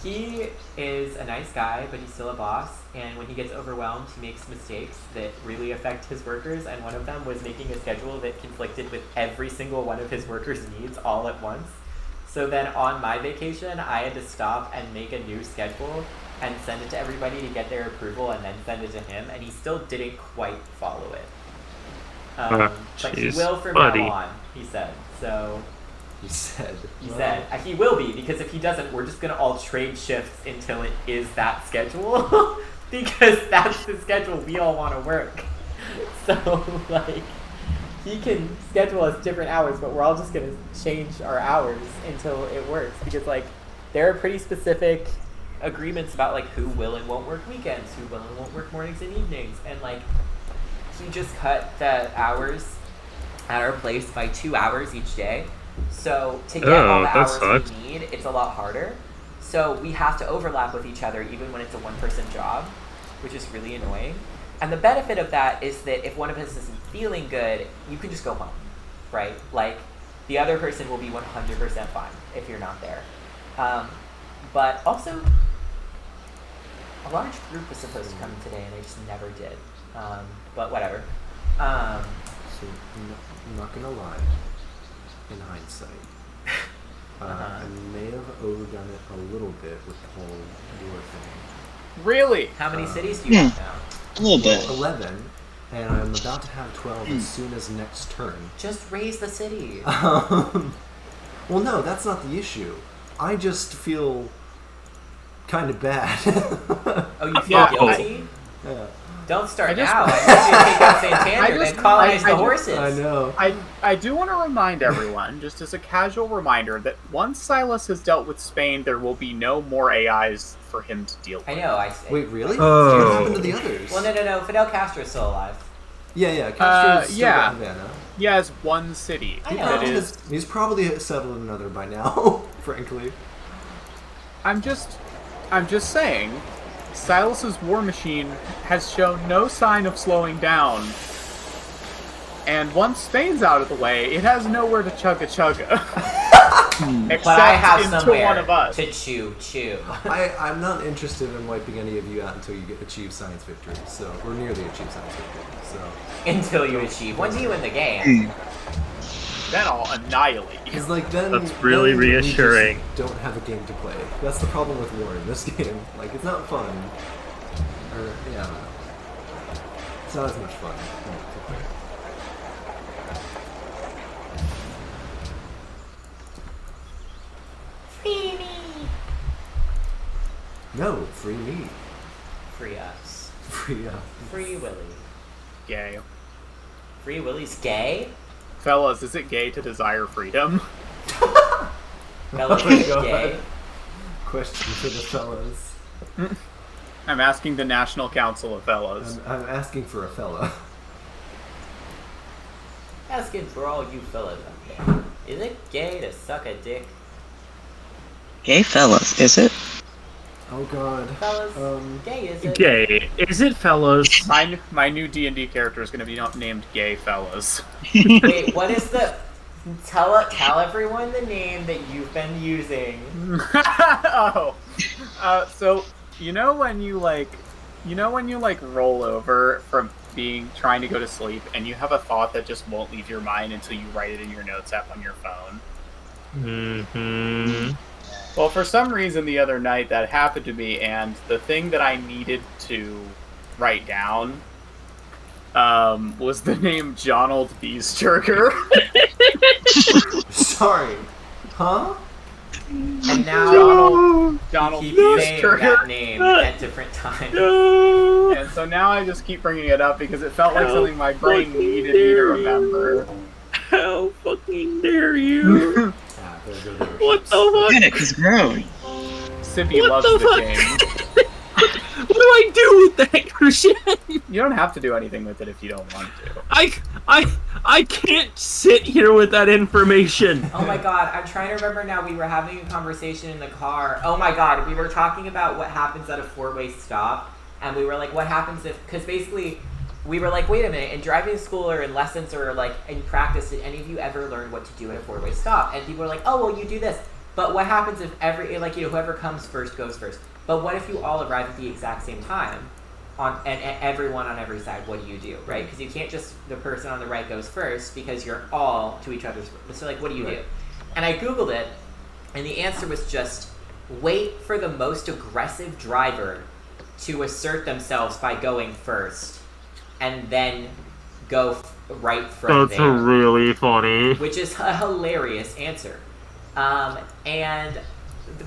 He is a nice guy, but he's still a boss, and when he gets overwhelmed, he makes mistakes that really affect his workers, and one of them was making a schedule that conflicted with every single one of his workers' needs all at once. So then on my vacation, I had to stop and make a new schedule and send it to everybody to get their approval and then send it to him, and he still didn't quite follow it. But he jeez, will from buddy. now on, he said. So He said. he Well, said he will be, because if he doesn't, we're just gonna all trade shifts until it is that schedule, because that's the schedule we all want to work. So like, he can schedule us different hours, but we're all just gonna change our hours until it works, because like there are pretty specific agreements about like who will and won't work weekends, who will and won't work mornings and evenings, and like he just cut the hours at our place by 2 hours each day. So to get all the that hours sucks. we need, it's a lot harder. So we have to overlap with each other even when it's a one-person job, which is really annoying. And the benefit of that is that if one of us isn't feeling good, you can just go home, right? Like, the other person will be 100% fine if you're not there. But also, a large group was supposed to come today and they just never did. But whatever. So, I'm not gonna lie. In hindsight, I may have overdone it a little bit with the whole war thing. Really? How many cities do you have now? A little bit. Well, 11, and I'm about to have 12 as soon as next turn. Just raise the city. Well, no, that's not the issue. I just feel kind of bad. Oh, you feel Yeah, guilty? Yeah. Don't start I just- now. I want you to take out Santander and then colonize the I horses. I know. I do want to remind everyone, just as a casual reminder, that once Silas has dealt with Spain, there will be no more AIs for him to deal with. I know. Wait, really? Oh. What happened to the others? Well, no. Fidel Castro's still alive. Yeah, Castro's still yeah. got Havana. He has one city I know. that is. He's probably settled another by now, frankly. I'm just saying, Silas's war machine has shown no sign of slowing down. And once Spain's out of the way, it has nowhere to chugga. Except But I have into somewhere one of us. to chew. I'm not interested in wiping any of you out until you achieve science victory. So we're nearly achieved science victory. So Until you achieve. Once you win the game. then I'll annihilate you. Because like then That's really then reassuring. We just don't have a game to play. That's the problem with war in this game. Like it's not fun. Or yeah, I don't know. It's not as much fun to play. Free me. No, free me. Free us. Free Free Willy. Gay. Free Willy's gay? Fellas, is it gay to desire freedom? Fellas, Oh my is it God. gay? Question for the fellas. I'm asking the National Council of Fellas. I'm asking for a fella. Asking for all you fellas out there. Is it gay to suck a dick? Gay fellas, is it? Oh God. Fellas, gay is it? Gay. Is it, fellas? My new D&D character is going to be named Gay Fellas. Wait, what is the... Tell everyone the name that you've been using. So you know when you roll over from trying to go to sleep and you have a thought that just won't leave your mind until you write it in your notes app on your phone? Mm-hmm. Well, for some reason the other night that happened to me, and the thing that I needed to write down was the name Jonald Beesturger. Sorry. Huh? And now Donald keep saying that Beesturger. name at different times. And so now I just keep bringing it up because it felt like something my brain needed me to remember. How fucking dare you? Ah, there go the What the Get it, he's grown. Sippy What loves the the fuck? game. What do I do with that, Christian? You don't have to do anything with it if you don't want to. I can't sit here with that information. Oh my god, I'm trying to remember now. We were having a conversation in the car. Oh my god, we were talking about what happens at a four-way stop. And we were like, what happens if... Because basically, we were like, wait a minute. In driving school or in lessons or like in practice, did any of you ever learn what to do at a four-way stop? And people were like, oh, well, you do this. But what happens if whoever comes first goes first? But what if you all arrive at the exact same time? And everyone on every side, what do? Right? Because you can't just, the person on the right goes first because you're all to each other's... So like, what do you do? And I Googled it, and the answer was just wait for the most aggressive driver to assert themselves by going first, and then go right from That's there. really funny. Which is a hilarious answer. And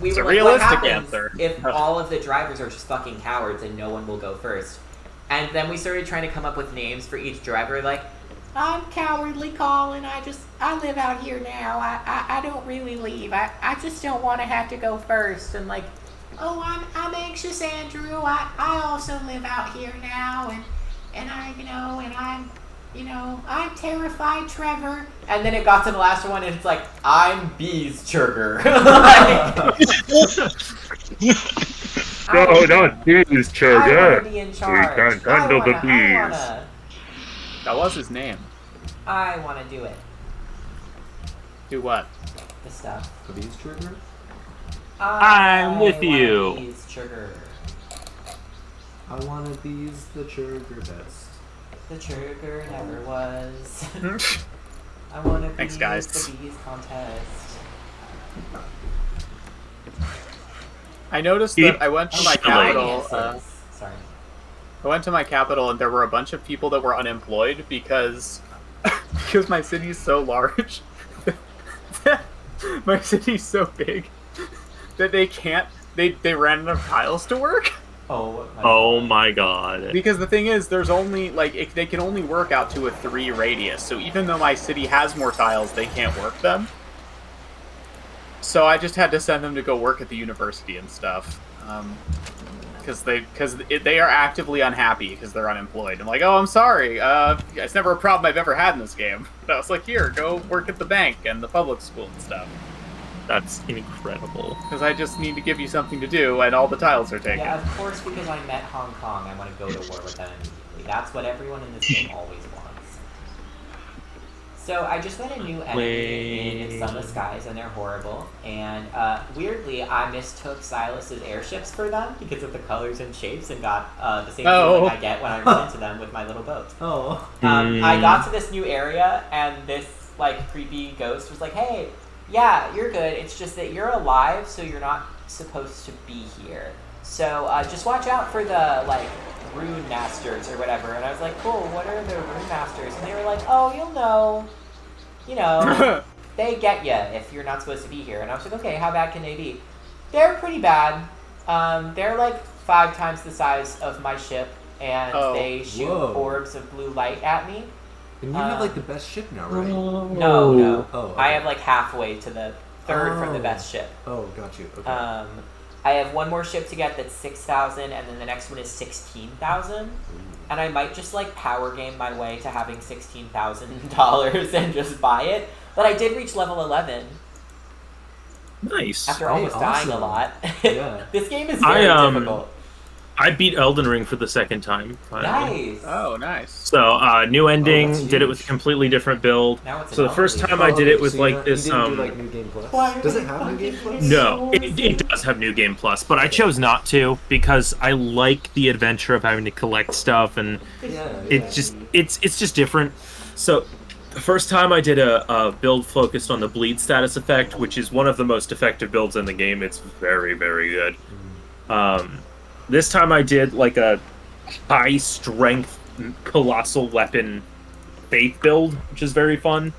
we It's were a like, realistic what happens answer. if all of the drivers are just fucking cowards and no one will go first? And then we started trying to come up with names for each driver, like, I'm cowardly Colin. I live out here now. I don't really leave. I just don't want to have to go first. And like, oh, I'm anxious Andrew. I also live out here now, and I'm terrified Trevor. and then it got to the last one, and it's like, I'm Beesturger. No, not bees, I Chugga. want to be in charge. can't handle the That was his name. I want to do it. Do what? The stuff. A bees trigger? I'm with wanna you. Beesturger. I wanna bees the trigger best. The trigger never was. I want to be Thanks, guys. the bees contest. I noticed that I went to my Oh, capital. finances. Sorry. I went to my capital, and there were a bunch of people that were unemployed because my city's so large. My city's so big that they can't. They ran out of tiles to work. Oh my god. Because the thing is, there's only they can only work out to a 3 radius. So even though my city has more tiles, they can't work them. So I just had to send them to go work at the university and stuff, because they are actively unhappy because they're unemployed. I'm like, oh, I'm sorry. It's never a problem I've ever had in this game. But I was like, here, go work at the bank and the public school and stuff. That's incredible. Because I just need to give you something to do, and all the tiles are taken. Yeah, of course, because I met Hong Kong, I want to go to war with them immediately. That's what everyone in this game always wants. So I just met a new enemy in Sunless Skies, and they're horrible. And weirdly, I mistook Silas's airships for them because of the colors and shapes, and got the same feeling I get when I run into them with my little boat. Oh. I got to this new area, and this like creepy ghost was like, hey, yeah, you're good. It's just that you're alive, so you're not supposed to be here. So just watch out for the like rune masters or whatever. And I was like, cool. What are the rune masters? And they were like, oh, you'll know. You know, they get you if you're not supposed to be here. And I was like, okay, how bad can they be? They're pretty bad. They're like 5 times the size of my ship, and they shoot orbs of blue light at me. And you have like the best ship now, right? No. Oh, okay. I have like halfway to the third from the best ship. Oh, got you. Okay. I have one more ship to get that's 6,000, and then the next one is 16,000. And I might just like power game my way to having $16,000 and just buy it. But I did reach level 11 Nice. after almost dying a lot. Yeah. This game is very difficult. I beat Elden Ring for the second time. Finally. Nice. Oh, nice. So, new ending, that's did it with a huge. completely different build. Now it's So the an first elderly. time I did it with so like this, you didn't do like New Game Plus? Why are Does they it have New Game fucking Plus? No, it does have New Game Plus, but I chose not to because I like the adventure of having to collect stuff, and it's just different. So the first time I did a build focused on the bleed status effect, which is one of the most effective builds in the game. It's very, very good. This time I did like a high strength colossal weapon faith build, which is very fun.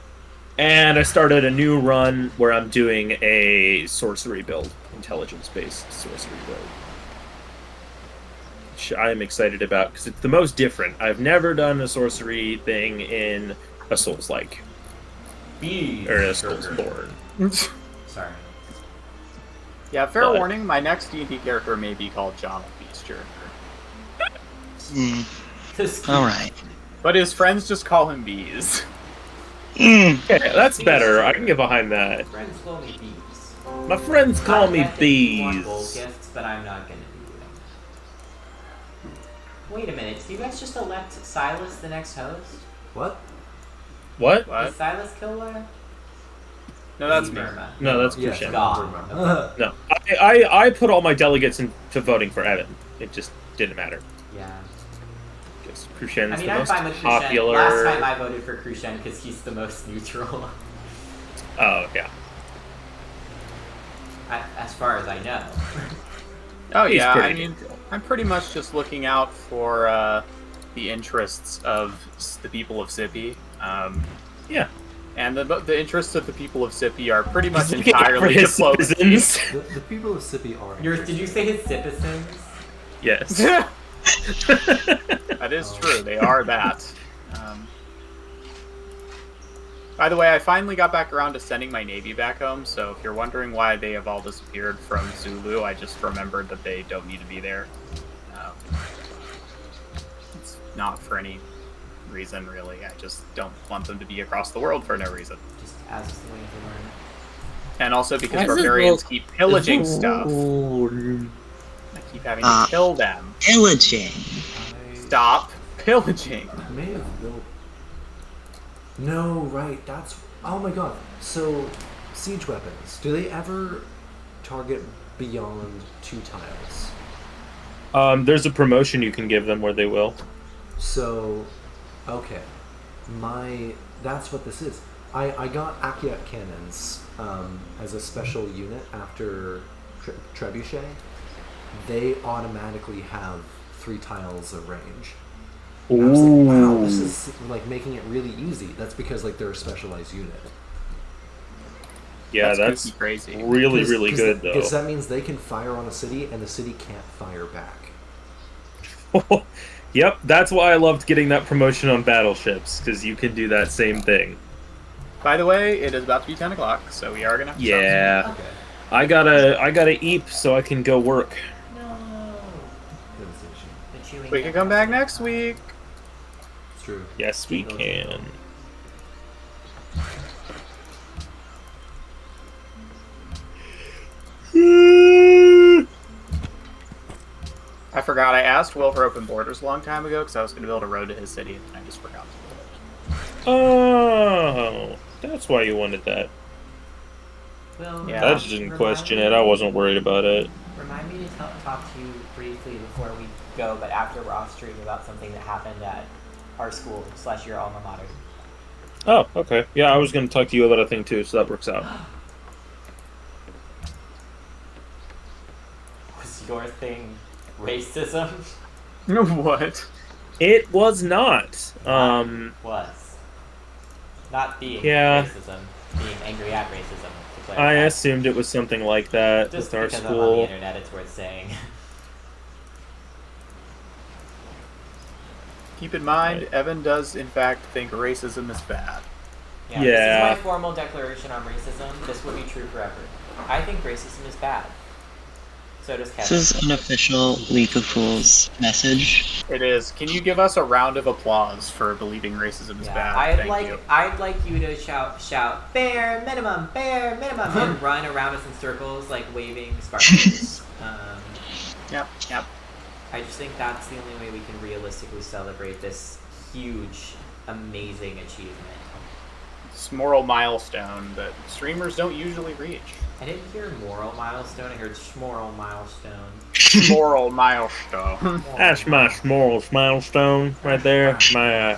And I started a new run where I'm doing a sorcery build, intelligence-based sorcery build, which I am excited about because it's the most different. I've never done a sorcery thing in a Souls-like, or in a Soulsborne. Sorry. Yeah, fair But- warning, my next D&D character may be called John Beastjourner. Alright. But his friends just call him Bees. Okay, that's better. I can get behind that. Friends call me Bees. My friends call me One bowl Bees. gifts, but I'm not gonna do them. Wait a minute. Did you guys just elect Silas the next host? What? What? Is Silas Killua? No, that's me. Burma. No, that's Yes, Kushan. God. No, I put all my delegates into voting for Evan. It just didn't matter. Yeah. Because Kushan's I mean, the I'm most fine with Krushen. popular. Last time I voted for Krushen because he's the most neutral. Oh yeah. As far as I know. Oh He's yeah, pretty I mean, neutral. I'm pretty much just looking out for the interests of the people of Sippy. Yeah. And the interests of the people of Sippy are pretty much He's looking out for entirely his diplomacy. citizens. The people of Sippy are. Did you say his citizens? Yes. That is true. They are that. By the way, I finally got back around to sending my Navy back home, so if you're wondering why they have all disappeared from Zulu, I just remembered that they don't need to be there. It's not for any reason, really. I just don't want them to be across the world for no reason. Just as the way to learn. And also because Why is this barbarians world- keep pillaging stuff. I keep having to kill them. Pillaging. Stop pillaging. I may have built. No, right. That's. Oh my god. So, siege weapons. Do they ever target beyond 2 tiles? There's a promotion you can give them where they will. So, okay. That's what this is. I got Akiat cannons as a special unit after Trebuchet. They automatically have 3 tiles of range. And I was like, wow, this is like making it really easy. That's because like they're a specialized unit. Yeah, That's that's crazy. really, really good though. Because that means they can fire on a city and the city can't fire back. Yep, that's why I loved getting that promotion on battleships, because you can do that same thing. By the way, it is about to be 10 o'clock, so we are gonna have to stop soon. Yeah. Okay. I gotta eat so I can go work. No. Devastation. The chewing We can gum. come back next week. It's true. Yes, we can. I forgot, I asked Will for open borders a long time ago because I was going to build a road to his city, and I just forgot to do it. Oh, that's why you wanted that. Well, Yeah. I just didn't question it. I wasn't worried about it. Remind me to talk to you briefly before we go, but after we're off stream about something that happened at our school / your alma mater. Oh, okay. Yeah, I was going to talk to you about a thing too, so that works out. Was your thing racism? What? It was not. Was. Not being Yeah. racism. Being angry at racism, to I clarify. assumed it was something like that Just with our because I'm on the school. internet, it's worth saying. Keep in mind, Right. Evan does in fact think racism is bad. Yeah, Yeah. This is my formal declaration on racism. This will be true forever. I think racism is bad. So does This Kevin. is an official League of Fools message. It is. Can you give us a round of applause for believing racism is Yeah, bad? Thank you. I'd like you to shout bare minimum, and run around us in circles like waving sparklers. Yep. I just think that's the only way we can realistically celebrate this huge, amazing achievement. It's a moral milestone that streamers don't usually reach. I didn't hear moral milestone. I heard schmoral milestone. Moral milestone. That's my s'mores milestone right there. My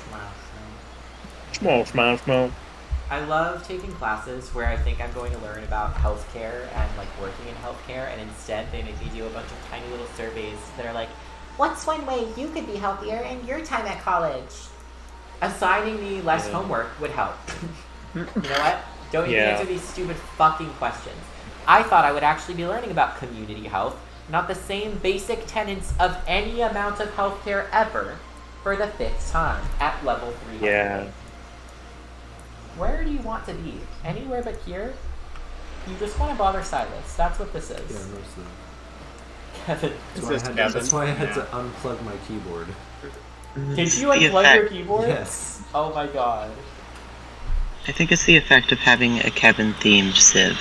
s'mores milestone. I love taking classes where I think I'm going to learn about healthcare and like working in healthcare, and instead they make me do a bunch of tiny little surveys that are like, "What's one way you could be healthier in your time at college?" Assigning me less homework would help. You know what? Don't even answer these stupid fucking questions. I thought I would actually be learning about community health, not the same basic tenets of any amount of healthcare ever, for the 5th time at level 3. Yeah. Where do you want to be? Anywhere but here? You just want to bother Silas. That's what this Yeah, is. mostly. Kevin. That's why I had to unplug my keyboard. Did you The unplug effect. your keyboard? Yes. Oh my god. I think it's the effect of having a Kevin-themed Civ.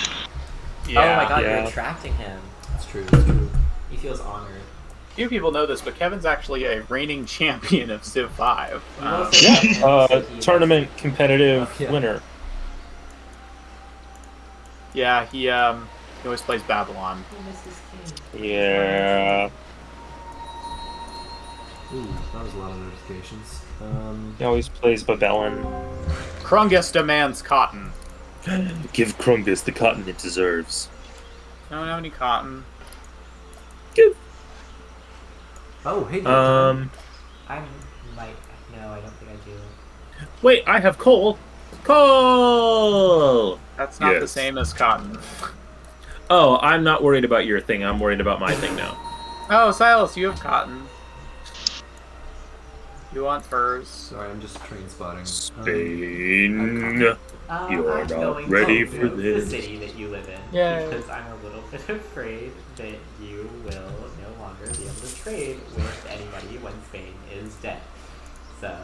Oh my god, Yeah. you're attracting him. It's true. It's true. He feels honored. Few people know this, but Kevin's actually a reigning champion of Civ 5. You will Um, say that him, so he Tournament competitive Yeah. winner. yeah, he always plays Babylon. He misses king. Yeah. Ooh, that was a lot of notifications. He always plays Babellon. Krungus demands cotton. Give Krungus the cotton it deserves. I don't have any cotton. Oh, hey. I might. No, I don't think I do. Wait, I have coal. Coal! That's not the Yes. same as cotton. Oh, I'm not worried about your thing. I'm worried about my thing now. Oh, Silas, you have cotton. You want furs? Sorry, I'm just train spotting. Spain. You're I'm not going ready to for move this. the city that you live in. Yay. Because I'm a little bit afraid that you will no longer be able to trade with anybody when Spain is dead. So,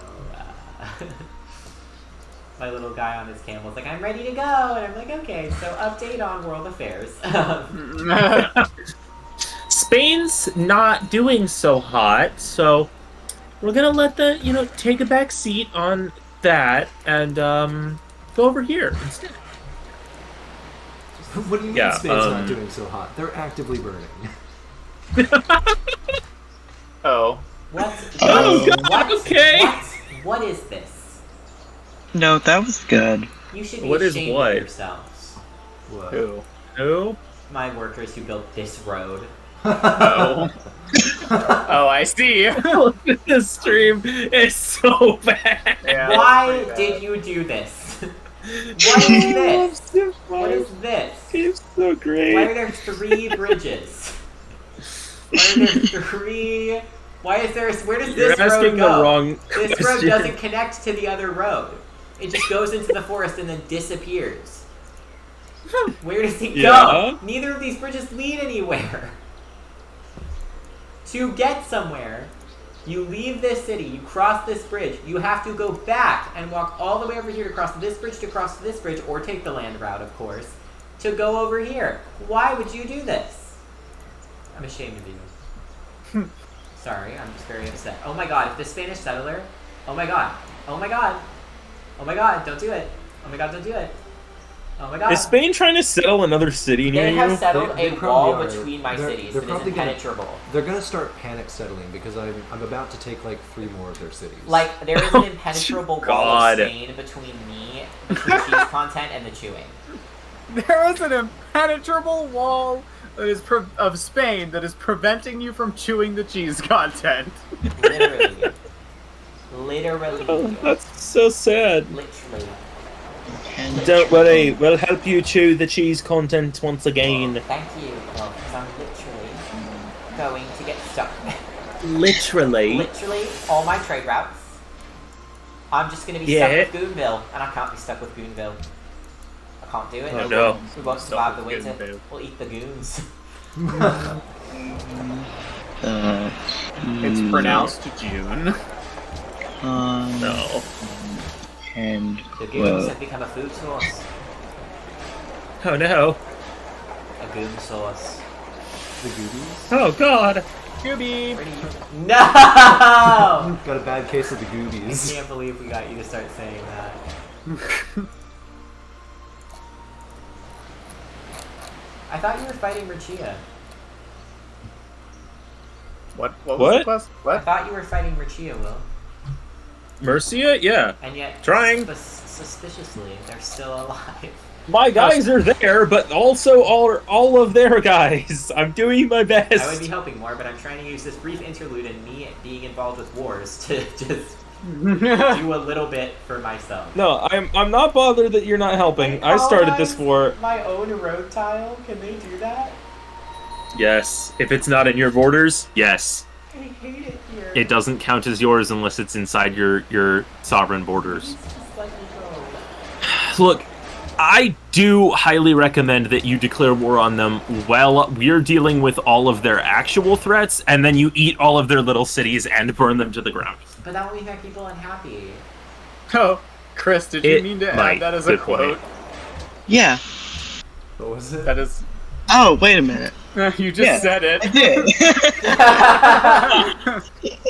my little guy on his camel's like, I'm ready to go! And I'm like, okay, so update on world affairs. Spain's not doing so hot, so we're gonna let the, take a back seat on that and, go over here instead. What do you mean Yeah, Spain's not doing so hot? They're actively burning. Oh. What? Oh, What? okay. What is this? No, that was good. You should be What is ashamed what? of yourselves. What? Who? Who? My workers who built this road. Oh. Oh, I see. This stream is so bad. Yeah, Why that's pretty did bad. you do this? What is this? What is this? It's so great. Why are there 3 bridges? Why are there 3? Why is there? Where does You're this road asking go? the wrong This road question. doesn't connect to the other road. It just goes into the forest and then disappears. Where does it Yeah. go? Neither of these bridges lead anywhere. To get somewhere, you leave this city, you cross this bridge, you have to go back and walk all the way over here to cross this bridge, or take the land route, of course, to go over here. Why would you do this? I'm ashamed of you. Sorry, I'm just very upset. Oh my god, if the Spanish settler... Oh my god. Oh my god. Oh my god, don't do it. Oh my god, don't do it. Oh my god. Is Spain trying to settle another city near They you? have settled They a probably wall are. between my They're- cities they're that is probably gonna- impenetrable. They're gonna start panic settling because I'm about to take like 3 more of their cities. Like, there is an impenetrable wall God. of Spain between cheese content and the chewing. There is an impenetrable wall that is of Spain that is preventing you from chewing the cheese content. Literally. Literally. Oh, that's so sad. Literally. Don't worry, we'll help you chew the cheese content once again. Thank you. Well, 'cause I'm literally going to get stuck. Literally? Literally, all my trade routes. I'm just going to be Yeah. stuck with Goonville, and I can't be stuck with Goonville. I can't do it. Oh, no. We won't Stuck survive the with winter. Goonville. We'll eat the goons. It's pronounced June. No. And The goons have become a food source. Oh no. A goon source. the Goobies. Oh god. Scooby! Pretty... No! I Got a bad case of the Goobies. can't believe we got you to start saying that. I thought you were fighting Rachia. What was What? the quest? I What? thought you were fighting Rachia, Will. Mercia? Yeah. And yet, Trying. suspiciously, they're still alive. My guys are there, but also all of their guys. I'm doing my best. I would be helping more, but I'm trying to use this brief interlude and me being involved with wars to just do a little bit for myself. No, I'm not bothered that you're not helping. I started this war. My own road tile? Can they do that? Yes. If it's not in your borders, yes. I hate it here. It doesn't count as yours unless it's inside your sovereign borders. Please just let me go. Look, I do highly recommend that you declare war on them while we're dealing with all of their actual threats, and then you eat all of their little cities and burn them to the ground. But that will make people unhappy. Oh, Kris, did you It mean to might. add that as a Good point. quote? Yeah. What was it? That is. Oh, wait a minute. You just Yeah. said it. I did.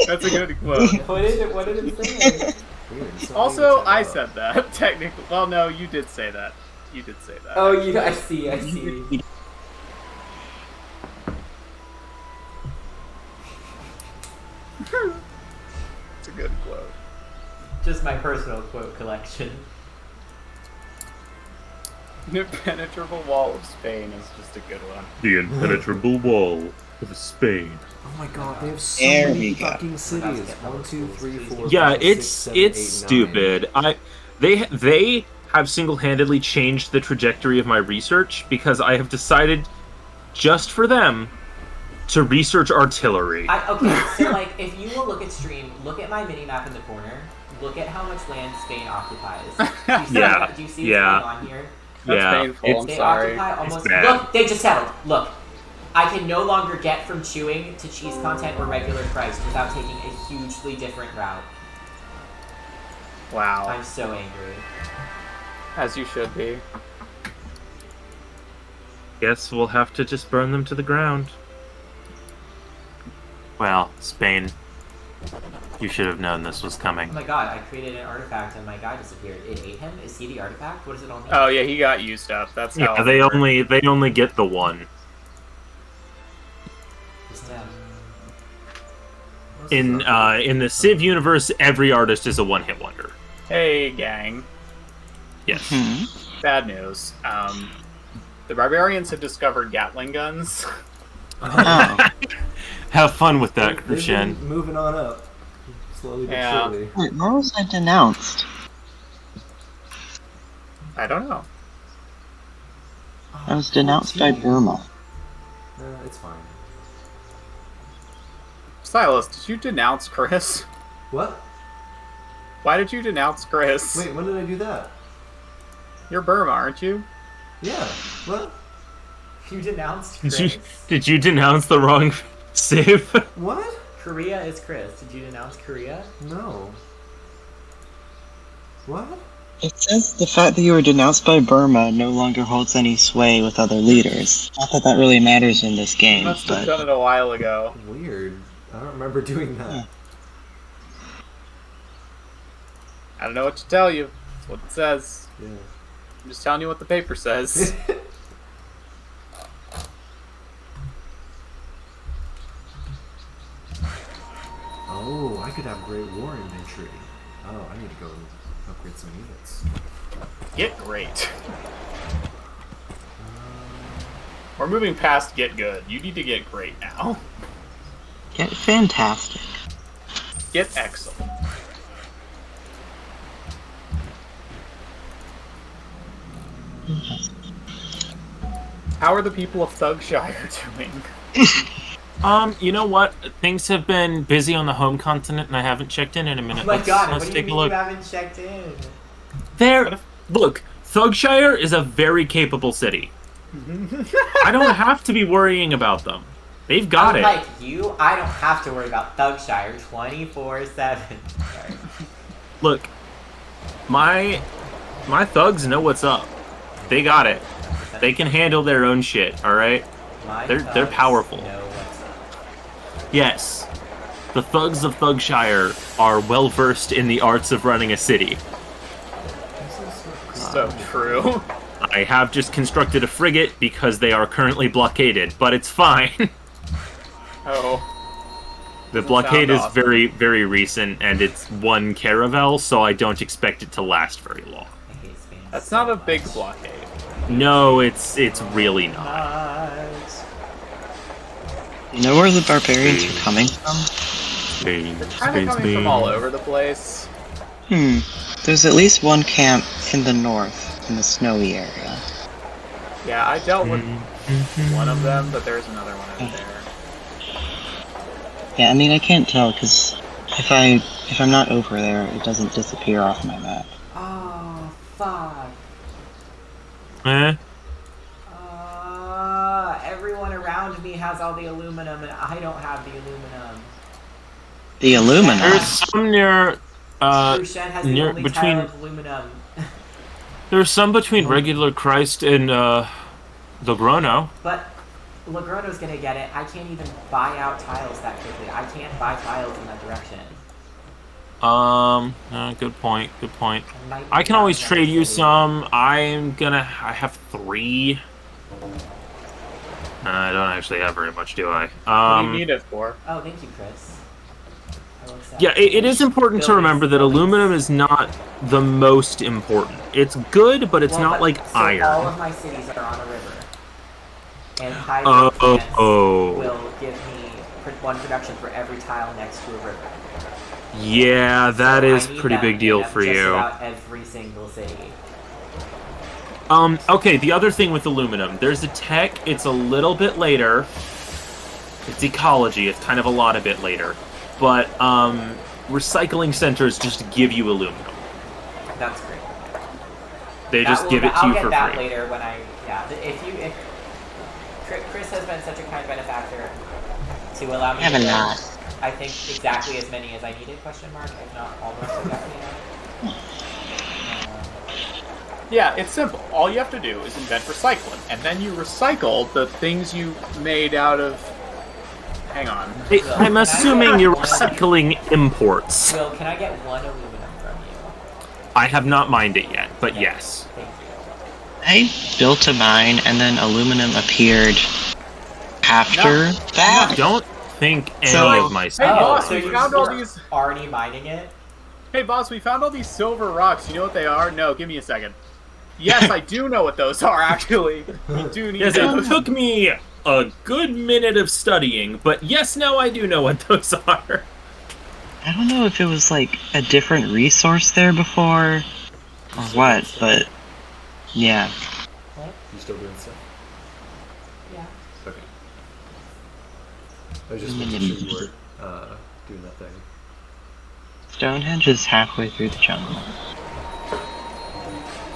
That's a good quote. What did it say? Weird, something Also, that's I out. said that, technically. Well, no, you did say that. You did say that. Oh, I see. It's a good quote. Just my personal quote collection. The impenetrable wall of Spain is just a good one. The impenetrable wall of Spain. Oh my god, they have so There many we go. fucking cities. 1, 2, 3, 4. Yeah, 5, it's 6, 7, 8, 9. stupid. They have single-handedly changed the trajectory of my research because I have decided just for them to research artillery. Okay, so like, if you will look at stream, look at my mini map in the corner. Look at how much land Spain occupies. Do you see, Yeah, do you see yeah. what's going on here? That's yeah, painful. it's- I'm They sorry. occupy almost. bad. Look, they just settled. Look, I can no longer get from chewing to cheese content or regular price without taking a hugely different route. Wow. I'm so angry. As you should be. Guess we'll have to just burn them to the ground. Well, Spain, you should have known this was Oh coming. my god, I created an artifact and my guy disappeared. It ate him? Is he the artifact? What does it all mean? Oh yeah, he got used up. That's how. Yeah, it they works. only get the one. Just him. In the Civ universe, every artist is a one-hit wonder. Hey, gang. Yes. Hmm. Bad news. The barbarians have discovered Gatling guns. Oh. Have fun with that, They've been Krishan. moving on up. Slowly but Yeah. surely. Wait, where was I denounced? I don't know. I was denounced by Burma. It's fine. Silas, did you denounce Kris? What? Why did you denounce Kris? Wait, when did I do that? You're Burma, aren't you? Yeah. What? You denounced Did Chris. did you denounce the wrong Civ? What? Korea is Chris. Did you denounce Korea? No. What? It says the fact that you were denounced by Burma no longer holds any sway with other leaders. Not that that really matters in this You game, must have but done it a while ago. Weird. I don't remember doing that. Yeah. I don't know what to tell you. That's what it says. Yeah. I'm just telling you what the paper says. Oh, I could have Great War inventory. Oh, I need to go upgrade some units. Get great. We're moving past get good. You need to get great now. Get fantastic. Get excellent. How are the people of Thugshire doing? You know what? Things have been busy on the home continent, and I haven't checked in a minute. Oh my god, let's what do you take mean a look. you haven't checked in? Look, Thugshire is a very capable city. I don't have to be worrying about them. They've got it. Unlike you, I don't have to worry about Thugshire 24/7. Look, my thugs know what's up. They got it. They can handle their own shit. All right. They're thugs powerful. know what's up. Yes, the thugs of Thugshire are well versed in the arts of running a city. So true. I have just constructed a frigate because they are currently blockaded, but it's fine. Oh. The Doesn't blockade sound is awesome. very, very recent, and it's one caravel, so I don't expect it to last very long. I hate Spain That's so not a much. big blockade. No, it's really not. Not. You know where the barbarians are coming from? Spain, Kind of coming from all over the place. There's at least one camp in the north, in the snowy area. Yeah, I dealt with one of them, but there's another one over there. Yeah, I mean, I can't tell, because if I'm not over there, it doesn't disappear off my map. Oh, fuck. Eh? Everyone around me has all the aluminum, and I don't have the aluminum. The aluminum? There's some near, Rushen has the near only between. tile of aluminum. There's some between regular Christ and Logrono. But Logrono's gonna get it. I can't even buy out tiles that quickly. I can't buy tiles in that direction. Good point. Good point. might I be can always down trade you city. some. I have 3. I don't actually have very much, do I? What do you need it for? Oh, thank you, Chris. I will accept. Yeah, it is important to Buildings, remember that buildings. aluminum is not the most important. It's good, but it's Well, not but- like so all iron. of my cities are on a river. And hydro plants Oh. will give me one production for every tile next to a river. Yeah, that So is I need pretty that big deal in for just you. about every single city. Okay, the other thing with aluminum, there's a tech, it's a little bit later. It's ecology, it's kind of a lot a bit later. But, recycling centers just give you aluminum. That's great. They That just will- give it to I'll you get for that free. later when I if Chris has been such a kind benefactor to allow me I have to a get, lot. I think exactly as many as I needed, question mark, if not almost exactly enough. Yeah, it's simple. All you have to do is invent recycling, and then you recycle the things you made out of... Hang on. Hey, Will, I'm can I assuming get you're one- recycling imports. Will, can I get one aluminum from you? I have not mined it yet, but yes. Thank you. I built a mine, and then aluminum appeared after that. I don't think any So- of my Hey, stuff. boss, so we you found all were these... already mining it? Hey, boss, we found all these silver rocks. You know what they are? No, give me a second. Yes, I do know what those are, actually. We do need Yes, those. it took me a good minute of studying, but yes, now I do know what those are. I don't know if it was like a different resource there before or what, but yeah. You still doing stuff? Yeah. Okay. I was just making sure you weren't doing that thing. Stonehenge is halfway through the jungle.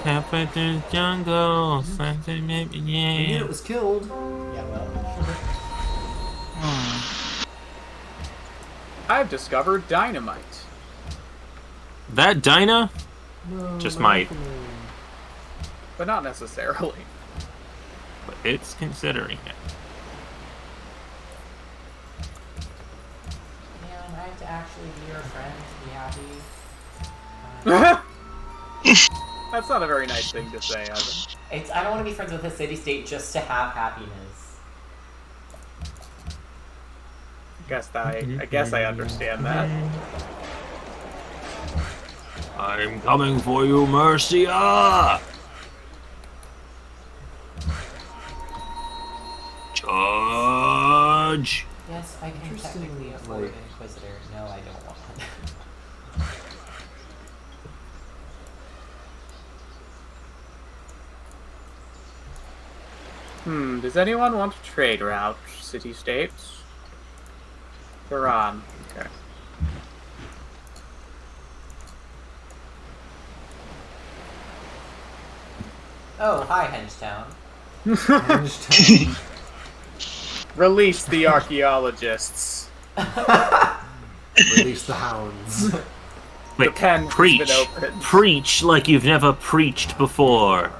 Halfway through the jungle, something maybe, I knew yeah. it was killed. Yeah, well. I've discovered dynamite. That Dinah? No, Just my might. phone. But not necessarily. But it's considering it. Man, I have to actually be your friend to be happy. That's not a very nice thing to say, Evan. I don't want to be friends with a city-state just to have happiness. I guess I understand that. I'm coming for you, Mercia! Charge! Yes, I can Interesting, technically afford like- an Inquisitor. No, I don't want one. Does anyone want to trade route, city-states? We're on. Okay. Oh, hi, Hengetown. Hengetown. Release the archaeologists. Release the hounds. Wait, The pen has preach. been opened. Preach like you've never preached before. Okay.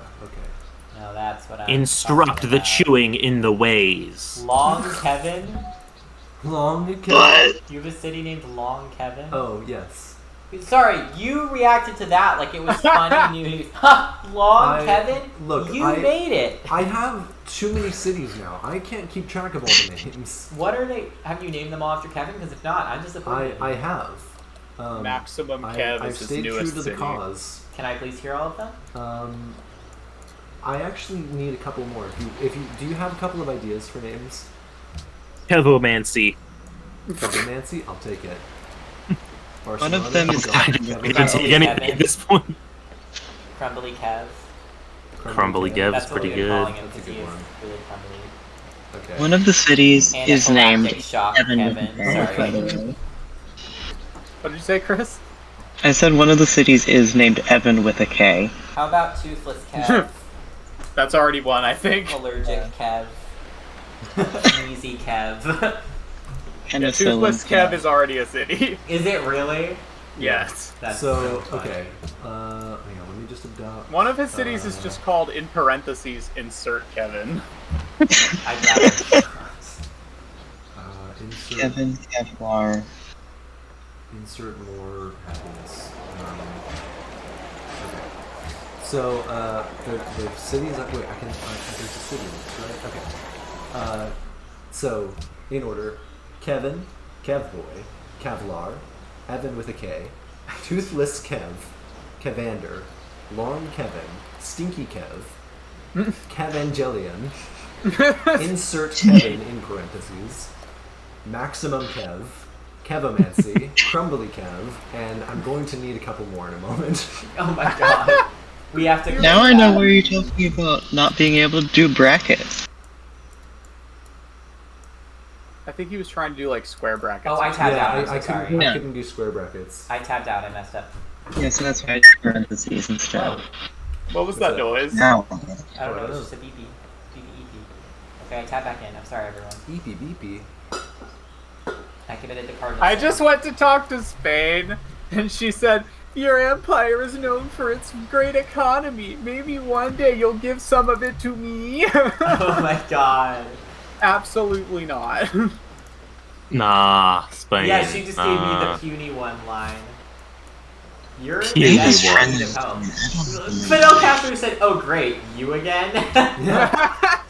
No, that's what I'm Instruct talking the about. chewing in the ways. Long Kevin? Long What? You have a city named Long Kevin? Oh, yes. Sorry, you reacted to that like it was funny news. Ha! Long Kevin? Look, you I- made it! I have too many cities now. I can't keep track of all the names. What are they? Have you named them all after Kevin? Because if not, I'm disappointed. I have. Maximum Kev I've is his stayed true newest to the city. cause. Can I please hear all of them? I actually need a couple more. Do you have a couple of ideas for names? Kevomancy. Nancy, I'll take it. One of them is Barcelona, You Kevin. can take anything at this point. Crumbly Kev. Crumbly Kev. Kev. That's is what pretty we've been good. calling him That's a because he good is one. really crumbly. Okay. One of the cities is named Anaphylactic shock Kevin. Kevin. Sorry. What did you say, Chris? I said one of the cities is named Evan with a K. How about Toothless Kev? That's already one, I think. Allergic Kev. Sneezy Kev. Yeah, Penicillin Toothless Kev. Kev is already a city. Is it really? Yes. That's So, funny. okay. Hang on, let me just adopt. One of his cities is just called, in parentheses, insert Kevin. I'd rather. Insert, Kevin Kevlar. insert more happiness. Okay. So, the cities. Wait, I can. There's a city next, right? Okay. So, in order: Kevin, Kevboy, Kevlar, Evan with a K, Toothless Kev, Kevander, Long Kevin, Stinky Kev, Kevangelion, insert Kevin in parentheses, Maximum Kev, Kevomancy, Crumbly Kev, and I'm going to need a couple more in a moment. Oh my god. We have to. Now I know where you're talking about not being able to do brackets. I think he was trying to do, like, square brackets. Oh, I tabbed out. I'm so I sorry. couldn't, Yeah. I couldn't do square brackets. I tabbed out. I messed up. Yeah, so that's why I did parentheses instead. Oh, What was What's that that? noise? Now. I don't know. I It's don't just a beepy. Beepy eepy. Okay, I tabbed back in. I'm sorry, everyone. Beepy beepy. I committed the cardinal. I sin. just went to talk to Spain, and she said, "Your empire is known for its great economy. Maybe one day you'll give some of it to me." Oh my god. Absolutely not. Nah, Spain. Yeah, she just gave me the Nah. puny one line. You're in Puny the best one. kind of help. Fidel Castro said, "Oh great, you again?"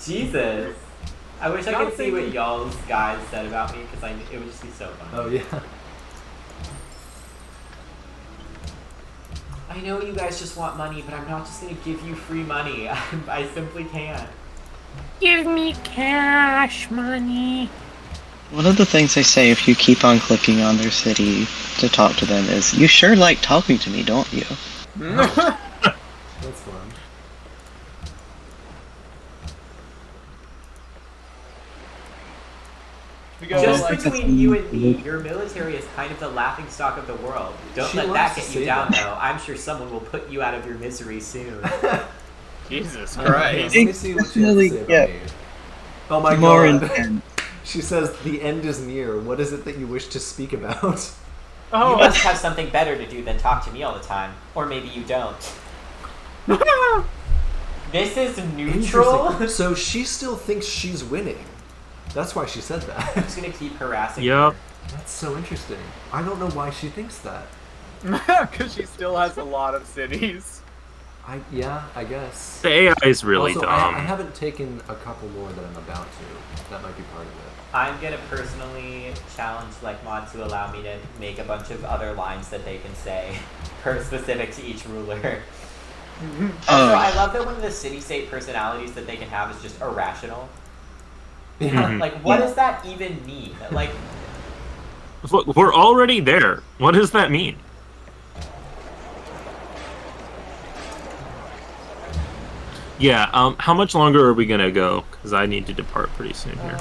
Jesus. I wish I could see what y'all's guys said about me because it would just be so fun. Oh yeah. I know you guys just want money, but I'm not just gonna give you free money. I simply can't. Give me cash money. One of the things they say if you keep on clicking on their city to talk to them is, "You sure like talking to me, don't you?" That's fun. We go, Just like, between you and me, your military is kind of the laughing stock of the world. Don't She let loves that to get say you down, that. though. I'm sure someone will put you out of your misery soon. Jesus Let Christ. me see what she has to say about Yeah. me. Oh my More god. intense. She says the end is near. What is it that you wish to speak about? You Oh, must have something better to do than talk to me all the time. Or maybe you don't. This is neutral. Interesting. So she still thinks she's winning. That's why she said I'm that. just gonna keep harassing Yup. her. That's so interesting. I don't know why she thinks that. because she still has a lot of cities. I guess. The AI is really Also, dumb. I haven't taken a couple more that I'm about to. That might be part of it. I'm gonna personally challenge like mod to allow me to make a bunch of other lines that they can say, per specific to each ruler. Also, I love that one of the city-state personalities that they can have is just irrational. Mhm. Like, what does that even mean? Like, Look, we're already there. What does that mean? Yeah, how much longer are we gonna go? Because I need to depart pretty soon here.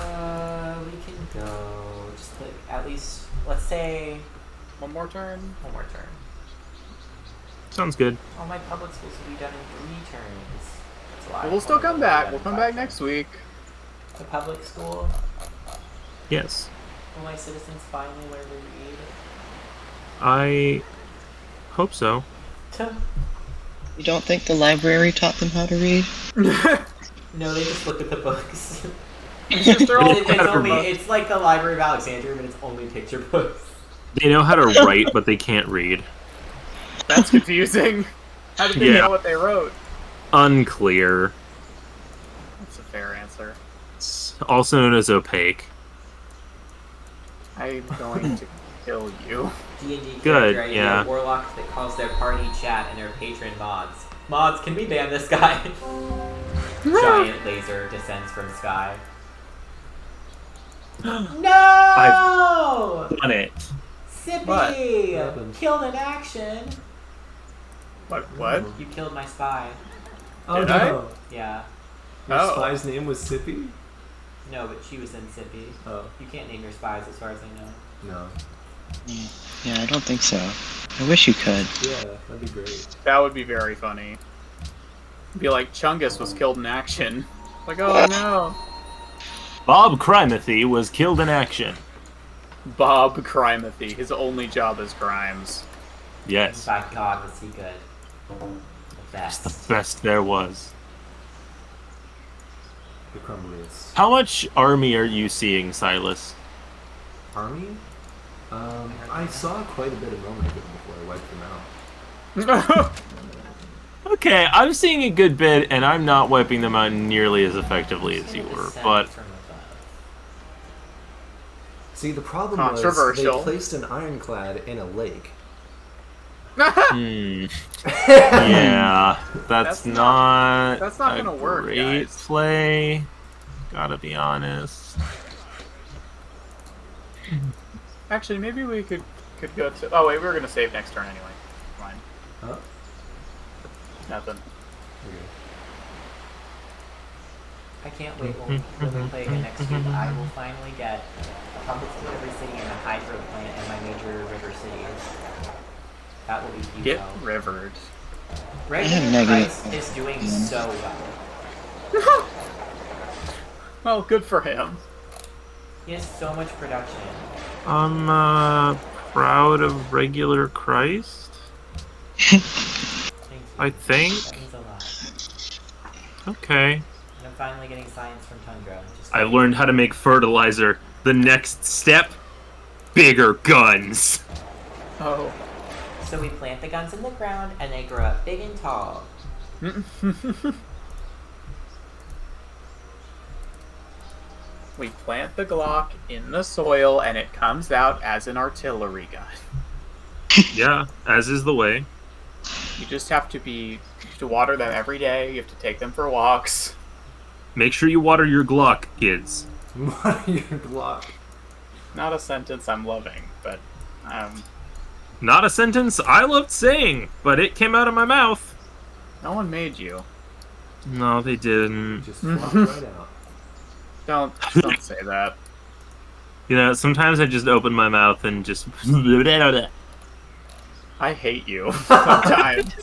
we can go just like at least, let's say, One more turn. one more turn. Sounds good. All my public schools will be done in 3 turns. That's a lot. But we'll still come back. We'll come back next week. The public school. Yes. Will my citizens finally learn to read? I hope so. You don't think the library taught them how to read? No, they just look at the books. They're all It's like the Library of Alexandria, but it's only picture books. They know how to write, but they can't read. That's confusing. How did they Yeah. know what they wrote? Unclear. That's a fair answer. It's also known as opaque. I'm going to kill you. D&D Good, character idea, yeah. warlock that calls their party chat and their patron mods. Mods, can we ban this guy? Giant laser descends from sky. No! On it. Sippy! What? happened? Killed in action. What? You killed my spy. Oh Did no! Yeah. Your Oh. spy's name was Sippy? No, but she was in Sippy. Oh. You can't name your spies as far as I know. No. Yeah, I don't think so. I wish you could. Yeah, that'd be great. That would be very funny. Be like, Chungus was killed in action. Like, oh no. Bob Crimothy was killed in action. Bob Crimothy. His only job is crimes. Yes. By God, was he good. The It's best. the best there was. The crumbliest. How much army are you seeing, Silas? Army? I saw quite a bit a moment ago before I wiped them out. Okay, I'm seeing a good bit, and I'm not wiping them out nearly as effectively as you were, but From above. See, the problem was they Controversial. placed an ironclad in a lake. yeah, that's That's not that's not a gonna work, great guys. play. Gotta be honest. Actually, maybe we could go to... Oh, wait, we were going to save next turn anyway. Fine. Huh? Nothing. Okay. I can't wait when we play again next week. I will finally get a public school in every city and a hydro plant in my major river cities. That will be huge. Get rivered. Regular negative. Kris is doing so well. Well, good for him. He has so much production. I'm proud of regular Christ. Thank you. I think. That means a lot. Okay. And I'm finally getting science from Tundra. Just I learned how to make fertilizer. The next step, bigger guns. Oh. So we plant the guns in the ground and they grow up big and tall. We plant the Glock in the soil and it comes out as an artillery gun. Yeah, as is the way. You just have to water them every day. You have to take them for walks. Make sure you water your Glock, kids. What your Glock? Not a sentence I'm loving, but Not a sentence I loved saying, but it came out of my mouth. no one made you. No, they didn't. Just flopped right out. Don't say that. You know, sometimes I just open my mouth and just. I hate you sometimes.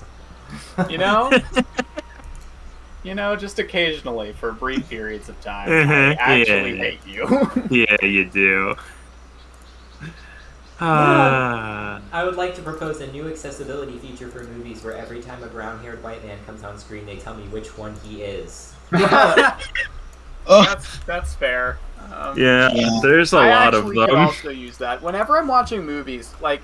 You know? You know, just occasionally for brief periods of time. I actually hate you. Yeah, you do. I would like to propose a new accessibility feature for movies where every time a brown-haired white man comes on screen, they tell me which one he is. That's fair. Yeah, Yeah. there's a I lot of actually could them. also use that. Whenever I'm watching movies, like,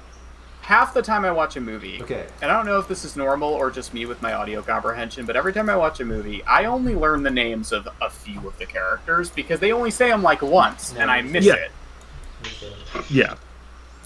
half the time I watch a movie, Okay. and I don't know if this is normal or just me with my audio comprehension, but every time I watch a movie, I only learn the names of a few of the characters because they only say them like once, and I miss Yeah. it. Me too. Yeah.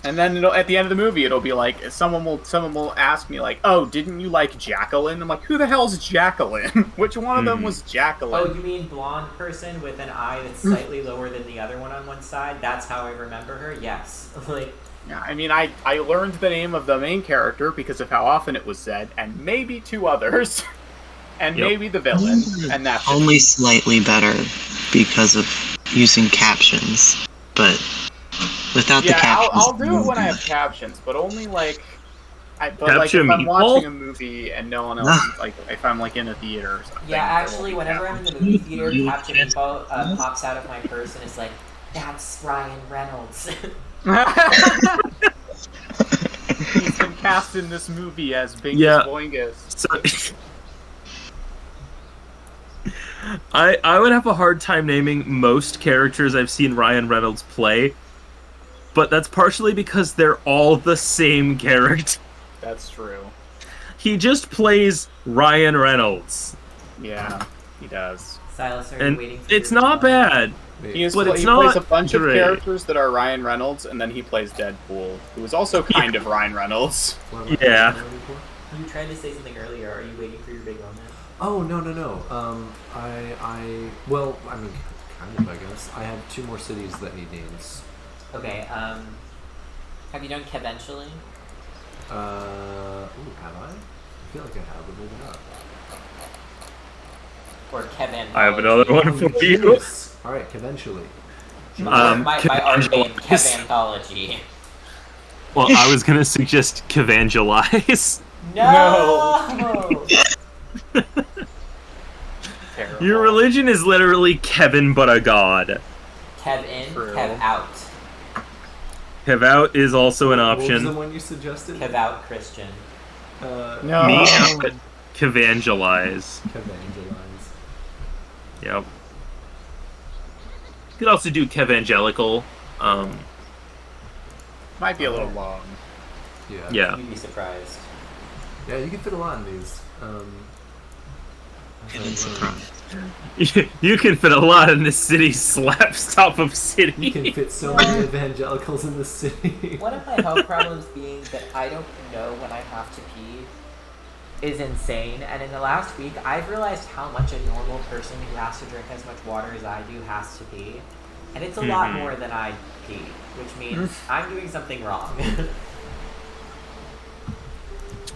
And then at the end of the movie, it'll be like someone will ask me like, "Oh, didn't you like Jacqueline?" I'm like, "Who the hell's Jacqueline? Which one of them was Oh, Jacqueline?" you mean blonde person with an eye that's slightly lower than the other one on one side? That's how I remember her? Yes. Like, Yeah, I mean, I learned the name of the main character because of how often it was said, and maybe 2 others, and Yep. maybe the villain, and that's it. Only slightly better because of using captions, but without the Yeah, captions. I'll do it when I have captions, but only like, if Caption I'm me, watching Paul? a movie and no one else, like if I'm like in a theater or something. yeah, there actually, won't be whenever I'm in the movie theater, Captain Meatball pops out of my purse and is like, "That's Ryan Reynolds." captions. He's been cast in this movie as Bingus Yeah. Boingus. So, I would have a hard time naming most characters I've seen Ryan Reynolds play, but that's partially because they're all the same character. That's true. He just plays Ryan Reynolds, Yeah, he does. Silas, are you and waiting for it's your not bad. He But it's plays not a bunch great. of characters that are Ryan Reynolds, and then he plays Deadpool, who is also kind of Ryan Reynolds. What am I Yeah. waiting for? You tried to say something earlier. Are you waiting for your big moment? Oh, no. Well, I mean, kind of, I guess. I have 2 more cities that need names. Okay, have you done Keventually? Have I? I feel like I have, but maybe not. Or Kevin? I have another one for you. Alright, eventually. My art name, Kevangelize. Kevanthology. Well, I was gonna suggest Kevangelize. No! Terrible. Your religion is literally Kevin but a god. Kev in, True. Kev out. Kev out is also an What was the option. one you suggested? Kev out Christian. No. Me, but Kevangelize. Kevangelize. Yep. You could also do Kevangelical. Might be a little long. Yeah. Yeah. You'd be surprised. Yeah, you can fit a lot in these. Kevin surprised. You can fit a lot in this city slaps top of city. You can fit so many evangelicals in this city. One of my health problems being that I don't know when I have to pee is insane. And in the last week, I've realized how much a normal person who has to drink as much water as I do has to pee. And it's a lot more than I pee, which means I'm doing something wrong.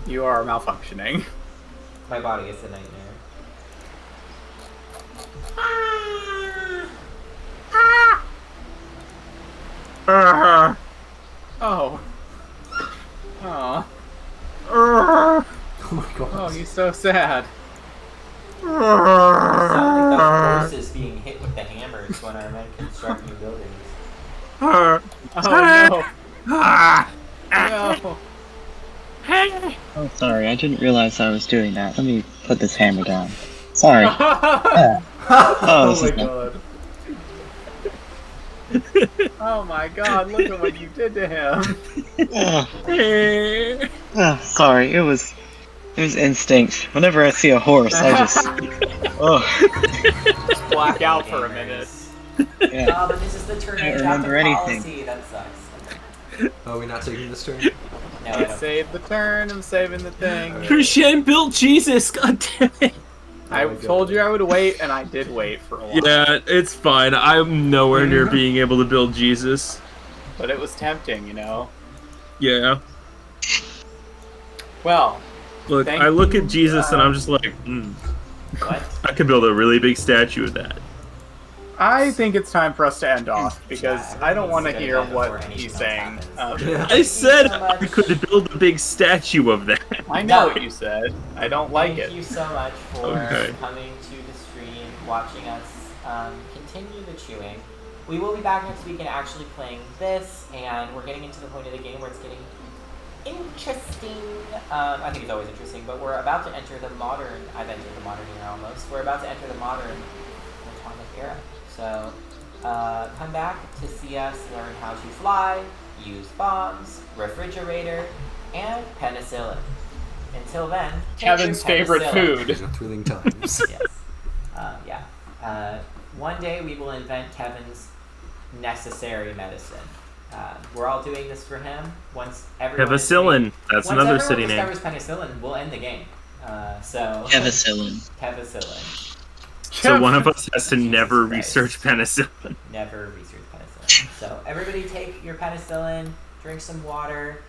You are malfunctioning. My body is a nightmare. Uh-huh. Oh. Oh. Oh my god. Oh, he's so sad. It sounds like the horses being hit with the hammers when our men construct new buildings. Oh no. No. Oh, sorry, I didn't realize I was doing that. Let me put this hammer down. Sorry. Oh, Oh this my is not- god. Oh my god, look at what you did to him. Sorry, it was instinct. Whenever I see a horse, I just Just black out for a minute. yeah. Oh, but this is the turn I of don't remember anything. policy. That sucks. Oh, we're not taking this turn? No, I don't. Save the turn, I'm saving the thing. Christian built Jesus, god damn it. I my told God. you I would wait, and I did wait for a while. Yeah, it's fine. I'm nowhere near being able to build Jesus. But it was tempting, you know? Yeah. Well, Look, Thank I look you, at Jesus and I'm just like, What? I could build a really big statue of that. I think it's time for us to end off, because Yeah, I don't want to everything's hear gonna go what before anything he's else saying. happens. I said so much. I could build a big statue of that. I know No. what you said. I don't like Thank it. you so much for Okay. coming to the stream, watching us continue the chewing. We will be back next week and actually playing this, and we're getting into the point of the game where it's getting interesting. I think it's always interesting, but we're about to enter the modern. I've entered the modern era almost. We're about to enter the modern atomic era. So come back to see us learn how to fly, use bombs, refrigerator, and penicillin. Until then, take Kevin's your favorite penicillin. food. Thrilling times. Yes. One day we will invent Kevin's necessary medicine. We're all doing this for him. Once everyone Penicillin. That's another city name. Once everyone discovers penicillin, we'll end the game. So Kevacillin. Kevacillin. So one of us has to Jesus never Christ. research penicillin. Never research penicillin. So everybody take your penicillin, drink some water,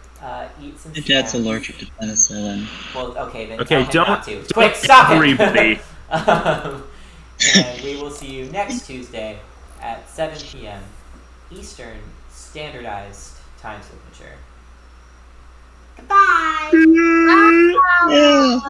eat some My dad's snacks. allergic to penicillin. Well, okay, then Okay, tell him not to. don't Quick, stop it! everybody. And we will see you next Tuesday at 7 p.m. Eastern Standardized Time Signature. Goodbye. Yeah.